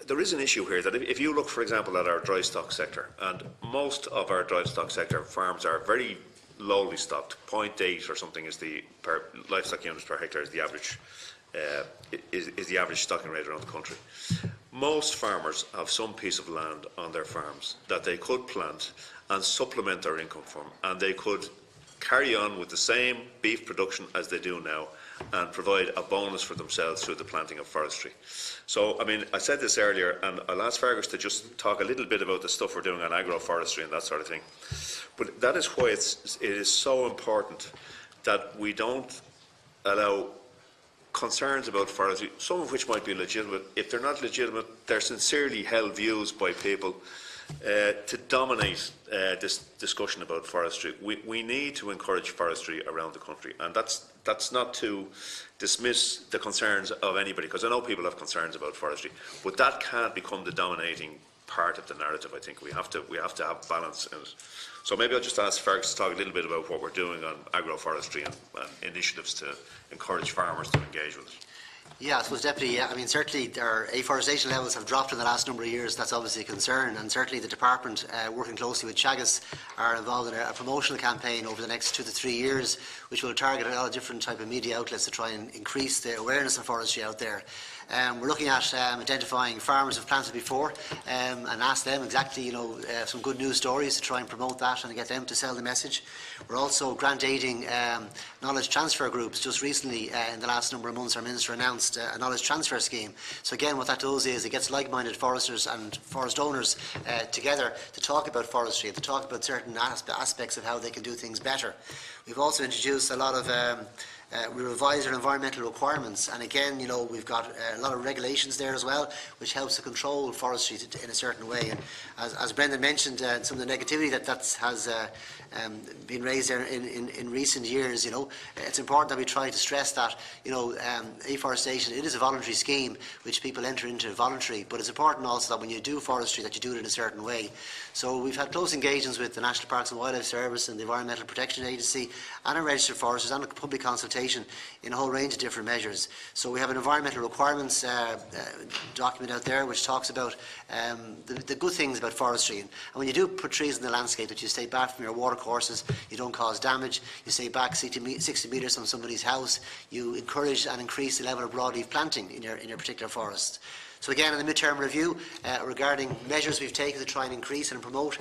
there is an issue here that if you look, for example, at our dry stock sector, and most of our dry stock sector farms are very lowly stocked, 0.8 or something is the per livestock units per hectare is the average is the average stocking rate around the country. Most farmers have some piece of land on their farms that they could plant and supplement their income from, and they could carry on with the same beef production as they do now and provide a bonus for themselves through the planting of forestry. So, I mean, I said this earlier, and I'll ask Fergus to just talk a little bit about the stuff we're doing on agroforestry and that sort of thing. But that is why it is so important that we don't allow concerns about forestry, some of which might be legitimate. If they're not legitimate, they're sincerely held views by people to dominate this discussion about forestry. We need to encourage forestry around the country, and that's not to dismiss the concerns of anybody, because I know people have concerns about forestry, but that can't become the dominating part of the narrative. I think we have to have balance in it. So maybe I'll just ask Fergus to talk a little bit about what we're doing on agroforestry and initiatives to encourage farmers to engage with it. Yeah, I suppose, Deputy, yeah, I mean, certainly our afforestation levels have dropped in the last number of years. That's obviously a concern, and certainly the Department, working closely with Teagasc, are involved in a promotional campaign over the next 2 to 3 years, which will target a lot of different type of media outlets to try and increase the awareness of forestry out there. We're looking at identifying farmers who've planted before and ask them exactly, some good news stories to try and promote that and get them to sell the message. We're also grant aiding knowledge transfer groups. Just recently, in the last number of months, our Minister announced a knowledge transfer scheme. So again, what that does is it gets like-minded foresters and forest owners together to talk about forestry and to talk about certain aspects of how they can do things better. We've also introduced a lot of we revised our environmental requirements, and again, we've got a lot of regulations there as well, which helps to control forestry in a certain way. And as Brendan mentioned, some of the negativity that has been raised there in recent years, it's important that we try to stress that, afforestation, it is a voluntary scheme which people enter into voluntary, but it's important also that when you do forestry that you do it in a certain way. So we've had close engagements with the National Parks and Wildlife Service and the Environmental Protection Agency and our registered foresters and a public consultation in a whole range of different measures. So we have an environmental requirements document out there which talks about the good things about forestry. And when you do put trees in the landscape, that you stay back from your water courses, you don't cause damage, you stay back 60 metres from somebody's house, you encourage and increase the level of broadleaf planting in your particular forest. So again, in the mid-term review, regarding measures we've taken to try and increase and promote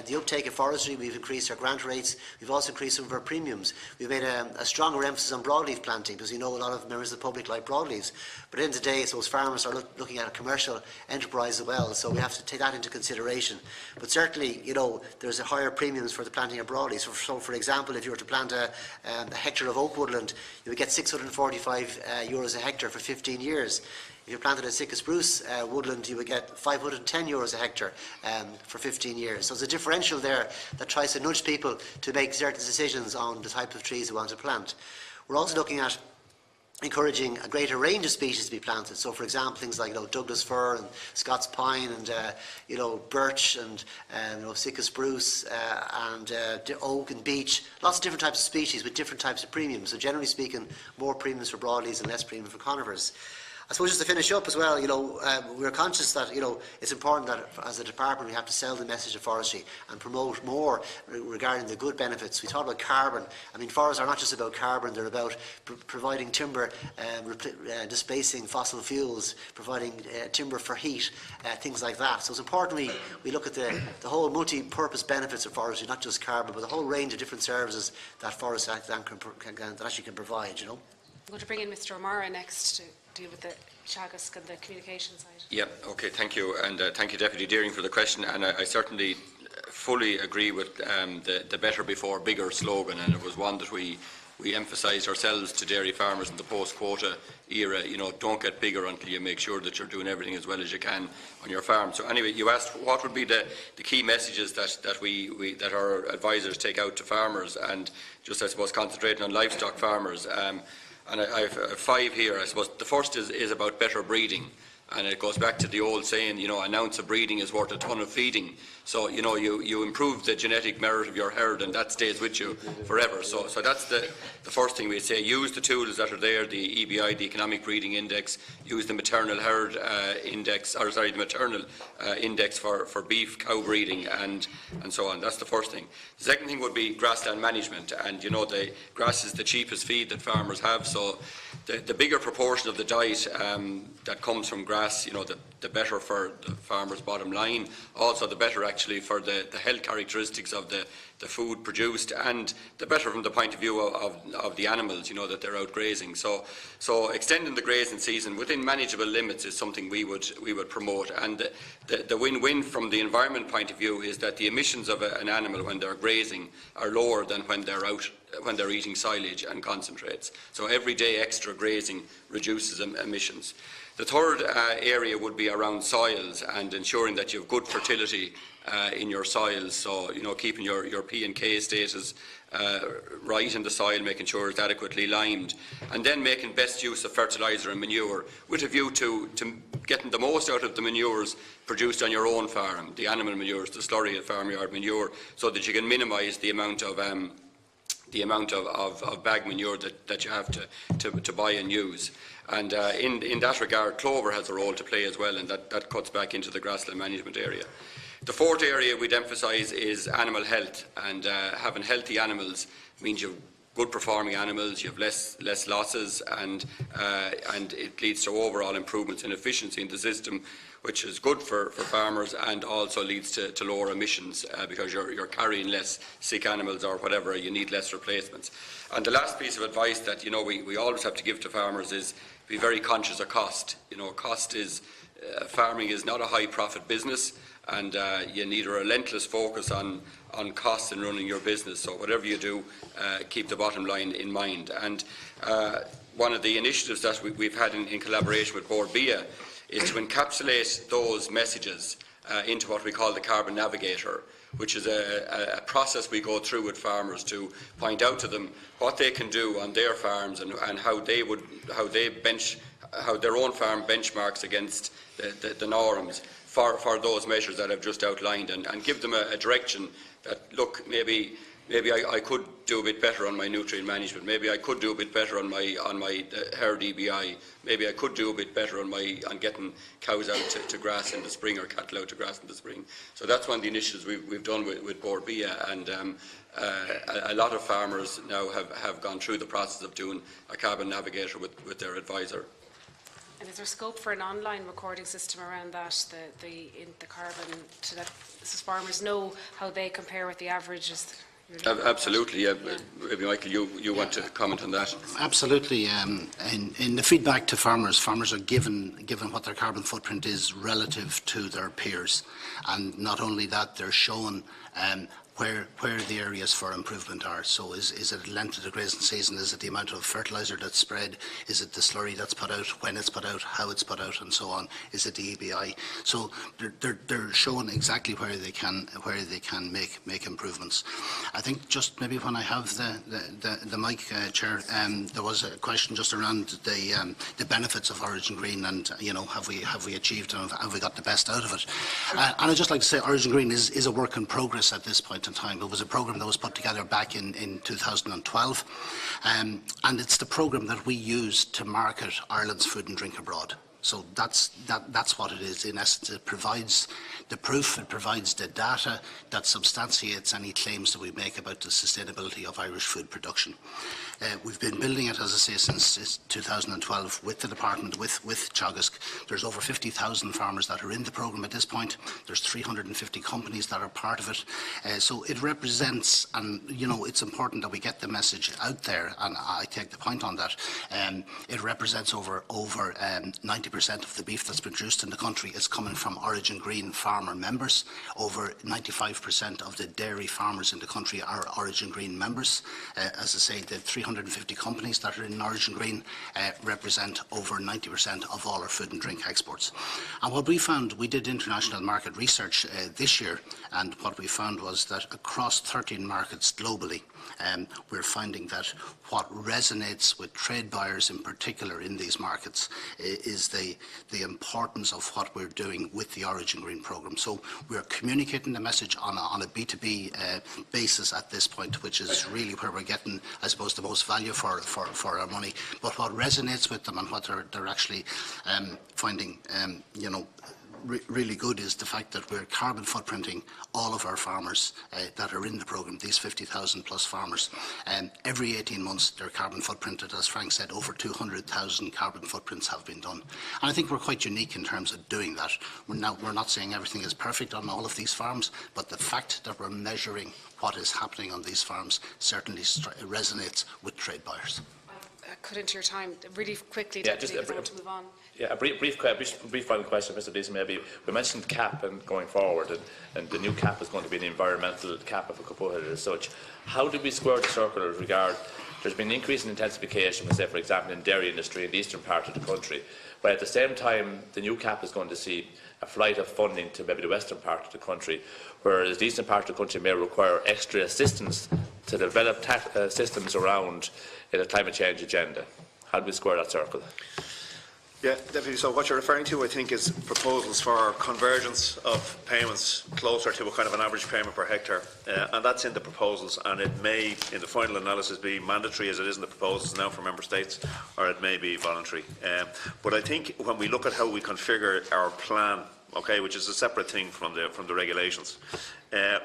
the uptake of forestry, we've increased our grant rates, we've also increased some of our premiums. We've made a stronger emphasis on broadleaf planting, because a lot of members of the public like broadleaves. But at the end of the day, those farmers are looking at a commercial enterprise as well, so we have to take that into consideration. But certainly, there's a higher premiums for the planting of broadleaves. So for example, if you were to plant a hectare of oak woodland, you would get €645 a hectare for 15 years. If you planted a thick spruce woodland, you would get €510 a hectare for 15 years. So there's a differential there that tries to nudge people to make certain decisions on the type of trees they want to plant. We're also looking at encouraging a greater range of species to be planted. So, for example, things like Douglas fir and Scots pine and birch and Sitka spruce and oak and beech. Lots of different types of species with different types of premiums. So, generally speaking, more premiums for broadleaves and less premium for conifers. I suppose just to finish up as well, we're conscious that it's important that as a department we have to sell the message of forestry and promote more regarding the good benefits. We talk about carbon. I mean, forests are not just about carbon; they're about providing timber, displacing fossil fuels, providing timber for heat, things like that. So it's important we look at the whole multi-purpose benefits of forestry, not just carbon, but the whole range of different services that Forest Act actually can provide. I'm going to bring in Mr. O'Mara next to deal with the Teagasc and the communication side. Yeah, okay, thank you, and thank you, Deputy Deering, for the question. And I certainly fully agree with the better before bigger slogan, and it was one that we emphasised ourselves to dairy farmers in the post-quota era. Don't get bigger until you make sure that you're doing everything as well as you can on your farm. So anyway, you asked what would be the key messages that our advisors take out to farmers, and just I suppose concentrating on livestock farmers. And I have 5 here. I suppose the first is about better breeding. And it goes back to the old saying, an ounce of breeding is worth a ton of feeding. So, you improve the genetic merit of your herd, and that stays with you forever. So that's the first thing we'd say. Use the tools that are there, the EBI, the Economic Breeding Index. Use the maternal herd index, the maternal index for beef, cow breeding, and so on. That's the first thing. The second thing would be grassland management. And, the grass is the cheapest feed that farmers have. So the bigger proportion of the diet that comes from grass, the better for the farmer's bottom line. Also, the better actually for the health characteristics of the food produced, and the better from the point of view of the animals, that they're out grazing. So extending the grazing season within manageable limits is something we would promote. And the win-win from the environment point of view is that the emissions of an animal when they're grazing are lower than when they're eating silage and concentrates. So every day extra grazing reduces emissions. The third area would be around soils and ensuring that you have good fertility in your soils. So, keeping your P and K status right in the soil, making sure it's adequately limed, and then making best use of fertiliser and manure with a view to getting the most out of the manures produced on your own farm, the animal manures, the slurry and farmyard manure, so that you can minimise the amount of bag manure that you have to buy and use. And in that regard, clover has a role to play as well, and that cuts back into the grassland management area. The fourth area we'd emphasise is animal health, and having healthy animals means you've good performing animals, you have less losses, and it leads to overall improvements in efficiency in the system, which is good for farmers and also leads to lower emissions because you're carrying less sick animals or whatever, you need less replacements. And the last piece of advice that we always have to give to farmers is be very conscious of cost. Cost is, farming is not a high profit business, and you need a relentless focus on costs in running your business. So whatever you do, keep the bottom line in mind. And one of the initiatives that we've had in collaboration with Board BIA is to encapsulate those messages into what we call the Carbon Navigator, which is a process we go through with farmers to point out to them what they can do on their farms and how their own farm benchmarks against the norms for those measures that I've just outlined, and give them a direction that, look, maybe I could do a bit better on my nutrient management. Maybe I could do a bit better on my herd EBI. Maybe I could do a bit better on getting cows out to grass in the spring, or cattle out to grass in the spring. So that's one of the initiatives we've done with Board BIA, and a lot of farmers now have gone through the process of doing a Carbon Navigator with their advisor. And is there scope for an online recording system around that, the carbon, so that farmers know how they compare with the averages? Absolutely. Maybe Michael, you want to comment on that? Absolutely. In the feedback to farmers, farmers are given what their carbon footprint is relative to their peers, and not only that, they're shown where the areas for improvement are. So is it the length of the grazing season? Is it the amount of fertiliser that's spread? Is it the slurry that's put out, when it's put out, how it's put out, and so on? Is it the EBI? So they're shown exactly where they can make improvements. I think just maybe when I have the mic, Chair, there was a question just around the benefits of Origin Green, and have we achieved and have we got the best out of it? And I'd just like to say Origin Green is a work in progress at this point in time. It was a programme that was put together back in 2012, and it's the programme that we use to market Ireland's food and drink abroad. So that's what it is. In essence, it provides the proof, it provides the data that substantiates any claims that we make about the sustainability of Irish food production. We've been building it, as I say, since 2012 with the department, with Teagasc. There's over 50,000 farmers that are in the programme at this point. There's 350 companies that are part of it. So it represents, and it's important that we get the message out there, and I take the point on that. It represents over 90% of the beef that's produced in the country is coming from Origin Green farmer members. Over 95% of the dairy farmers in the country are Origin Green members. As I say, the 350 companies that are in Origin Green represent over 90% of all our food and drink exports. And what we found, we did international market research this year, and what we found was that across 13 markets globally, we're finding that what resonates with trade buyers in particular in these markets is the importance of what we're doing with the Origin Green programme. So we're communicating the message on a B2B basis at this point, which is really where we're getting, I suppose, the most value for our money. But what resonates with them and what they're actually finding, really good is the fact that we're carbon footprinting all of our farmers that are in the programme, these 50,000 plus farmers. Every 18 months they're carbon footprinted. As Frank said, over 200,000 carbon footprints have been done. And I think we're quite unique in terms of doing that. We're not saying everything is perfect on all of these farms, but the fact that we're measuring what is happening on these farms certainly resonates with trade buyers. Cut into your time really quickly, yeah, Deputy, because I want to move on. Yeah, a brief final question, Mr. Deason, maybe. We mentioned CAP and going forward, and the new CAP is going to be an environmental CAP, if we could put it as such. How do we square the circle with regard? There's been an increase in intensification, say, for example, in dairy industry in the eastern part of the country, but at the same time, the new CAP is going to see a flight of funding to maybe the western part of the country, whereas the eastern part of the country may require extra assistance to develop systems around a climate change agenda. How do we square that circle? Yeah, Deputy, so what you're referring to, I think, is proposals for convergence of payments closer to a kind of an average payment per hectare, and that's in the proposals, and it may, in the final analysis, be mandatory as it is in the proposals now for Member States, or it may be voluntary. But I think when we look at how we configure our plan, okay, which is a separate thing from the regulations,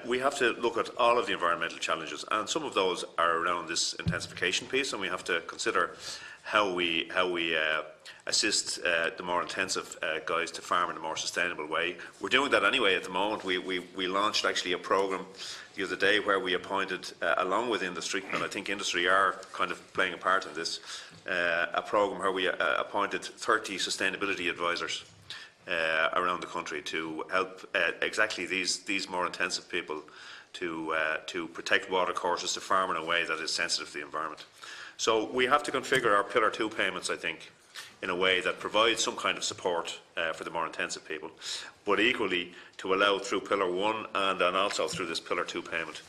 We have to look at all of the environmental challenges, and some of those are around this intensification piece, and we have to consider how we assist the more intensive guys to farm in a more sustainable way. We're doing that anyway at the moment. We launched actually a programme the other day where we appointed, along with industry, and I think industry are kind of playing a part in this, a programme where we appointed 30 sustainability advisors around the country to help exactly these more intensive people to protect water courses, to farm in a way that is sensitive to the environment. So we have to configure our Pillar 2 payments, I think, in a way that provides some kind of support for the more intensive people, but equally to allow through Pillar 1 and then also through this Pillar 2 payment,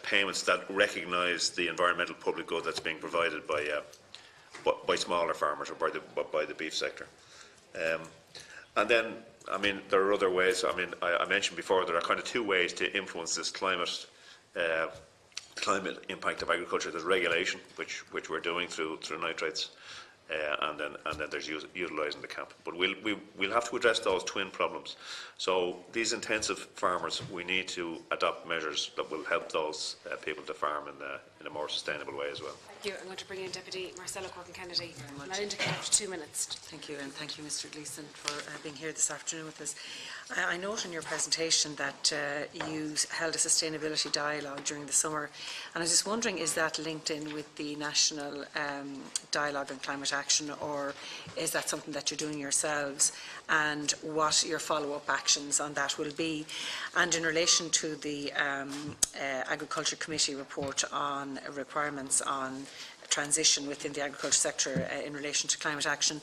payments that recognise the environmental public good that's being provided by smaller farmers or by the beef sector. And then, I mean, there are other ways. I mean, I mentioned before there are kind of two ways to influence this climate impact of agriculture. There's regulation, which we're doing through nitrates, and then there's utilising the camp. But we'll have to address those twin problems. So these intensive farmers, we need to adopt measures that will help those people to farm in a more sustainable way as well. Thank you. I'm going to bring in Deputy Marcella Corcoran-Kennedy. And I'll indicate after 2 minutes. Thank you, and thank you, Mr. Gleeson, for being here this afternoon with us. I note in your presentation that you held a sustainability dialogue during the summer, and I was just wondering, is that linked in with the national dialogue on climate action, or is that something that you're doing yourselves, and what your follow-up actions on that will be? And in relation to the Agriculture Committee report on requirements on transition within the agriculture sector in relation to climate action,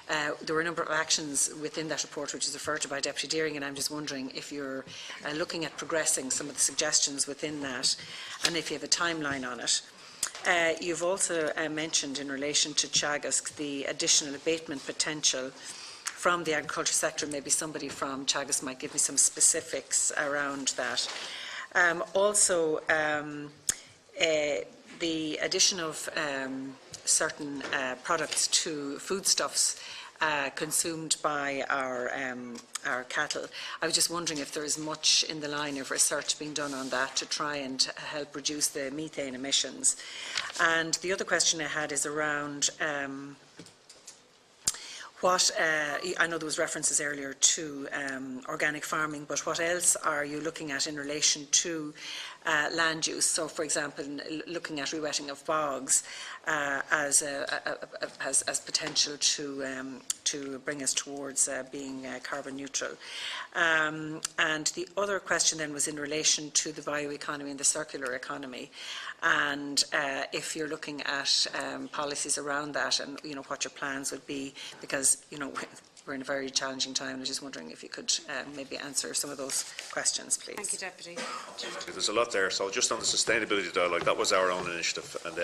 there were a number of actions within that report which is referred to by Deputy Deering, and I'm just wondering if you're looking at progressing some of the suggestions within that, and if you have a timeline on it. You've also mentioned in relation to Teagasc the additional abatement potential from the agriculture sector. Maybe somebody from Teagasc might give me some specifics around that. Also, the addition of certain products to foodstuffs consumed by our cattle. I was just wondering if there is much in the line of research being done on that to try and help reduce the methane emissions. And the other question I had is around I know there was references earlier to organic farming, but what else are you looking at in relation to land use? So, for example, looking at rewetting of bogs as potential to bring us towards being carbon neutral. And the other question then was in relation to the bioeconomy and the circular economy, and if you're looking at policies around that, and what your plans would be, because we're in a very challenging time. I was just wondering if you could maybe answer some of those questions, please. Thank you, Deputy. There's a lot there. So just on the sustainability dialogue, that was our own initiative, and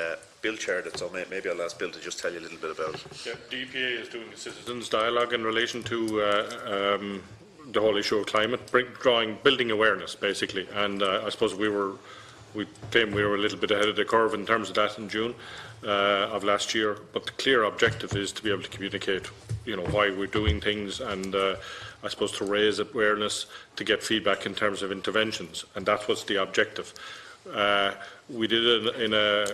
Bill chaired it, so maybe I'll ask Bill to just tell you a little bit about it. Yeah, the EPA is doing a citizens' dialogue in relation to the whole issue of climate, building awareness, basically. And I suppose we claim we were a little bit ahead of the curve in terms of that in June of last year. But the clear objective is to be able to communicate, why we're doing things, and I suppose to raise awareness, to get feedback in terms of interventions, and that was the objective. We did it in a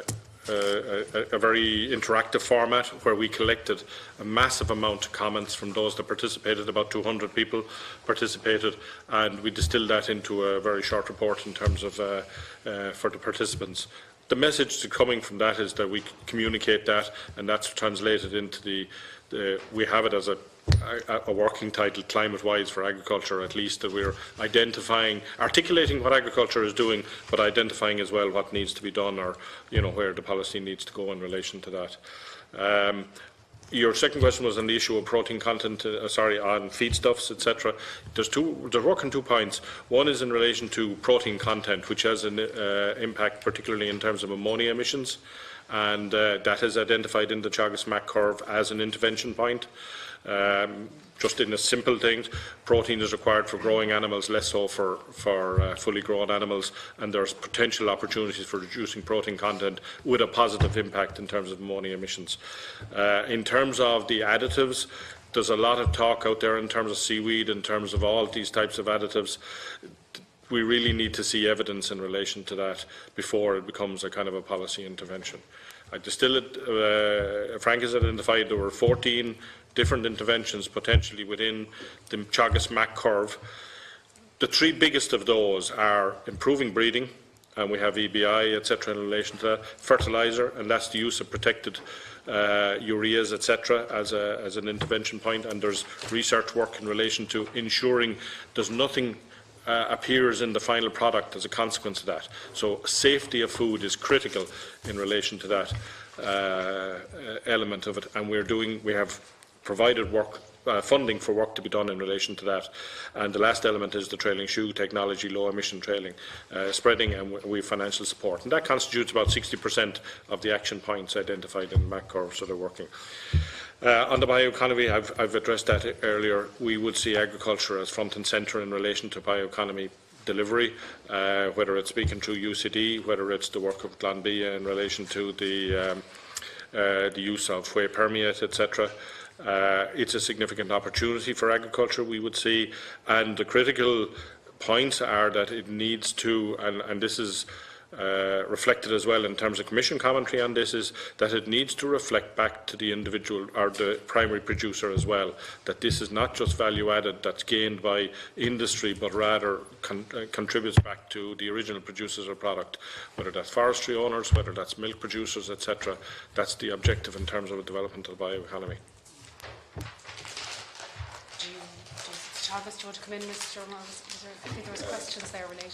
very interactive format where we collected a massive amount of comments from those that participated. About 200 people participated, and we distilled that into a very short report in terms of for the participants. The message coming from that is that we communicate that, and that's translated into we have it as a working title, Climate Wise for Agriculture, at least, that we're articulating what agriculture is doing, but identifying as well what needs to be done, or where the policy needs to go in relation to that. Your second question was on the issue of protein content, on feedstuffs, etc. There's work on 2 points. One is in relation to protein content, which has an impact particularly in terms of ammonia emissions, and that is identified in the Teagasc curve as an intervention point. Just in a simple thing, protein is required for growing animals, less so for fully grown animals, and there's potential opportunities for reducing protein content with a positive impact in terms of ammonia emissions. In terms of the additives, there's a lot of talk out there in terms of seaweed, in terms of all these types of additives. we really need to see evidence in relation to that before it becomes a kind of a policy intervention. Frank has identified there were 14 different interventions potentially within the Teagasc MAC curve. The three biggest of those are improving breeding, and we have EBI, etc., in relation to that, fertiliser, and that's the use of protected ureas, etc., as an intervention point, and there's research work in relation to ensuring there's nothing appears in the final product as a consequence of that. So safety of food is critical in relation to that element of it, and we have provided work, funding for work to be done in relation to that. And the last element is the trailing shoe technology, low emission trailing, spreading, and we have financial support. And that constitutes about 60% of the action points identified in the MAC curve, so they're working. On the bioeconomy, I've addressed that earlier. We would see agriculture as front and centre in relation to bioeconomy delivery, whether it's speaking through UCD, whether it's the work of Glanbia in relation to the use of whey permeate, etc. It's a significant opportunity for agriculture, we would see, and the critical points are that it needs to, and this is reflected as well in terms of Commission commentary on this, is that it needs to reflect back to the individual or the primary producer as well, that this is not just value added that's gained by industry, but rather contributes back to the original producers of product, whether that's forestry owners, whether that's milk producers, etc. That's the objective in terms of the development of the bioeconomy. Teagasc, do you want to come in, Mr. O'Mara? I think there was questions there related.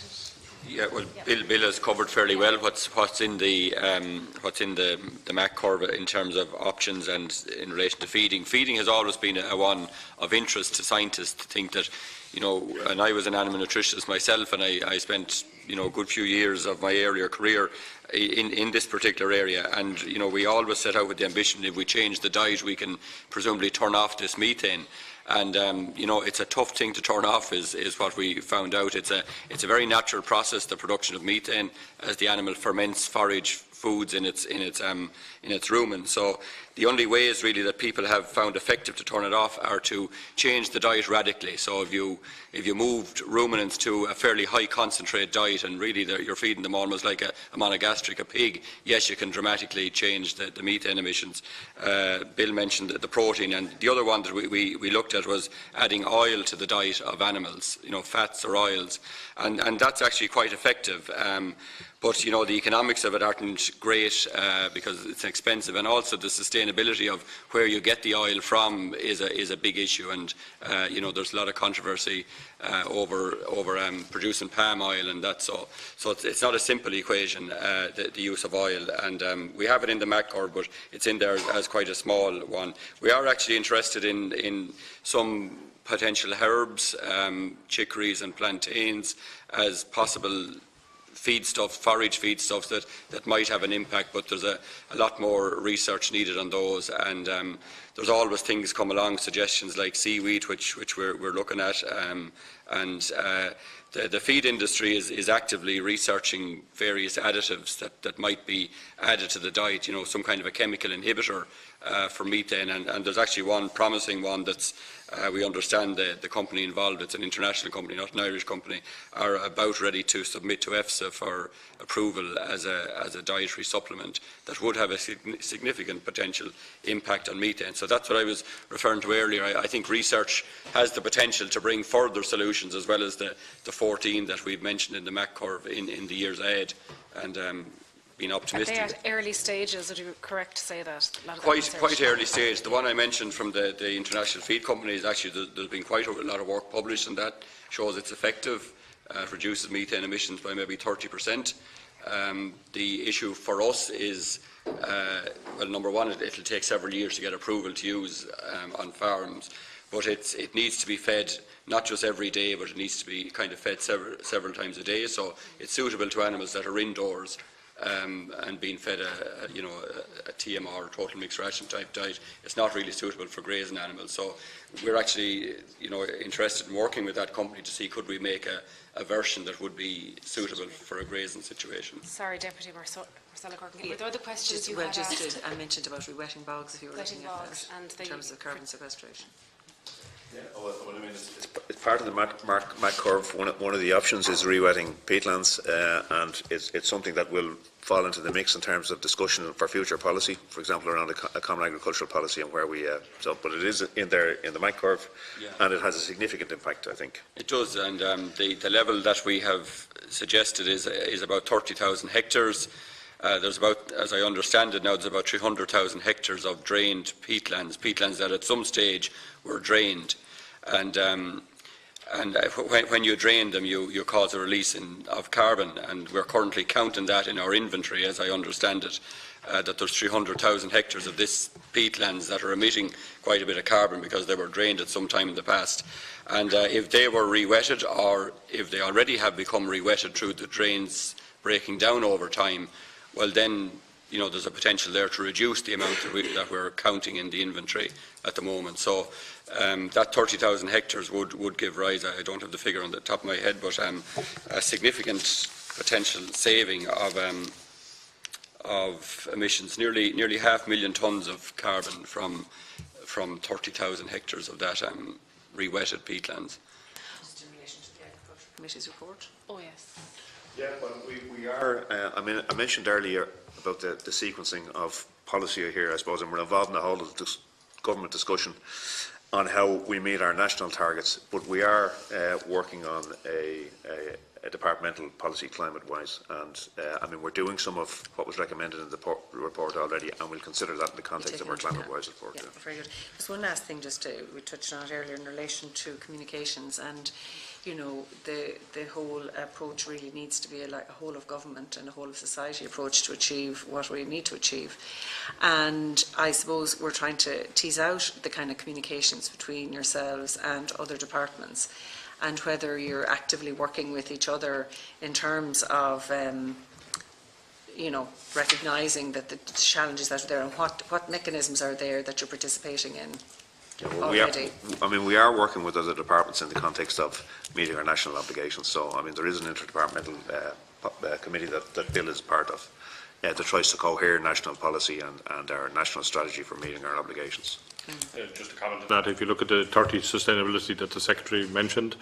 Yeah, well, Bill has covered fairly well what's in the MAC curve in terms of options and in relation to feeding. Feeding has always been a one of interest to scientists to think that, you know, and I was an animal nutritionist myself, and I spent, you know, a good few years of my earlier career in this particular area, and, you know, we always set out with the ambition, if we change the diet, we can presumably turn off this methane. And you know, it's a tough thing to turn off, is what we found out. It's a very natural process, the production of methane, as the animal ferments forage foods in its rumen. So the only ways really that people have found effective to turn it off are to change the diet radically. So if you moved ruminants to a fairly high concentrate diet, and really you're feeding them almost like a monogastric, a pig, yes, you can dramatically change the methane emissions. Bill mentioned the protein, and the other one that we looked at was adding oil to the diet of animals, you know, fats or oils, and that's actually quite effective. But, you know, the economics of it aren't great because it's expensive, and also the sustainability of where you get the oil from is a big issue. And you know, there's a lot of controversy over producing palm oil and that. So it's not a simple equation, the use of oil. And we have it in the MAC curve, but it's in there as quite a small one. We are actually interested in some potential herbs, chicories and plantains as possible feedstuffs, forage feedstuffs that might have an impact, but there's a lot more research needed on those, and there's always things come along, suggestions like seaweed, which we're looking at, and the feed industry is actively researching various additives that might be added to the diet, you know, some kind of a chemical inhibitor for methane, and there's actually one promising one that's we understand the company involved, it's an international company, not an Irish company, are about ready to submit to EFSA for approval as a dietary supplement that would have a significant potential impact on methane. So that's what I was referring to earlier. I think research has the potential to bring further solutions, as well as the 14 that we've mentioned in the MAC curve in the years ahead, and being optimistic. Are they at early stages? Would you be correct to say that? Quite early stage. The one I mentioned from the international feed companies, actually there's been quite a lot of work published, and that shows it's effective. It reduces methane emissions by maybe 30%. The issue for us is, well, number one, it'll take several years to get approval to use on farms, but it needs to be fed not just every day, but it needs to be kind of fed several times a day. So it's suitable to animals that are indoors. And being fed a TMR, total mixed ration type diet, it's not really suitable for grazing animals. So we're actually, you know, interested in working with that company to see could we make a version that would be suitable for a grazing situation. Sorry, Deputy Marcella Corcoran. Were there other questions you had asked? I mentioned about rewetting bogs, if you were looking at that, and in terms of carbon sequestration. Yeah, well, I mean, it's part of the MAC curve. One of the options is re-wetting peatlands, and it's something that will fall into the mix in terms of discussion for future policy, for example, around a common agricultural policy and where we. But it is in there in the MAC curve, and it has a significant impact, I think. It does, and the level that we have suggested is about 30,000 hectares. There's about, as I understand it now, there's about 300,000 hectares of drained peatlands that at some stage were drained, and when you drain them, you cause a release of carbon, and we're currently counting that in our inventory, as I understand it, that there's 300,000 hectares of this peatlands that are emitting quite a bit of carbon because they were drained at some time in the past. And if they were re-wetted, or if they already have become re-wetted through the drains breaking down over time, well then, you know, there's a potential there to reduce the amount that we're counting in the inventory at the moment. So that 30,000 hectares would give rise, I don't have the figure on the top of my head, but a significant potential saving of emissions, nearly 500,000 tonnes of carbon from 30,000 hectares of that re-wetted peatlands. Just in relation to the Agriculture Committee's report? Oh, yes. Yeah, well, we are. I mentioned earlier about the sequencing of policy here, I suppose, and we're involved in the whole of this government discussion on how we meet our national targets. But we are working on a departmental policy climate-wise, and I mean, we're doing some of what was recommended in the report already, and we'll consider that in the context of our climate-wise report. Yeah, very good. Just one last thing, we touched on it earlier in relation to communications, and you know, the whole approach really needs to be a whole of government and a whole of society approach to achieve what we need to achieve. And I suppose we're trying to tease out the kind of communications between yourselves and other departments, and whether you're actively working with each other in terms of you know, recognising that the challenges that are there, and what mechanisms are there that you're participating in. We are working with other departments in the context of meeting our national obligations. So, I mean, there is an interdepartmental committee that Bill is part of that tries to cohere national policy and our national strategy for meeting our obligations. Just to comment on that, if you look at the 30 sustainability that the Secretary mentioned,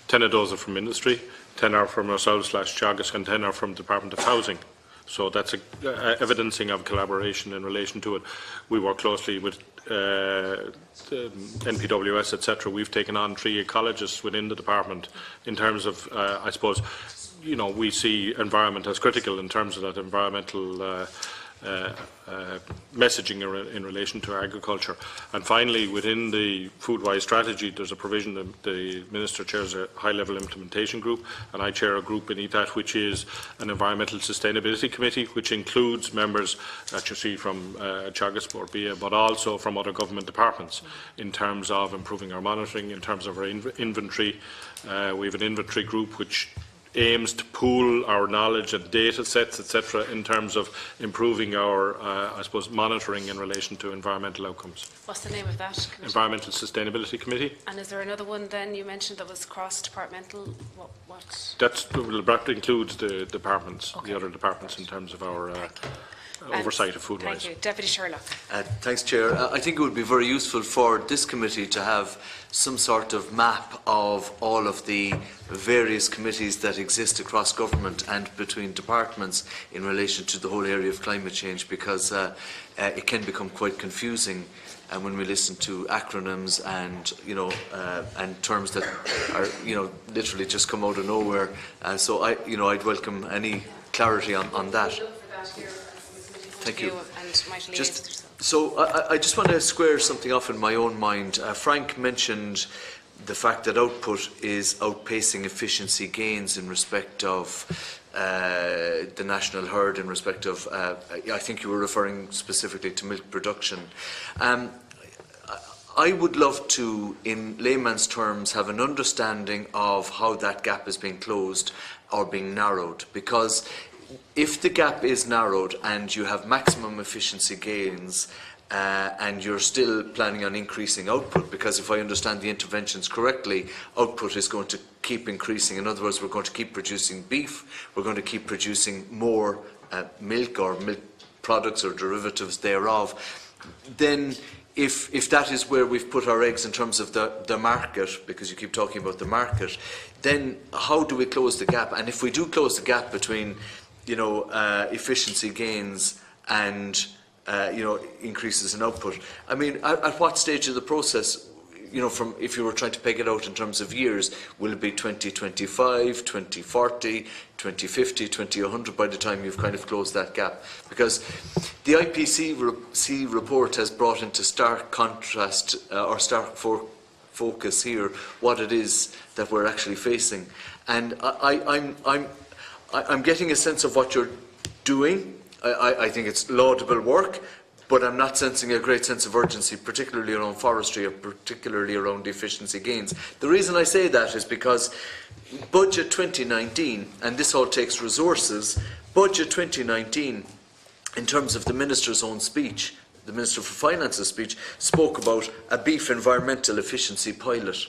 10 of those are from industry, 10 are from ourselves/Teagasc, and 10 are from the Department of Housing. So that's evidencing of collaboration in relation to it. We work closely with NPWS, etc. We've taken on 3 ecologists within the department in terms of, I suppose, you know, we see environment as critical in terms of that environmental messaging in relation to agriculture. And finally, within the food-wise strategy, there's a provision that the Minister chairs a high-level implementation group, and I chair a group beneath that, which is an Environmental Sustainability Committee, which includes members that you see from Teagasc or BIA, but also from other government departments in terms of improving our monitoring, in terms of our inventory. We have an inventory group which aims to pool our knowledge and data sets, etc., in terms of improving our, I suppose, monitoring in relation to environmental outcomes. What's the name of that committee? Environmental Sustainability Committee. And is there another one then you mentioned that was cross-departmental? What? That includes the departments, the other departments, in terms of our oversight of food wise. Thank you. Deputy Sherlock. Thanks, Chair. I think it would be very useful for this committee to have some sort of map of all of the various committees that exist across government and between departments in relation to the whole area of climate change, because it can become quite confusing when we listen to acronyms and, you know, and terms that are, you know, literally just come out of nowhere. So I'd welcome any clarity on that. Thank you. I just want to square something off in my own mind. Frank mentioned the fact that output is outpacing efficiency gains in respect of the national herd, in respect of, I think you were referring specifically to milk production. I would love to, in layman's terms, have an understanding of how that gap is being closed or being narrowed, because if the gap is narrowed and you have maximum efficiency gains and you're still planning on increasing output, because if I understand the interventions correctly, output is going to keep increasing. In other words, we're going to keep producing beef, we're going to keep producing more milk or milk products or derivatives thereof, then if that is where we've put our eggs in terms of the market, because you keep talking about the market, then how do we close the gap? And if we do close the gap between, efficiency gains and, increases in output, I mean, at what stage of the process, from if you were trying to peg it out in terms of years, will it be 2025, 2040, 2050, 2100 by the time you've kind of closed that gap? Because the IPCC report has brought into stark contrast or stark focus here what it is that we're actually facing, and I'm getting a sense of what you're doing. I think it's laudable work, but I'm not sensing a great sense of urgency, particularly around forestry and particularly around efficiency gains. The reason I say that is because Budget 2019, and this all takes resources, Budget 2019, in terms of the Minister's own speech, the Minister for Finance's speech, spoke about a beef environmental efficiency pilot.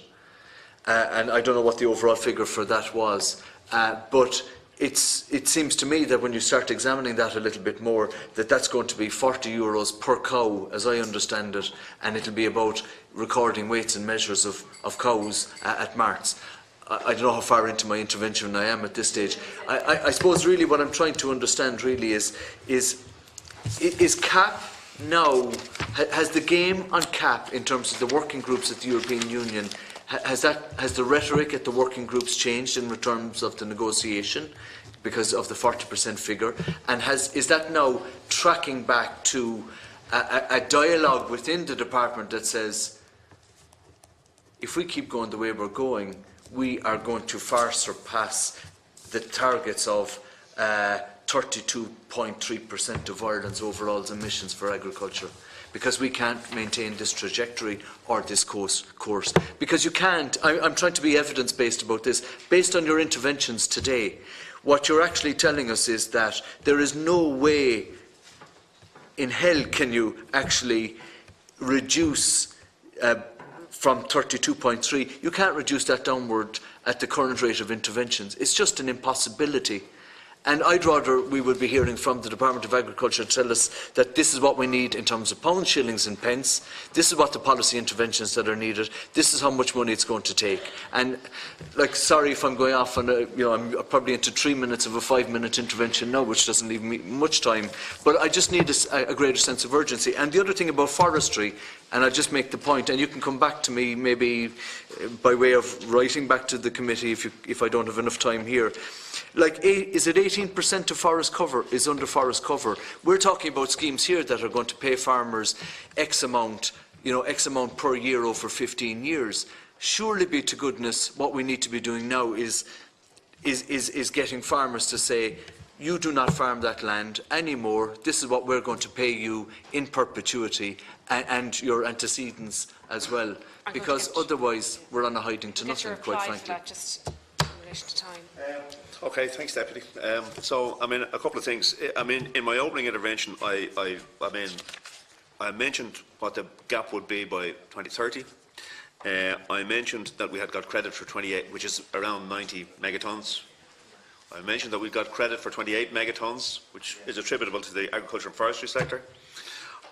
And I don't know what the overall figure for that was, but it seems to me that when you start examining that a little bit more, that's going to be €40 per cow, as I understand it, and it'll be about recording weights and measures of cows at marts. I don't know how far into my intervention I am at this stage. I suppose really what I'm trying to understand really is CAP now, has the game on CAP in terms of the working groups at the European Union, has the rhetoric at the working groups changed in terms of the negotiation because of the 40% figure? And is that now tracking back to a dialogue within the department that says, if we keep going the way we're going, we are going to far surpass the targets of 32.3% of Ireland's overall emissions for agriculture, because we can't maintain this trajectory or this course. Because you can't, I'm trying to be evidence-based about this, based on your interventions today, what you're actually telling us is that there is no way in hell can you actually reduce from 32.3, you can't reduce that downward at the current rate of interventions. It's just an impossibility. And I'd rather we would be hearing from the Department of Agriculture tell us that this is what we need in terms of pounds, shillings and pence, this is what the policy interventions that are needed, this is how much money it's going to take. And, sorry if I'm going off on I'm probably into 3 minutes of a 5-minute intervention now, which doesn't leave me much time, but I just need a greater sense of urgency. And the other thing about forestry, and I'll just make the point, and you can come back to me maybe by way of writing back to the committee if I don't have enough time here. Is it 18% of forest cover is under forest cover? We're talking about schemes here that are going to pay farmers X amount, X amount per year over 15 years. Surely be to goodness, what we need to be doing now is getting farmers to say, you do not farm that land anymore, this is what we're going to pay you in perpetuity, and your antecedents as well, because otherwise we're on a hiding to nothing, quite frankly. Just in relation to time. Okay, thanks, Deputy. A couple of things. In my opening intervention, I mentioned what the gap would be by 2030. I mentioned that we had got credit for 28, which is around 90 megatons. I mentioned that we got credit for 28 megatons, which is attributable to the agriculture and forestry sector.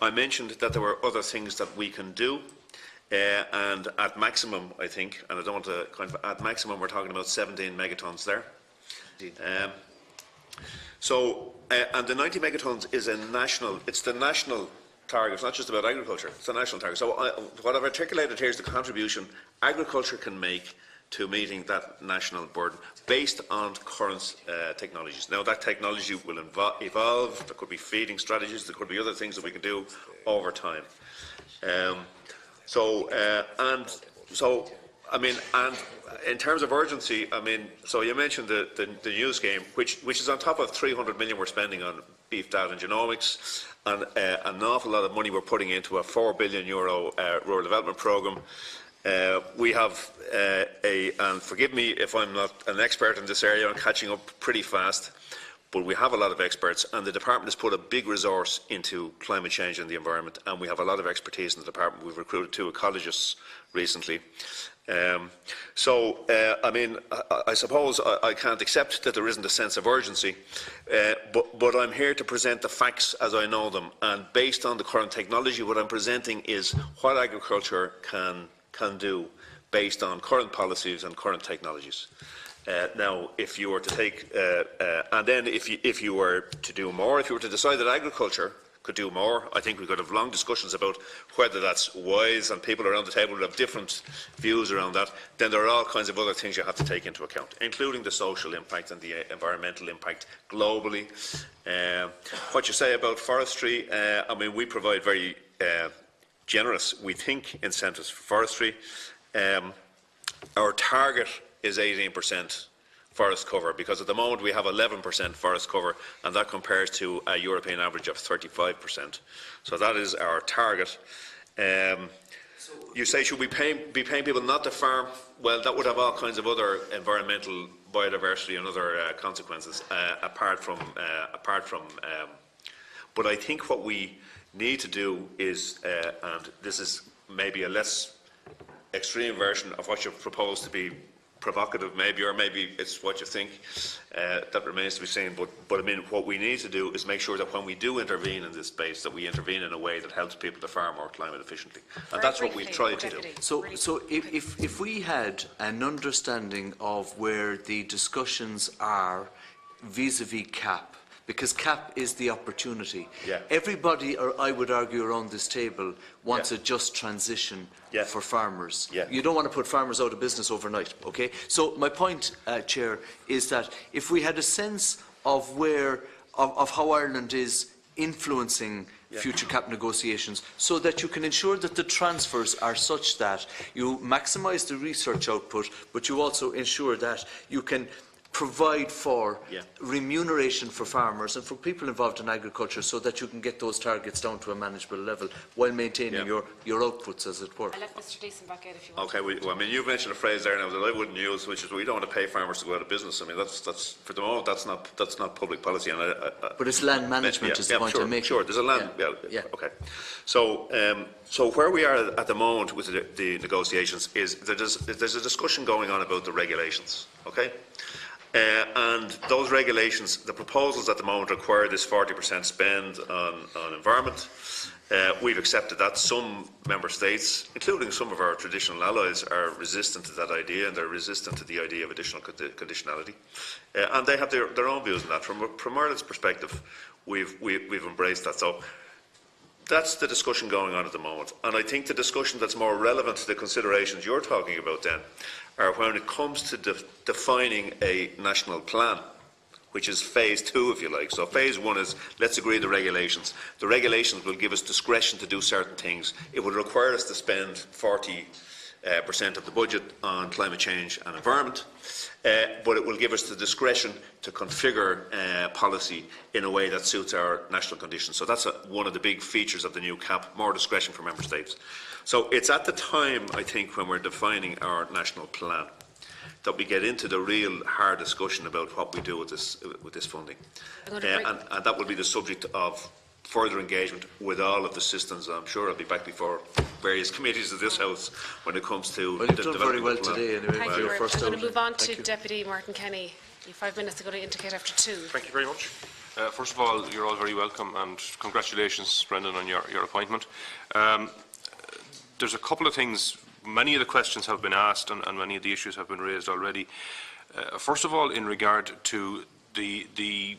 I mentioned that there were other things that we can do, and at maximum, I think, and I don't want to at maximum, we're talking about 17 megatons there. And the 90 megatons is it's the national target. It's not just about agriculture, it's the national target. So what I've articulated here is the contribution agriculture can make to meeting that national burden based on current technologies. Now that technology will evolve, there could be feeding strategies, there could be other things that we can do over time. And in terms of urgency, so you mentioned the new scheme, which is on top of 300 million we're spending on beef data and genomics, and an awful lot of money we're putting into a €4 billion rural development programme. We have and forgive me if I'm not an expert in this area, I'm catching up pretty fast, but we have a lot of experts, and the department has put a big resource into climate change and the environment, and we have a lot of expertise in the department. We've recruited 2 ecologists recently. I mean, I suppose I can't accept that there isn't a sense of urgency, but I'm here to present the facts as I know them, and based on the current technology, what I'm presenting is what agriculture can do based on current policies and current technologies. Now, if you were to take, and then if you were to do more, if you were to decide that agriculture could do more, I think we could have long discussions about whether that's wise, and people around the table would have different views around that. Then there are all kinds of other things you have to take into account, including the social impact and the environmental impact globally. What you say about forestry, I mean, we provide very generous, we think, incentives for forestry. Our target is 18% forest cover, because at the moment we have 11% forest cover, and that compares to a European average of 35%. So that is our target. You say, should we be paying people not to farm? Well, that would have all kinds of other environmental, biodiversity and other consequences apart from. But I think what we need to do is, and this is maybe a less extreme version of what you propose to be provocative, maybe, or maybe it's what you think, that remains to be seen. But I mean, what we need to do is make sure that when we do intervene in this space, that we intervene in a way that helps people to farm more climate efficiently, and that's what we've tried to do. So if we had an understanding of where the discussions are vis-a-vis CAP, because CAP is the opportunity. Yeah. Everybody, or I would argue around this table, wants a just transition for farmers. Yeah. You don't want to put farmers out of business overnight, okay? So my point, Chair, is that if we had a sense of of how Ireland is influencing future CAP negotiations, so that you can ensure that the transfers are such that you maximise the research output, but you also ensure that you can provide for remuneration for farmers and for people involved in agriculture, so that you can get those targets down to a manageable level while maintaining your outputs, as it were. I'll let Mr. Deason back out if you want. Okay, well, I mean, you've mentioned a phrase there now that I wouldn't use, which is we don't want to pay farmers to go out of business. I mean, that's for the moment that's not public policy. And but it's land management is the point I'm making. Sure, there's a land. Okay. So where we are at the moment with the negotiations is there's a discussion going on about the regulations. Okay. And those regulations, the proposals at the moment require this 40% spend on environment. We've accepted that. Some member states, including some of our traditional allies, are resistant to that idea, and they're resistant to the idea of additional conditionality. And they have their own views on that. From Ireland's perspective, we've embraced that. So that's the discussion going on at the moment. And I think the discussion that's more relevant to the considerations you're talking about then are when it comes to defining a national plan, which is phase 2, if you like. So phase 1 is, let's agree the regulations. The regulations will give us discretion to do certain things. It will require us to spend 40% of the budget on climate change and environment, but it will give us the discretion to configure policy in a way that suits our national conditions. So that's one of the big features of the new CAP, more discretion for member states. So it's at the time, I think, when we're defining our national plan, that we get into the real hard discussion about what we do with this funding, and that will be the subject of further engagement with all of the systems. I'm sure I'll be back before various committees of this House when it comes to well, you've done very well today. Anyway, Thank you. I'm going to move on to Deputy Martin Kenny. You have 5 minutes to go to indicate after 2. Thank you very much. First of all, you're all very welcome, and congratulations, Brendan, on your appointment. There's a couple of things. Many of the questions have been asked, and many of the issues have been raised already. First of all, in regard to the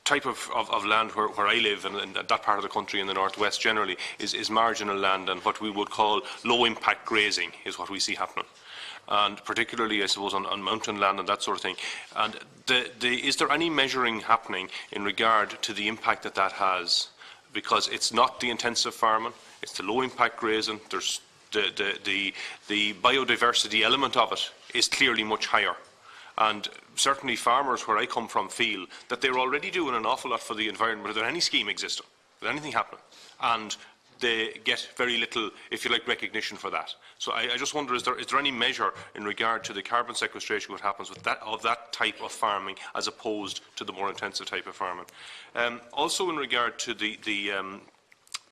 type of land where I live, and that part of the country in the northwest generally, is marginal land, and what we would call low-impact grazing is what we see happening. And particularly, I suppose, on mountain land and that sort of thing. And is there any measuring happening in regard to the impact that has? Because it's not the intensive farming, it's the low-impact grazing. There's the biodiversity element of it is clearly much higher. And certainly farmers where I come from feel that they're already doing an awful lot for the environment without any scheme existing, without anything happening. And they get very little, if you like, recognition for that. So I just wonder, is there any measure in regard to the carbon sequestration, what happens with that, of that type of farming as opposed to the more intensive type of farming? Also in regard to the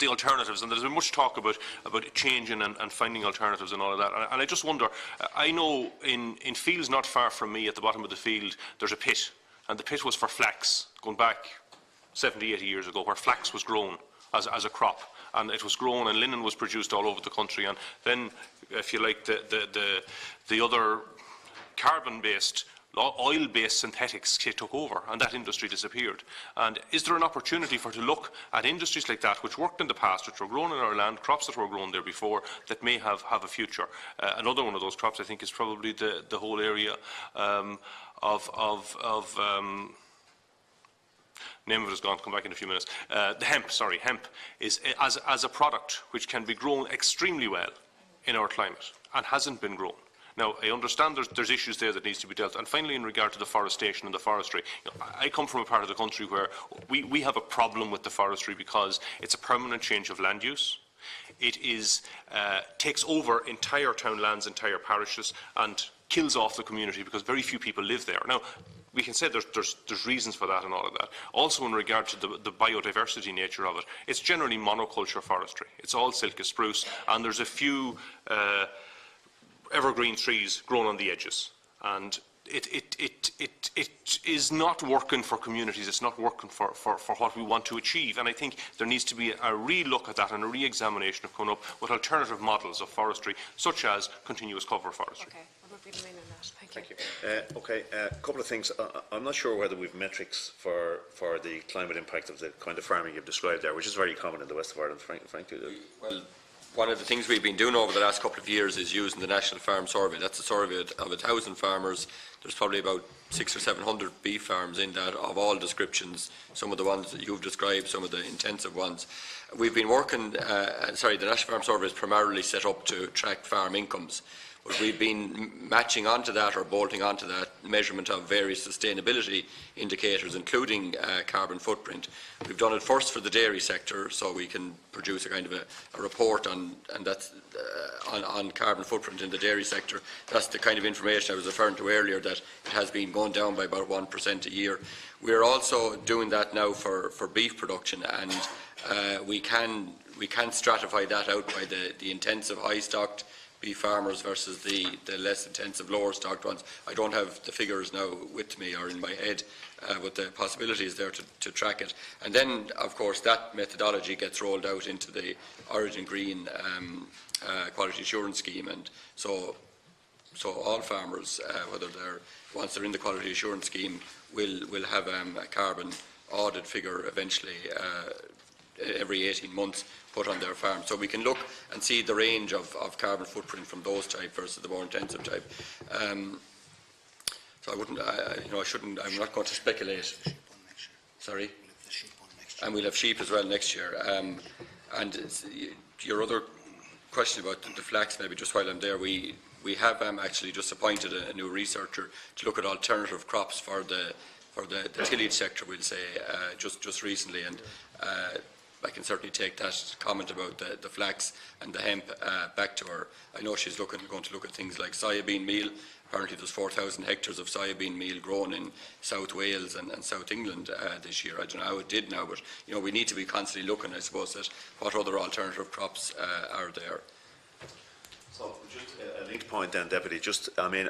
alternatives, and there's been much talk about changing and finding alternatives and all of that. And I just wonder, I know in fields not far from me, at the bottom of the field, there's a pit, and the pit was for flax, going back 70, 80 years ago, where flax was grown as a crop. And it was grown, and linen was produced all over the country. And then, if you like, the other carbon-based, oil-based synthetics took over, and that industry disappeared. And is there an opportunity to look at industries like that, which worked in the past, which were grown in our land, crops that were grown there before, that may have a future? Another one of those crops, I think, is probably the whole area name of it is gone, come back in a few minutes. The hemp, sorry, hemp is as a product which can be grown extremely well in our climate and hasn't been grown. Now, I understand there's issues there that needs to be dealt with. And finally, in regard to the forestation and the forestry, I come from a part of the country where we have a problem with the forestry because it's a permanent change of land use. It takes over entire town lands, entire parishes, and kills off the community because very few people live there. Now, we can say there's reasons for that and all of that. Also, in regard to the biodiversity nature of it, it's generally monoculture forestry. It's all silk spruce, and there's a few evergreen trees grown on the edges. And it is not working for communities. It's not working for what we want to achieve. And I think there needs to be a re-look at that and a re-examination of coming up with alternative models of forestry, such as continuous cover forestry. Okay. Be the main on that. Thank you. Okay, a couple of things. I'm not sure whether we've metrics for the climate impact of the kind of farming you've described there, which is very common in the west of Ireland, frankly. Well, one of the things we've been doing over the last couple of years is using the National Farm Survey. That's a survey of 1,000 farmers. There's probably about 600 or 700 beef farms in that, of all descriptions, some of the ones that you've described, some of the intensive ones. We've been working, the National Farm Survey is primarily set up to track farm incomes. But we've been matching onto that or bolting onto that measurement of various sustainability indicators, including carbon footprint. We've done it first for the dairy sector, so we can produce a kind of a report on carbon footprint in the dairy sector. That's the kind of information I was referring to earlier, that it has been going down by about 1% a year. We're also doing that now for beef production, and we can stratify that out by the intensive high-stocked beef farmers versus the less intensive, lower stocked ones. I don't have the figures now with me or in my head, but the possibility is there to track it. And then, of course, that methodology gets rolled out into the Origin Green Quality Assurance Scheme, and so all farmers, once they're in the Quality Assurance Scheme, will have a carbon audit figure eventually every 18 months put on their farm. So we can look and see the range of carbon footprint from those type versus the more intensive type. So I wouldn't, I'm not going to speculate. Sorry? And we'll have sheep as well next year. And your other question about the flax, maybe just while I'm there, we have actually just appointed a new researcher to look at alternative crops for the tillage sector, we'll say, just recently. And I can certainly take that comment about the flax and the hemp back to her. I know she's going to look at things like soybean meal. Apparently there's 4,000 hectares of soybean meal grown in South Wales and South England this year. I don't know how it did now, but we need to be constantly looking, I suppose, at what other alternative crops are there. So just a linked point then, Deputy,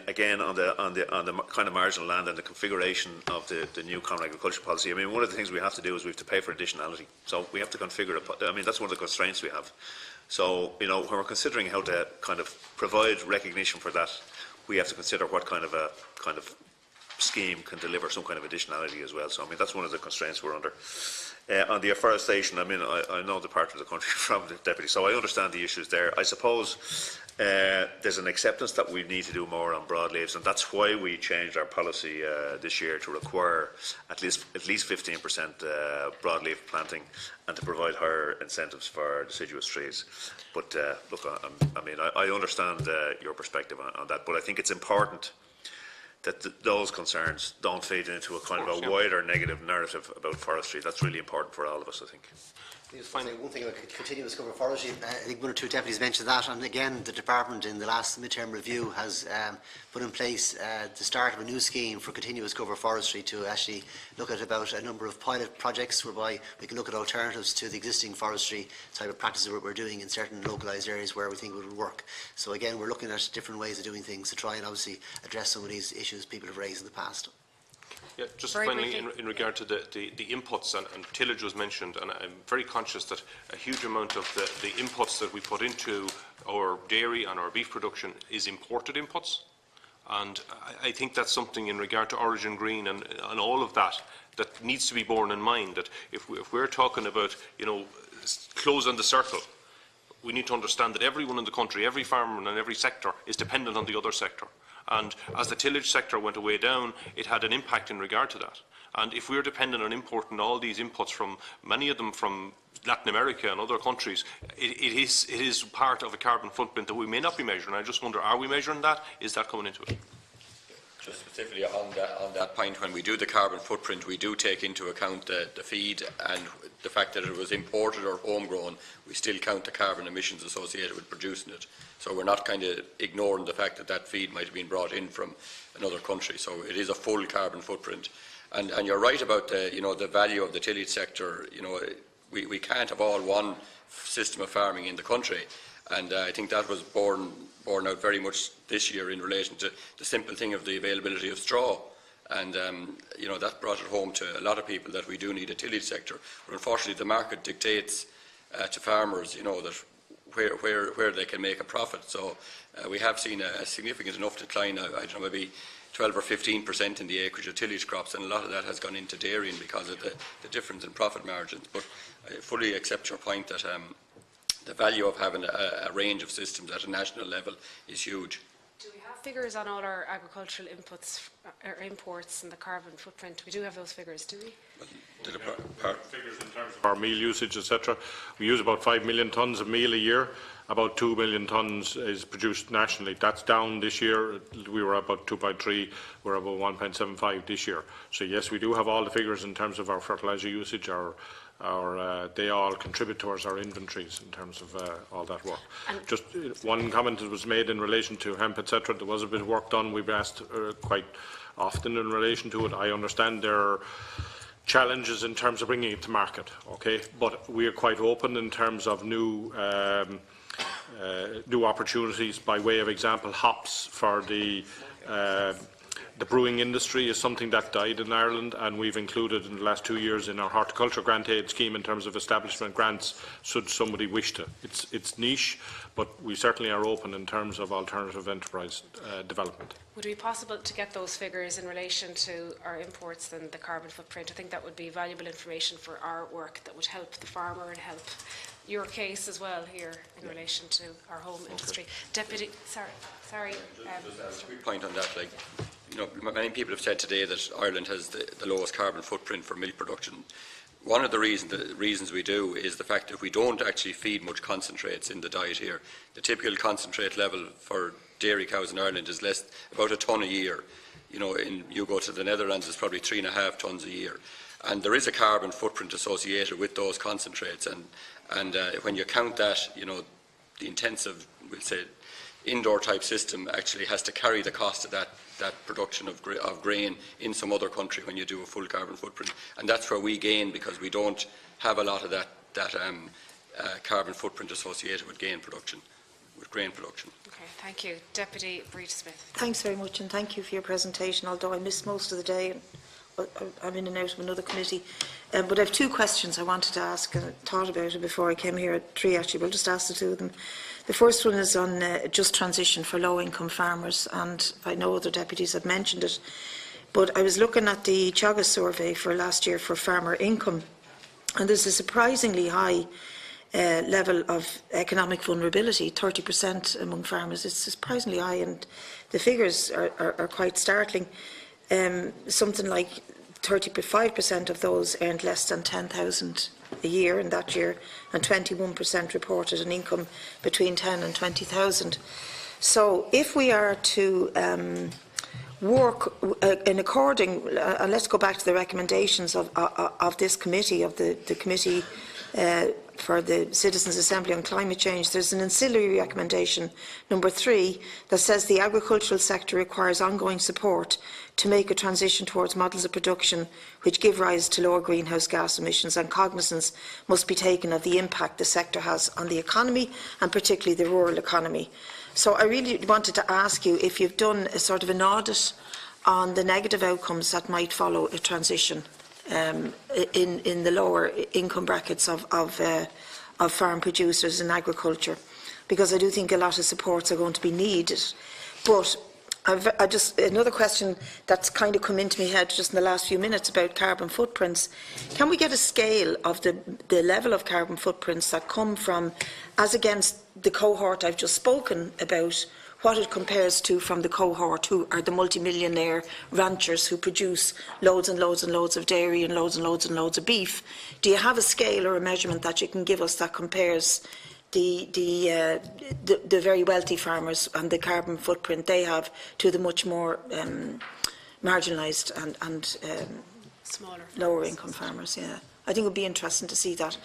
again on the kind of marginal land and the configuration of the new common agriculture policy. One of the things we have to do is we have to pay for additionality. So we have to configure it. That's one of the constraints we have. So, when we're considering how to kind of provide recognition for that, we have to consider what kind of scheme can deliver some kind of additionality as well. So, that's one of the constraints we're under. On the afforestation, I know the part of the country from the Deputy, so I understand the issues there. I suppose there's an acceptance that we need to do more on broadleaves, and that's why we changed our policy this year to require at least 15% broadleaf planting and to provide higher incentives for deciduous trees. But look, I understand your perspective on that, but I think it's important that those concerns don't feed into a kind of a wider negative narrative about forestry. That's really important for all of us, I think. Just one thing about continuous cover forestry, I think one or two deputies mentioned that, and again the department in the last mid-term review has put in place the start of a new scheme for continuous cover forestry to actually look at about a number of pilot projects whereby we can look at alternatives to the existing forestry type of practices that we're doing in certain localised areas where we think it would work. So again, we're looking at different ways of doing things to try and obviously address some of these issues people have raised in the past. Yeah, just finally, in regard to the inputs, and tillage was mentioned, and I'm very conscious that a huge amount of the inputs that we put into our dairy and our beef production is imported inputs. And I think that's something in regard to Origin Green and all of that that needs to be borne in mind, that if we're talking about, you know, closing the circle, we need to understand that everyone in the country, every farmer and every sector is dependent on the other sector. And as the tillage sector went away down, it had an impact in regard to that. And if we're dependent on importing all these inputs from, many of them from Latin America and other countries, it is part of a carbon footprint that we may not be measuring. I just wonder, are we measuring that? Is that coming into it? Just specifically on that point, when we do the carbon footprint, we do take into account the feed and the fact that it was imported or homegrown. We still count the carbon emissions associated with producing it. So we're not kind of ignoring the fact that that feed might have been brought in from another country. So it is a full carbon footprint. And you're right about the value of the tillage sector. You know, we can't have all one system of farming in the country. And I think that was borne out very much this year in relation to the simple thing of the availability of straw. And you know, that brought it home to a lot of people that we do need a tillage sector. But unfortunately, the market dictates to farmers, you know, that where they can make a profit. So we have seen a significant enough decline. I don't know, maybe 12 or 15% in the acreage of tillage crops, and a lot of that has gone into dairying because of the difference in profit margins. But I fully accept your point that the value of having a range of systems at a national level is huge. Do we have figures on all our agricultural inputs or imports and the carbon footprint? We do have those figures, do we? Figures in terms of our meal usage, etc. We use about 5 million tonnes of meal a year. About 2 million tonnes is produced nationally. That's down this year. We were about 2.3. We're about 1.75 this year. So yes, we do have all the figures in terms of our fertiliser usage. They all contribute towards our inventories in terms of all that work. Just one comment that was made in relation to hemp, etc. There was a bit of work done. We've asked quite often in relation to it. I understand there are challenges in terms of bringing it to market, okay? But we are quite open in terms of new opportunities. By way of example, hops for the brewing industry is something that died in Ireland, and we've included in the last 2 years in our horticulture grant aid scheme in terms of establishment grants should somebody wish to. It's niche, but we certainly are open in terms of alternative enterprise development. Would it be possible to get those figures in relation to our imports and the carbon footprint? I think that would be valuable information for our work that would help the farmer and help your case as well here in relation to our home industry. Deputy, sorry. Just a quick point on that. Like, you know, many people have said today that Ireland has the lowest carbon footprint for milk production. One of the reasons we do is the fact that we don't actually feed much concentrates in the diet here. The typical concentrate level for dairy cows in Ireland is about a tonne a year. You know, you go to the Netherlands, it's probably 3.5 tonnes a year. And there is a carbon footprint associated with those concentrates. And when you count that, you know, the intensive, we'll say, indoor type system actually has to carry the cost of that production of grain in some other country when you do a full carbon footprint. And that's where we gain, because we don't have a lot of that carbon footprint associated with grain production. Okay, thank you. Deputy Breed-Smith. Thanks very much, and thank you for your presentation, although I missed most of the day. I'm in and out of another committee. But I have 2 questions I wanted to ask, and I thought about it before I came here, 3 actually, but I'll just ask the 2 of them. The first one is on just transition for low-income farmers, and I know other deputies have mentioned it, but I was looking at the Teagasc survey for last year for farmer income, and there's a surprisingly high level of economic vulnerability, 30% among farmers. It's surprisingly high, and the figures are quite startling. Something like 35% of those earned less than 10,000 a year in that year, and 21% reported an income between 10 and 20,000. So if we are to work in according, and let's go back to the recommendations of this committee, of the committee for the Citizens' Assembly on Climate Change. There's an ancillary recommendation, number 3, that says the agricultural sector requires ongoing support to make a transition towards models of production which give rise to lower greenhouse gas emissions, and cognizance must be taken of the impact the sector has on the economy, and particularly the rural economy. So I really wanted to ask you if you've done a sort of an audit on the negative outcomes that might follow a transition in the lower income brackets of farm producers in agriculture, because I do think a lot of supports are going to be needed. But I just another question that's kind of come into my head just in the last few minutes about carbon footprints. Can we get a scale of the level of carbon footprints that come from, as against the cohort I've just spoken about, what it compares to from the cohort who are the multimillionaire ranchers who produce loads and loads and loads of dairy and loads and loads and loads of beef? Do you have a scale or a measurement that you can give us that compares the very wealthy farmers and the carbon footprint they have to the much more marginalised and smaller lower income farmers? Yeah, I think it would be interesting to see that.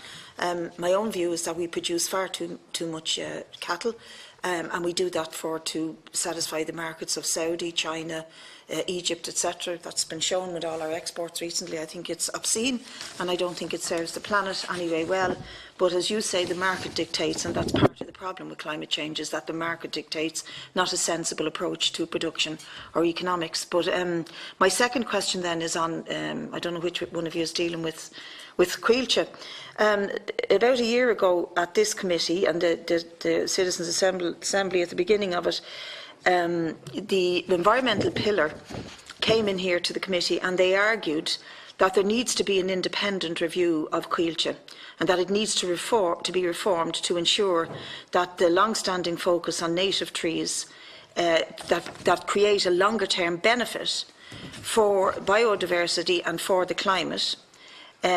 My own view is that we produce far too much cattle, and we do that to satisfy the markets of Saudi, China, Egypt, etc. That's been shown with all our exports recently. I think it's obscene, and I don't think it serves the planet anyway well. But as you say, the market dictates, and that's part of the problem with climate change, is that the market dictates, not a sensible approach to production or economics. But my second question then is on, I don't know which one of you is dealing with Coillte. About a year ago at this committee and the Citizens' Assembly at the beginning of it, the environmental pillar came in here to the committee and they argued that there needs to be an independent review of Coillte and that it needs to be reformed to ensure that the long-standing focus on native trees that create a longer-term benefit for biodiversity and for the climate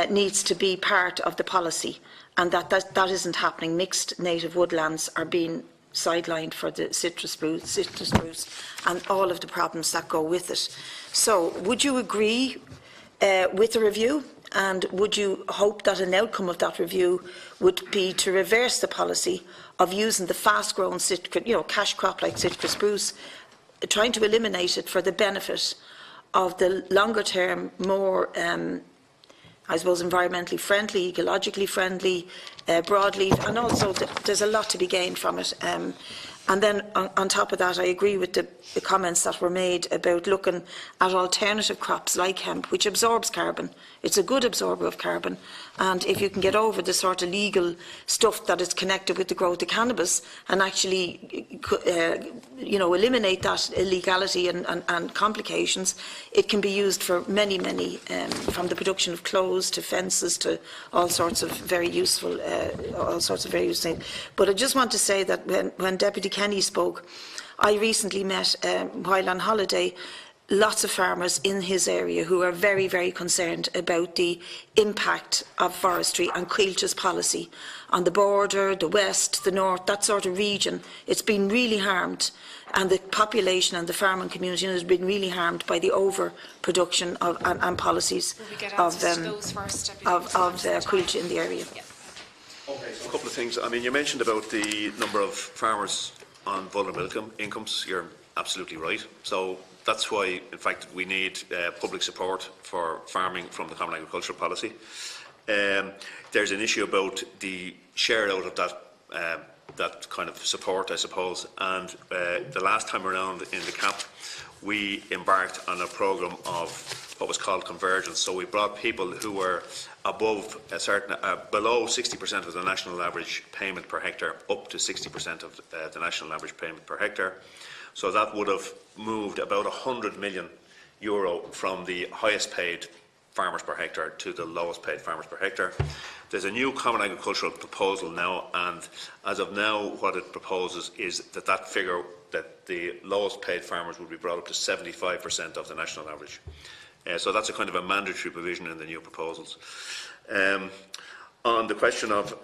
needs to be part of the policy, and that isn't happening. Mixed native woodlands are being sidelined for the citrus spruce and all of the problems that go with it. So would you agree with the review, and would you hope that an outcome of that review would be to reverse the policy of using the fast-growing cash crop like citrus spruce, trying to eliminate it for the benefit of the longer-term, more I suppose environmentally friendly, ecologically friendly, broadleaf, and also there's a lot to be gained from it. And then on top of that, I agree with the comments that were made about looking at alternative crops like hemp, which absorbs carbon. It's a good absorber of carbon, and if you can get over the sort of legal stuff that is connected with the growth of cannabis and actually eliminate that illegality and complications, it can be used for many, from the production of clothes to fences to all sorts of very useful things. But I just want to say that when Deputy Kenny spoke, I recently met, while on holiday, lots of farmers in his area who are very, very concerned about the impact of forestry and Coilte's policy on the border, the west, the north, that sort of region. It's been really harmed, and the population and the farming community has been really harmed by the overproduction and policies of Coillte in the area. Okay, so a couple of things. I mean, you mentioned about the number of farmers on vulnerable incomes. You're absolutely right. So that's why, in fact, we need public support for farming from the Common Agricultural Policy. There's an issue about the share out of that kind of support, I suppose. And the last time around in the CAP, we embarked on a programme of what was called convergence. So we brought people who were above a certain, below 60% of the national average payment per hectare up to 60% of the national average payment per hectare. So that would have moved about €100 million from the highest paid farmers per hectare to the lowest paid farmers per hectare. There's a new Common Agricultural proposal now, and as of now what it proposes is that figure, that the lowest paid farmers would be brought up to 75% of the national average. So that's a kind of a mandatory provision in the new proposals. On the question of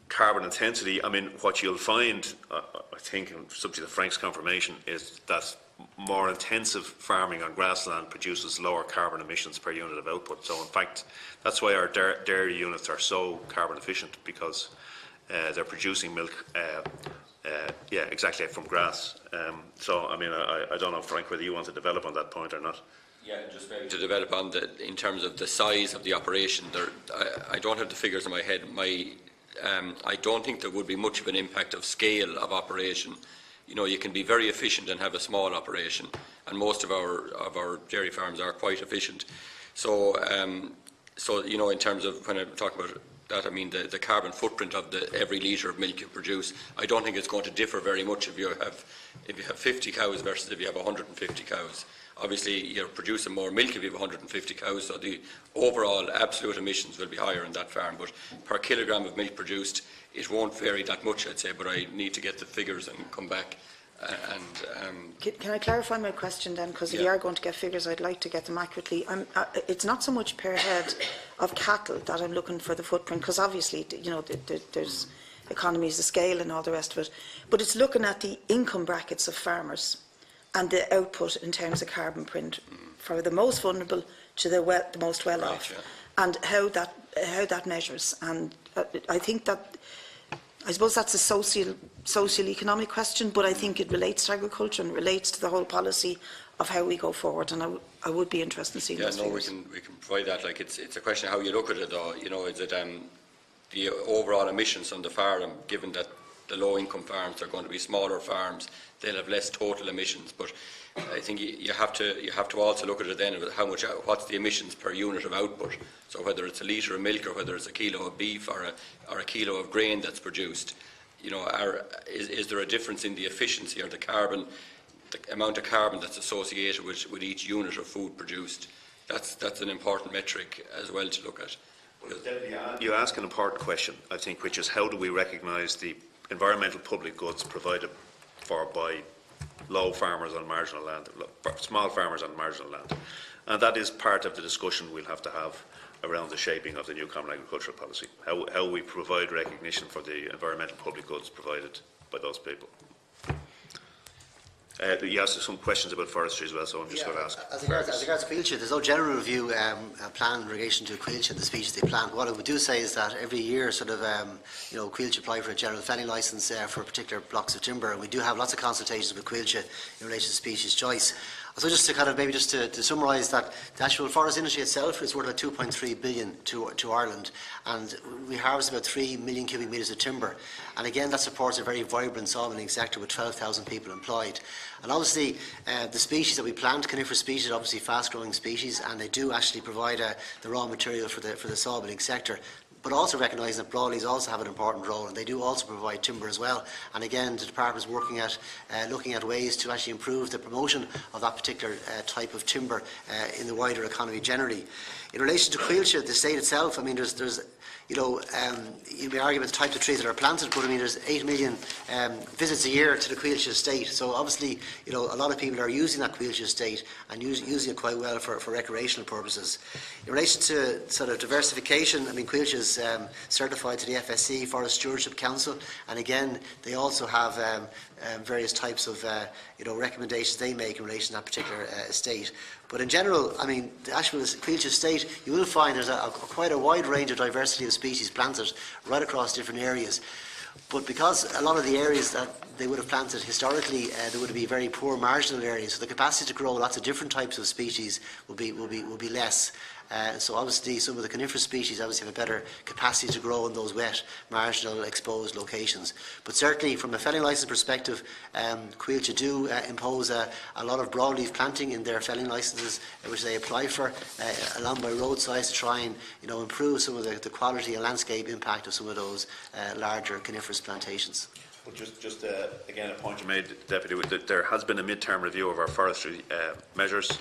carbon intensity, I mean, what you'll find, I think, subject to Frank's confirmation, is that more intensive farming on grassland produces lower carbon emissions per unit of output. So in fact, that's why our dairy units are so carbon efficient, because they're producing milk, yeah, exactly from grass. So I mean, I don't know, Frank, whether you want to develop on that point or not. Yeah, just maybe to develop on in terms of the size of the operation. I don't have the figures in my head. I don't think there would be much of an impact of scale of operation. You know, you can be very efficient and have a small operation, and most of our dairy farms are quite efficient. So, so you know, in terms of when I'm talking about that, I mean the carbon footprint of every litre of milk you produce. I don't think it's going to differ very much if you have 50 cows versus if you have 150 cows. Obviously, you're producing more milk if you have 150 cows, so the overall absolute emissions will be higher in that farm. But per kilogram of milk produced, it won't vary that much, I'd say. But I need to get the figures and come back. Can I clarify my question then? Because if you are going to get figures, I'd like to get them accurately. It's not so much per head of cattle that I'm looking for the footprint, because obviously, you know, there's economies of scale and all the rest of it. But it's looking at the income brackets of farmers and the output in terms of carbon print for the most vulnerable to the most well-off, and how that measures. And I think that, I suppose that's a social economic question, but I think it relates to agriculture and relates to the whole policy of how we go forward. And I would be interested in seeing those figures. We can provide that. Like it's a question of how you look at it, though. You know, is it the overall emissions on the farm, given that the low-income farms are going to be smaller farms, they'll have less total emissions. But I think you have to also look at it then, what's the emissions per unit of output. So whether it's a litre of milk or whether it's a kilo of beef or a kilo of grain that's produced, you know, is there a difference in the efficiency or the amount of carbon that's associated with each unit of food produced? That's an important metric as well to look at. You ask an important question, I think, which is how do we recognise the environmental public goods provided for by low farmers on marginal land, small farmers on marginal land. And that is part of the discussion we'll have to have around the shaping of the new Common Agricultural Policy, how we provide recognition for the environmental public goods provided by those people. You asked some questions about forestry as well, so I'm just going to ask. As regards Quailcha, there's no general review plan in relation to Quailcha and the species they plant. What I would do say is that every year, sort of, you know, Quailcha apply for a general felling licence for particular blocks of timber, and we do have lots of consultations with Quailcha in relation to species choice. So just to kind of maybe just to summarise that, the actual forest industry itself is worth about 2.3 billion to Ireland, and we harvest about 3 million cubic metres of timber. And again, that supports a very vibrant sawmilling sector with 12,000 people employed. And obviously, the species that we plant, coniferous species, are obviously fast-growing species, and they do actually provide the raw material for the sawmilling sector. But also recognising that broadleaves also have an important role, and they do also provide timber as well. And again, the department is working at looking at ways to actually improve the promotion of that particular type of timber in the wider economy generally. In relation to Quailcha, the state itself, I mean, there's you know, you may argue about the types of trees that are planted, but I mean, there's 8 million visits a year to the Quailcha estate. So obviously, you know, a lot of people are using that Quailcha estate and using it quite well for recreational purposes. In relation to sort of diversification, I mean, Quailcha is certified to the FSC, Forest Stewardship Council, and again, they also have various types of you know, recommendations they make in relation to that particular estate. But in general, I mean, the actual Quailcha estate, you will find there's quite a wide range of diversity of species planted right across different areas. But because a lot of the areas that they would have planted historically, there would be very poor marginal areas, so the capacity to grow lots of different types of species will be less. So obviously some of the coniferous species obviously have a better capacity to grow in those wet, marginal, exposed locations. But certainly from a felling licence perspective, Quailcha do impose a lot of broadleaf planting in their felling licences, which they apply for along by roadsides to try and, you know, improve some of the quality and landscape impact of some of those larger coniferous plantations. Well, just again, a point you made, Deputy, that there has been a mid-term review of our forestry measures.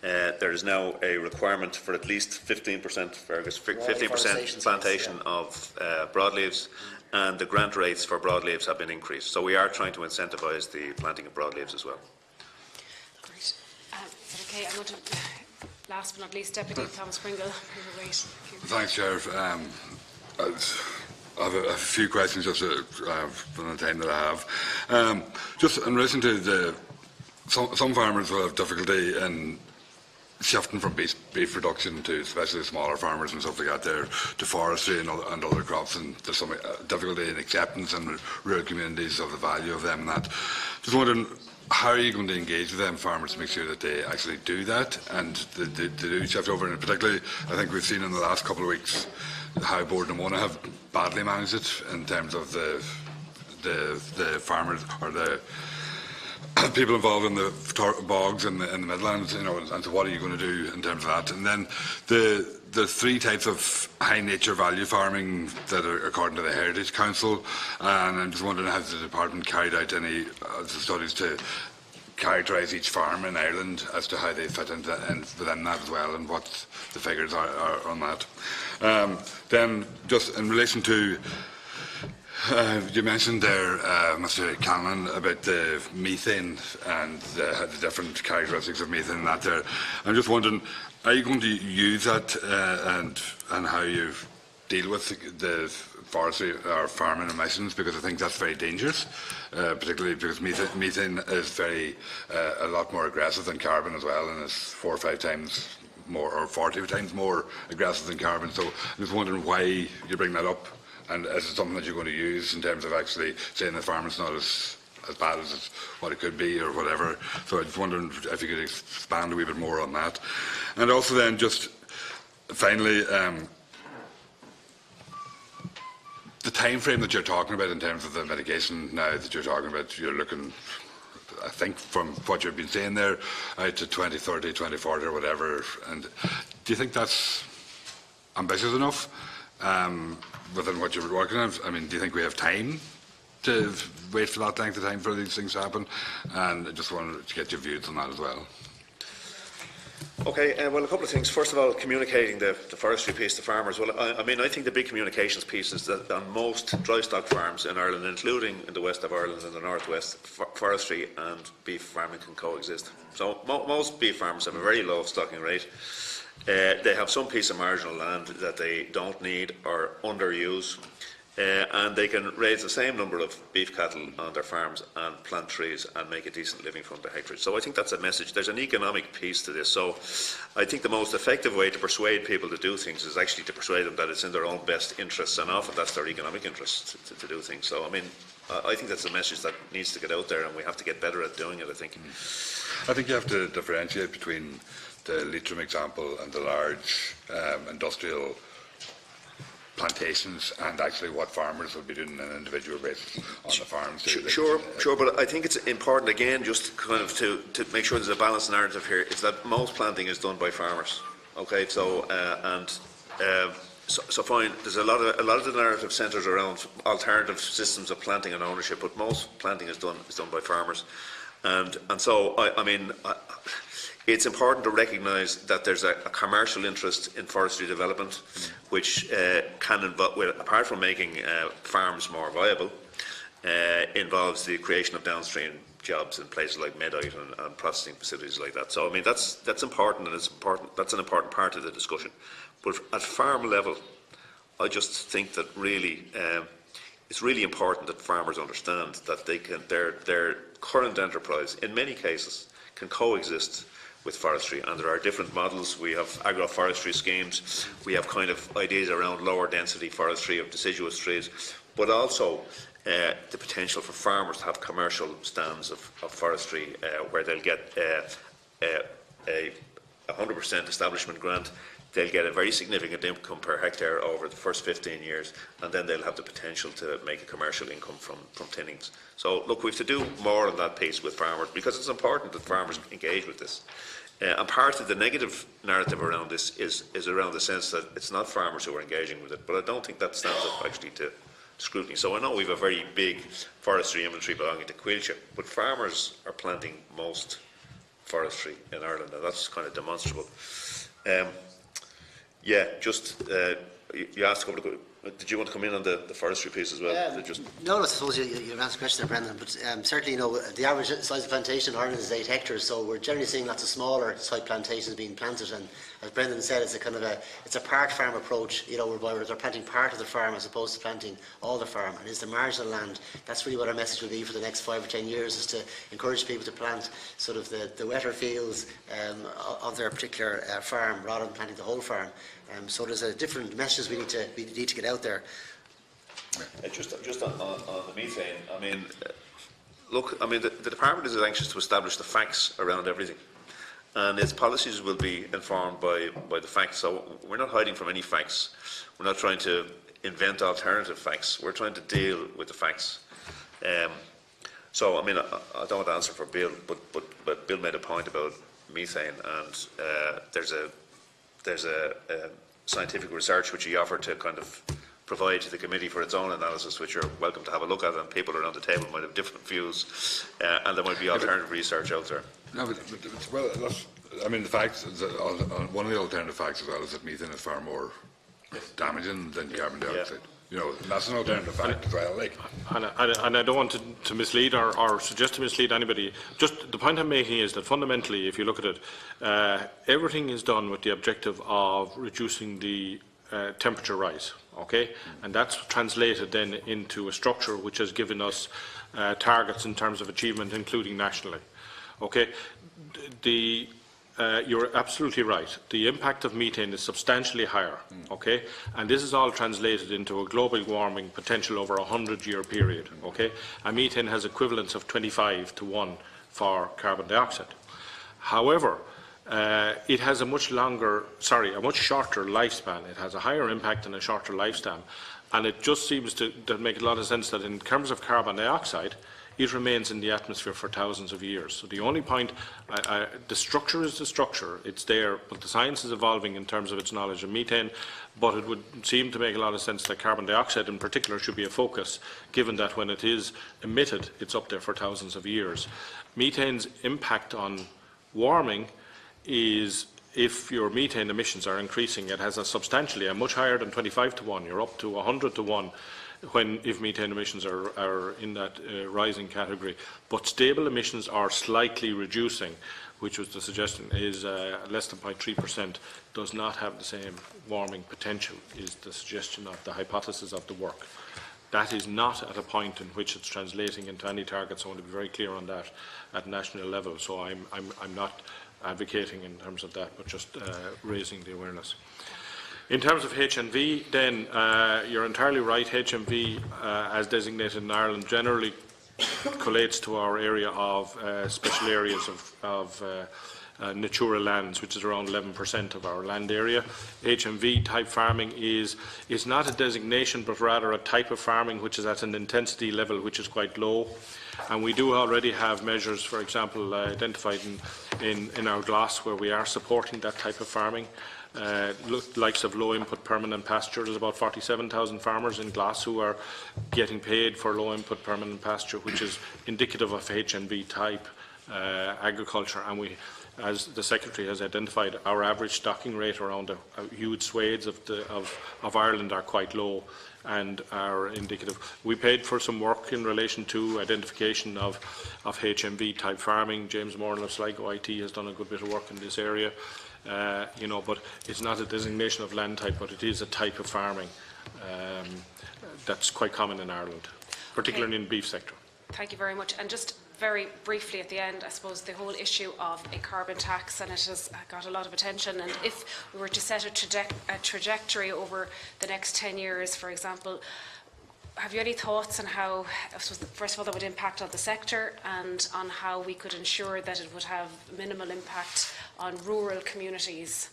There is now a requirement for at least 15%, 15% plantation of broadleaves, and the grant rates for broadleaves have been increased. So we are trying to incentivise the planting of broadleaves as well. Great. Is that okay? I'm going to, last but not least, Deputy Thomas Pringle. Thanks, Sheriff. I have a few questions just from the time that I have. Just in relation to the some farmers will have difficulty in shifting from beef production to especially smaller farmers and stuff like that there to forestry and other crops, and there's some difficulty in acceptance in rural communities of the value of them and that. Just wondering, how are you going to engage with them farmers to make sure that they actually do that and they do shift over? And particularly, I think we've seen in the last couple of weeks how Board and Mona have badly managed it in terms of the farmers or the people involved in the bogs in the Midlands, you know, and so what are you going to do in terms of that? And then the three types of high nature value farming that are according to the Heritage Council, and I'm just wondering, has the department carried out any studies to characterise each farm in Ireland as to how they fit into within that as well, and what the figures are on that? Then just in relation to you mentioned there, Mr. Cannon, about the methane and the different characteristics of methane and that there. I'm just wondering, are you going to use that and how you deal with the forestry or farming emissions? Because I think that's very dangerous, particularly because methane is a lot more aggressive than carbon as well, and it's 4 or 5 times more or 40 times more aggressive than carbon. So I'm just wondering why you bring that up. And is it something that you're going to use in terms of actually saying the farming's not as bad as what it could be or whatever? So I just wondering if you could expand a wee bit more on that. And also then just finally, the time frame that you're talking about in terms of the mitigation now that you're talking about, you're looking, I think from what you've been saying there, out to 2030, 2040 or whatever. And do you think that's ambitious enough? Within what you're working on? I mean, do you think we have time to wait for that length of time for these things to happen? And I just wanted to get your views on that as well. Okay, well, a couple of things. First of all, communicating the forestry piece to farmers. Well, I mean, I think the big communications piece is that on most dry stock farms in Ireland, including in the west of Ireland and the northwest, forestry and beef farming can coexist. So most beef farmers have a very low stocking rate. They have some piece of marginal land that they don't need or underuse, and they can raise the same number of beef cattle on their farms and plant trees and make a decent living from the hectares. So I think that's a message. There's an economic piece to this. So I think the most effective way to persuade people to do things is actually to persuade them that it's in their own best interests, and often that's their economic interest to do things. So I mean, I think that's a message that needs to get out there, and we have to get better at doing it, I think. I think you have to differentiate between the Leitrim example and the large industrial plantations and actually what farmers will be doing on an individual basis on the farms. Sure, but I think it's important again just kind of to make sure there's a balanced narrative here, is that most planting is done by farmers. Okay, so so fine, there's a lot of the narrative centres around alternative systems of planting and ownership, but most planting is done by farmers. And so I mean it's important to recognise that there's a commercial interest in forestry development, which can involve, apart from making farms more viable, involves the creation of downstream jobs in places like Medite and processing facilities like that. So I mean that's important, and that's an important part of the discussion. But at farm level, I just think that really it's really important that farmers understand that they can their current enterprise in many cases can coexist with forestry, and there are different models. We have agroforestry schemes, we have kind of ideas around lower density forestry of deciduous trees, but also the potential for farmers to have commercial stands of forestry where they'll get a 100% establishment grant. They'll get a very significant income per hectare over the first 15 years, and then they'll have the potential to make a commercial income from thinnings. So look, we have to do more on that piece with farmers, because it's important that farmers engage with this. And part of the negative narrative around this is around the sense that it's not farmers who are engaging with it, but I don't think that stands up actually to scrutiny. So I know we have a very big forestry inventory belonging to Coillte, but farmers are planting most forestry in Ireland, and that's kind of demonstrable. Yeah, just you asked a couple of. Did you want to come in on the forestry piece as well? No, I suppose you answered the question there, Brendan, but certainly, you know, the average size of plantation in Ireland is 8 hectares, so we're generally seeing lots of smaller type plantations being planted, and as Brendan said, it's a kind of it's a part farm approach, whereby they're planting part of the farm as opposed to planting all the farm. And it's the marginal land. That's really what our message will be for the next 5 or 10 years, is to encourage people to plant sort of the wetter fields of their particular farm rather than planting the whole farm. So there's a different messages we need to get out there. Just on the methane, I mean, look, I mean, the department is anxious to establish the facts around everything, and its policies will be informed by the facts. So we're not hiding from any facts. We're not trying to invent alternative facts. We're trying to deal with the facts. So I mean, I don't want to answer for Bill, but Bill made a point about methane, and there's a scientific research which he offered to kind of provide to the committee for its own analysis, which you're welcome to have a look at, and people around the table might have different views, and there might be alternative research out there. No, well, I mean, the facts, one of the alternative facts as well is that methane is far more damaging than carbon dioxide. That's an alternative fact as well. And I don't want to mislead or suggest to mislead anybody. Just the point I'm making is that fundamentally, if you look at it, everything is done with the objective of reducing the temperature rise. Okay, and that's translated then into a structure which has given us targets in terms of achievement, including nationally. Okay, you're absolutely right. The impact of methane is substantially higher. Okay, and this is all translated into a global warming potential over a 100-year period. Okay, and methane has equivalence of 25 to 1 for carbon dioxide. However, it has a much shorter lifespan. It has a higher impact and a shorter lifespan. And it just seems to make a lot of sense that in terms of carbon dioxide, it remains in the atmosphere for thousands of years. So the only point, the structure is the structure. It's there, but the science is evolving in terms of its knowledge of methane. But it would seem to make a lot of sense that carbon dioxide in particular should be a focus, given that when it is emitted, it's up there for thousands of years. Methane's impact on warming is, if your methane emissions are increasing, it has a much higher than 25 to 1. You're up to 100 to 1 if methane emissions are in that rising category. But stable emissions are slightly reducing, which was the suggestion, is less than 0.3%, does not have the same warming potential, is the suggestion of the hypothesis of the work. That is not at a point in which it's translating into any targets. I want to be very clear on that at national level. So I'm not advocating in terms of that, but just raising the awareness. In terms of HNV, then, you're entirely right. HNV, as designated in Ireland, generally collates to our area of special areas of Natura lands, which is around 11% of our land area. HNV type farming is not a designation, but rather a type of farming which is at an intensity level which is quite low. And we do already have measures, for example, identified in our GLAS, where we are supporting that type of farming. Likes of low input permanent pasture. There's about 47,000 farmers in GLAS who are getting paid for low input permanent pasture, which is indicative of HNV type agriculture. And we, as the Secretary has identified, our average stocking rate around huge swathes of Ireland are quite low and are indicative. We paid for some work in relation to identification of HNV type farming. James Moran of Sligo IT has done a good bit of work in this area, but it's not a designation of land type, but it is a type of farming that's quite common in Ireland, particularly in the beef sector. Thank you very much. And just very briefly at the end, I suppose the whole issue of a carbon tax, and it has got a lot of attention, and if we were to set a trajectory over the next 10 years, for example, have you any thoughts on how, I suppose, first of all, that would impact on the sector, and on how we could ensure that it would have minimal impact on rural communities?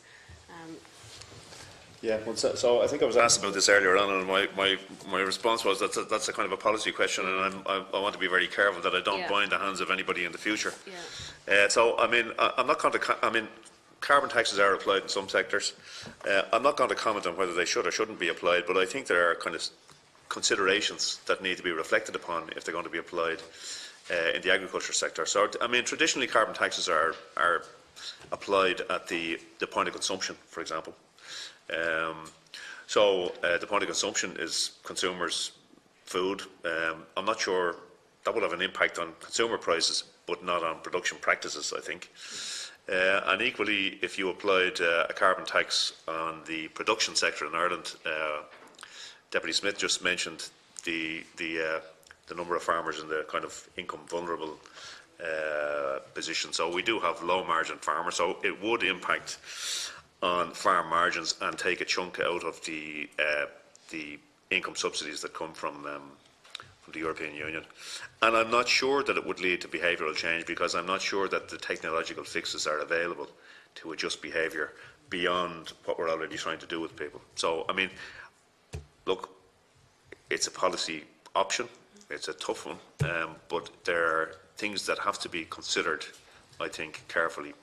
Yeah, well, so I think I was asked about this earlier on, and my response was that's a kind of a policy question, and I want to be very careful that I don't bind the hands of anybody in the future. Yeah. So I mean, I'm not going to. I mean, carbon taxes are applied in some sectors. I'm not going to comment on whether they should or shouldn't be applied, but I think there are kind of considerations that need to be reflected upon if they're going to be applied in the agriculture sector. So I mean, traditionally, carbon taxes are applied at the point of consumption, for example. The point of consumption is consumers' food. I'm not sure that will have an impact on consumer prices, but not on production practices, I think. And equally, if you applied a carbon tax on the production sector in Ireland, Deputy Smith just mentioned the number of farmers in the kind of income vulnerable position. So we do have low margin farmers, so it would impact on farm margins and take a chunk out of the income subsidies that come from the European Union. And I'm not sure that it would lead to behavioural change, because I'm not sure that the technological fixes are available to adjust behaviour beyond what we're already trying to do with people. So, I mean, look, it's a policy option. It's a tough one, but there are things that have to be considered, I think, carefully,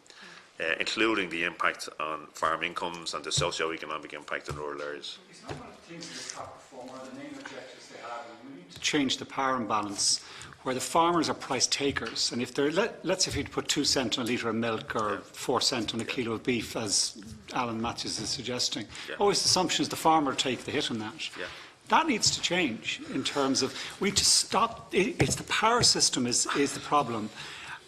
including the impact on farm incomes and the socio-economic impact in rural areas. It's not one of the things in the CAP reform or the main objectives they have. We need to change the power imbalance where the farmers are price takers. And if they're, let's say if you'd put 2 cents on a litre of milk or 4 cents on a kilo of beef, as Alan Matthews is suggesting, always the assumption is the farmer will take the hit on that. That needs to change in terms of, we need to stop, it's the power system is the problem.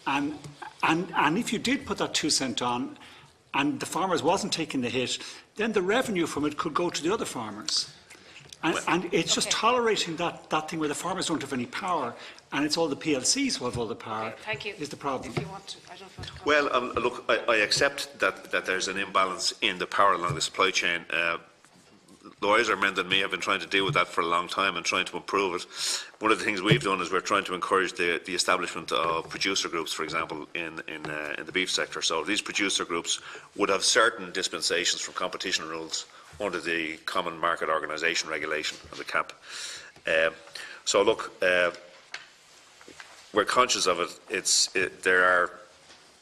And if you did put that 2 cent on and the farmers wasn't taking the hit, then the revenue from it could go to the other farmers. And it's just tolerating that thing where the farmers don't have any power and it's all the PLCs who have all the power is the problem. If you want to, I don't want to well, look, I accept that there's an imbalance in the power along the supply chain. The wiser men than me have been trying to deal with that for a long time and trying to improve it. One of the things we've done is we're trying to encourage the establishment of producer groups, for example, in the beef sector. So these producer groups would have certain dispensations from competition rules under the Common Market Organisation regulation of the CAP. So look, we're conscious of it. There are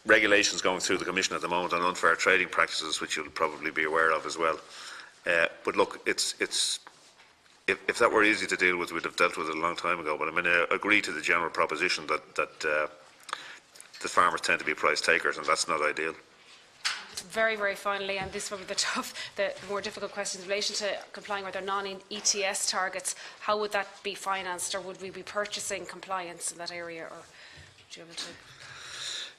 regulations going through the Commission at the moment on unfair trading practices, which you'll probably be aware of as well. But look, if that were easy to deal with, we'd have dealt with it a long time ago. But I mean, I agree to the general proposition that the farmers tend to be price takers, and that's not ideal. Very, very finally, and this is probably the more difficult question in relation to complying with our non-ETS targets. How would that be financed, or would we be purchasing compliance in that area, or do you have to?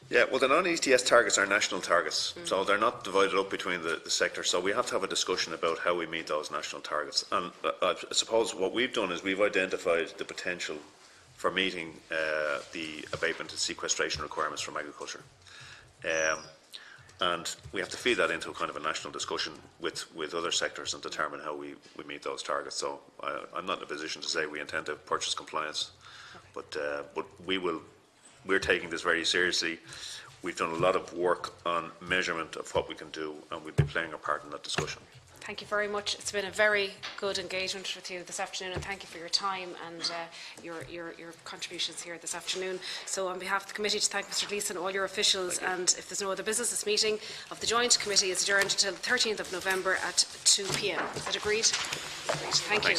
Yeah, well, the non-ETS targets are national targets, so they're not divided up between the sectors. So we have to have a discussion about how we meet those national targets. And I suppose what we've done is we've identified the potential for meeting the abatement and sequestration requirements from agriculture. And we have to feed that into a kind of a national discussion with other sectors and determine how we meet those targets. So I'm not in a position to say we intend to purchase compliance, but we're taking this very seriously. We've done a lot of work on measurement of what we can do, and we'll be playing a part in that discussion. Thank you very much. It's been a very good engagement with you this afternoon, and thank you for your time and your contributions here this afternoon. So on behalf of the committee, to thank Mr Gleeson, all your officials, and if there's no other business, this meeting of the Joint Committee is adjourned until the 13th of November at 2 p.m. Is that agreed? Great. Thank you.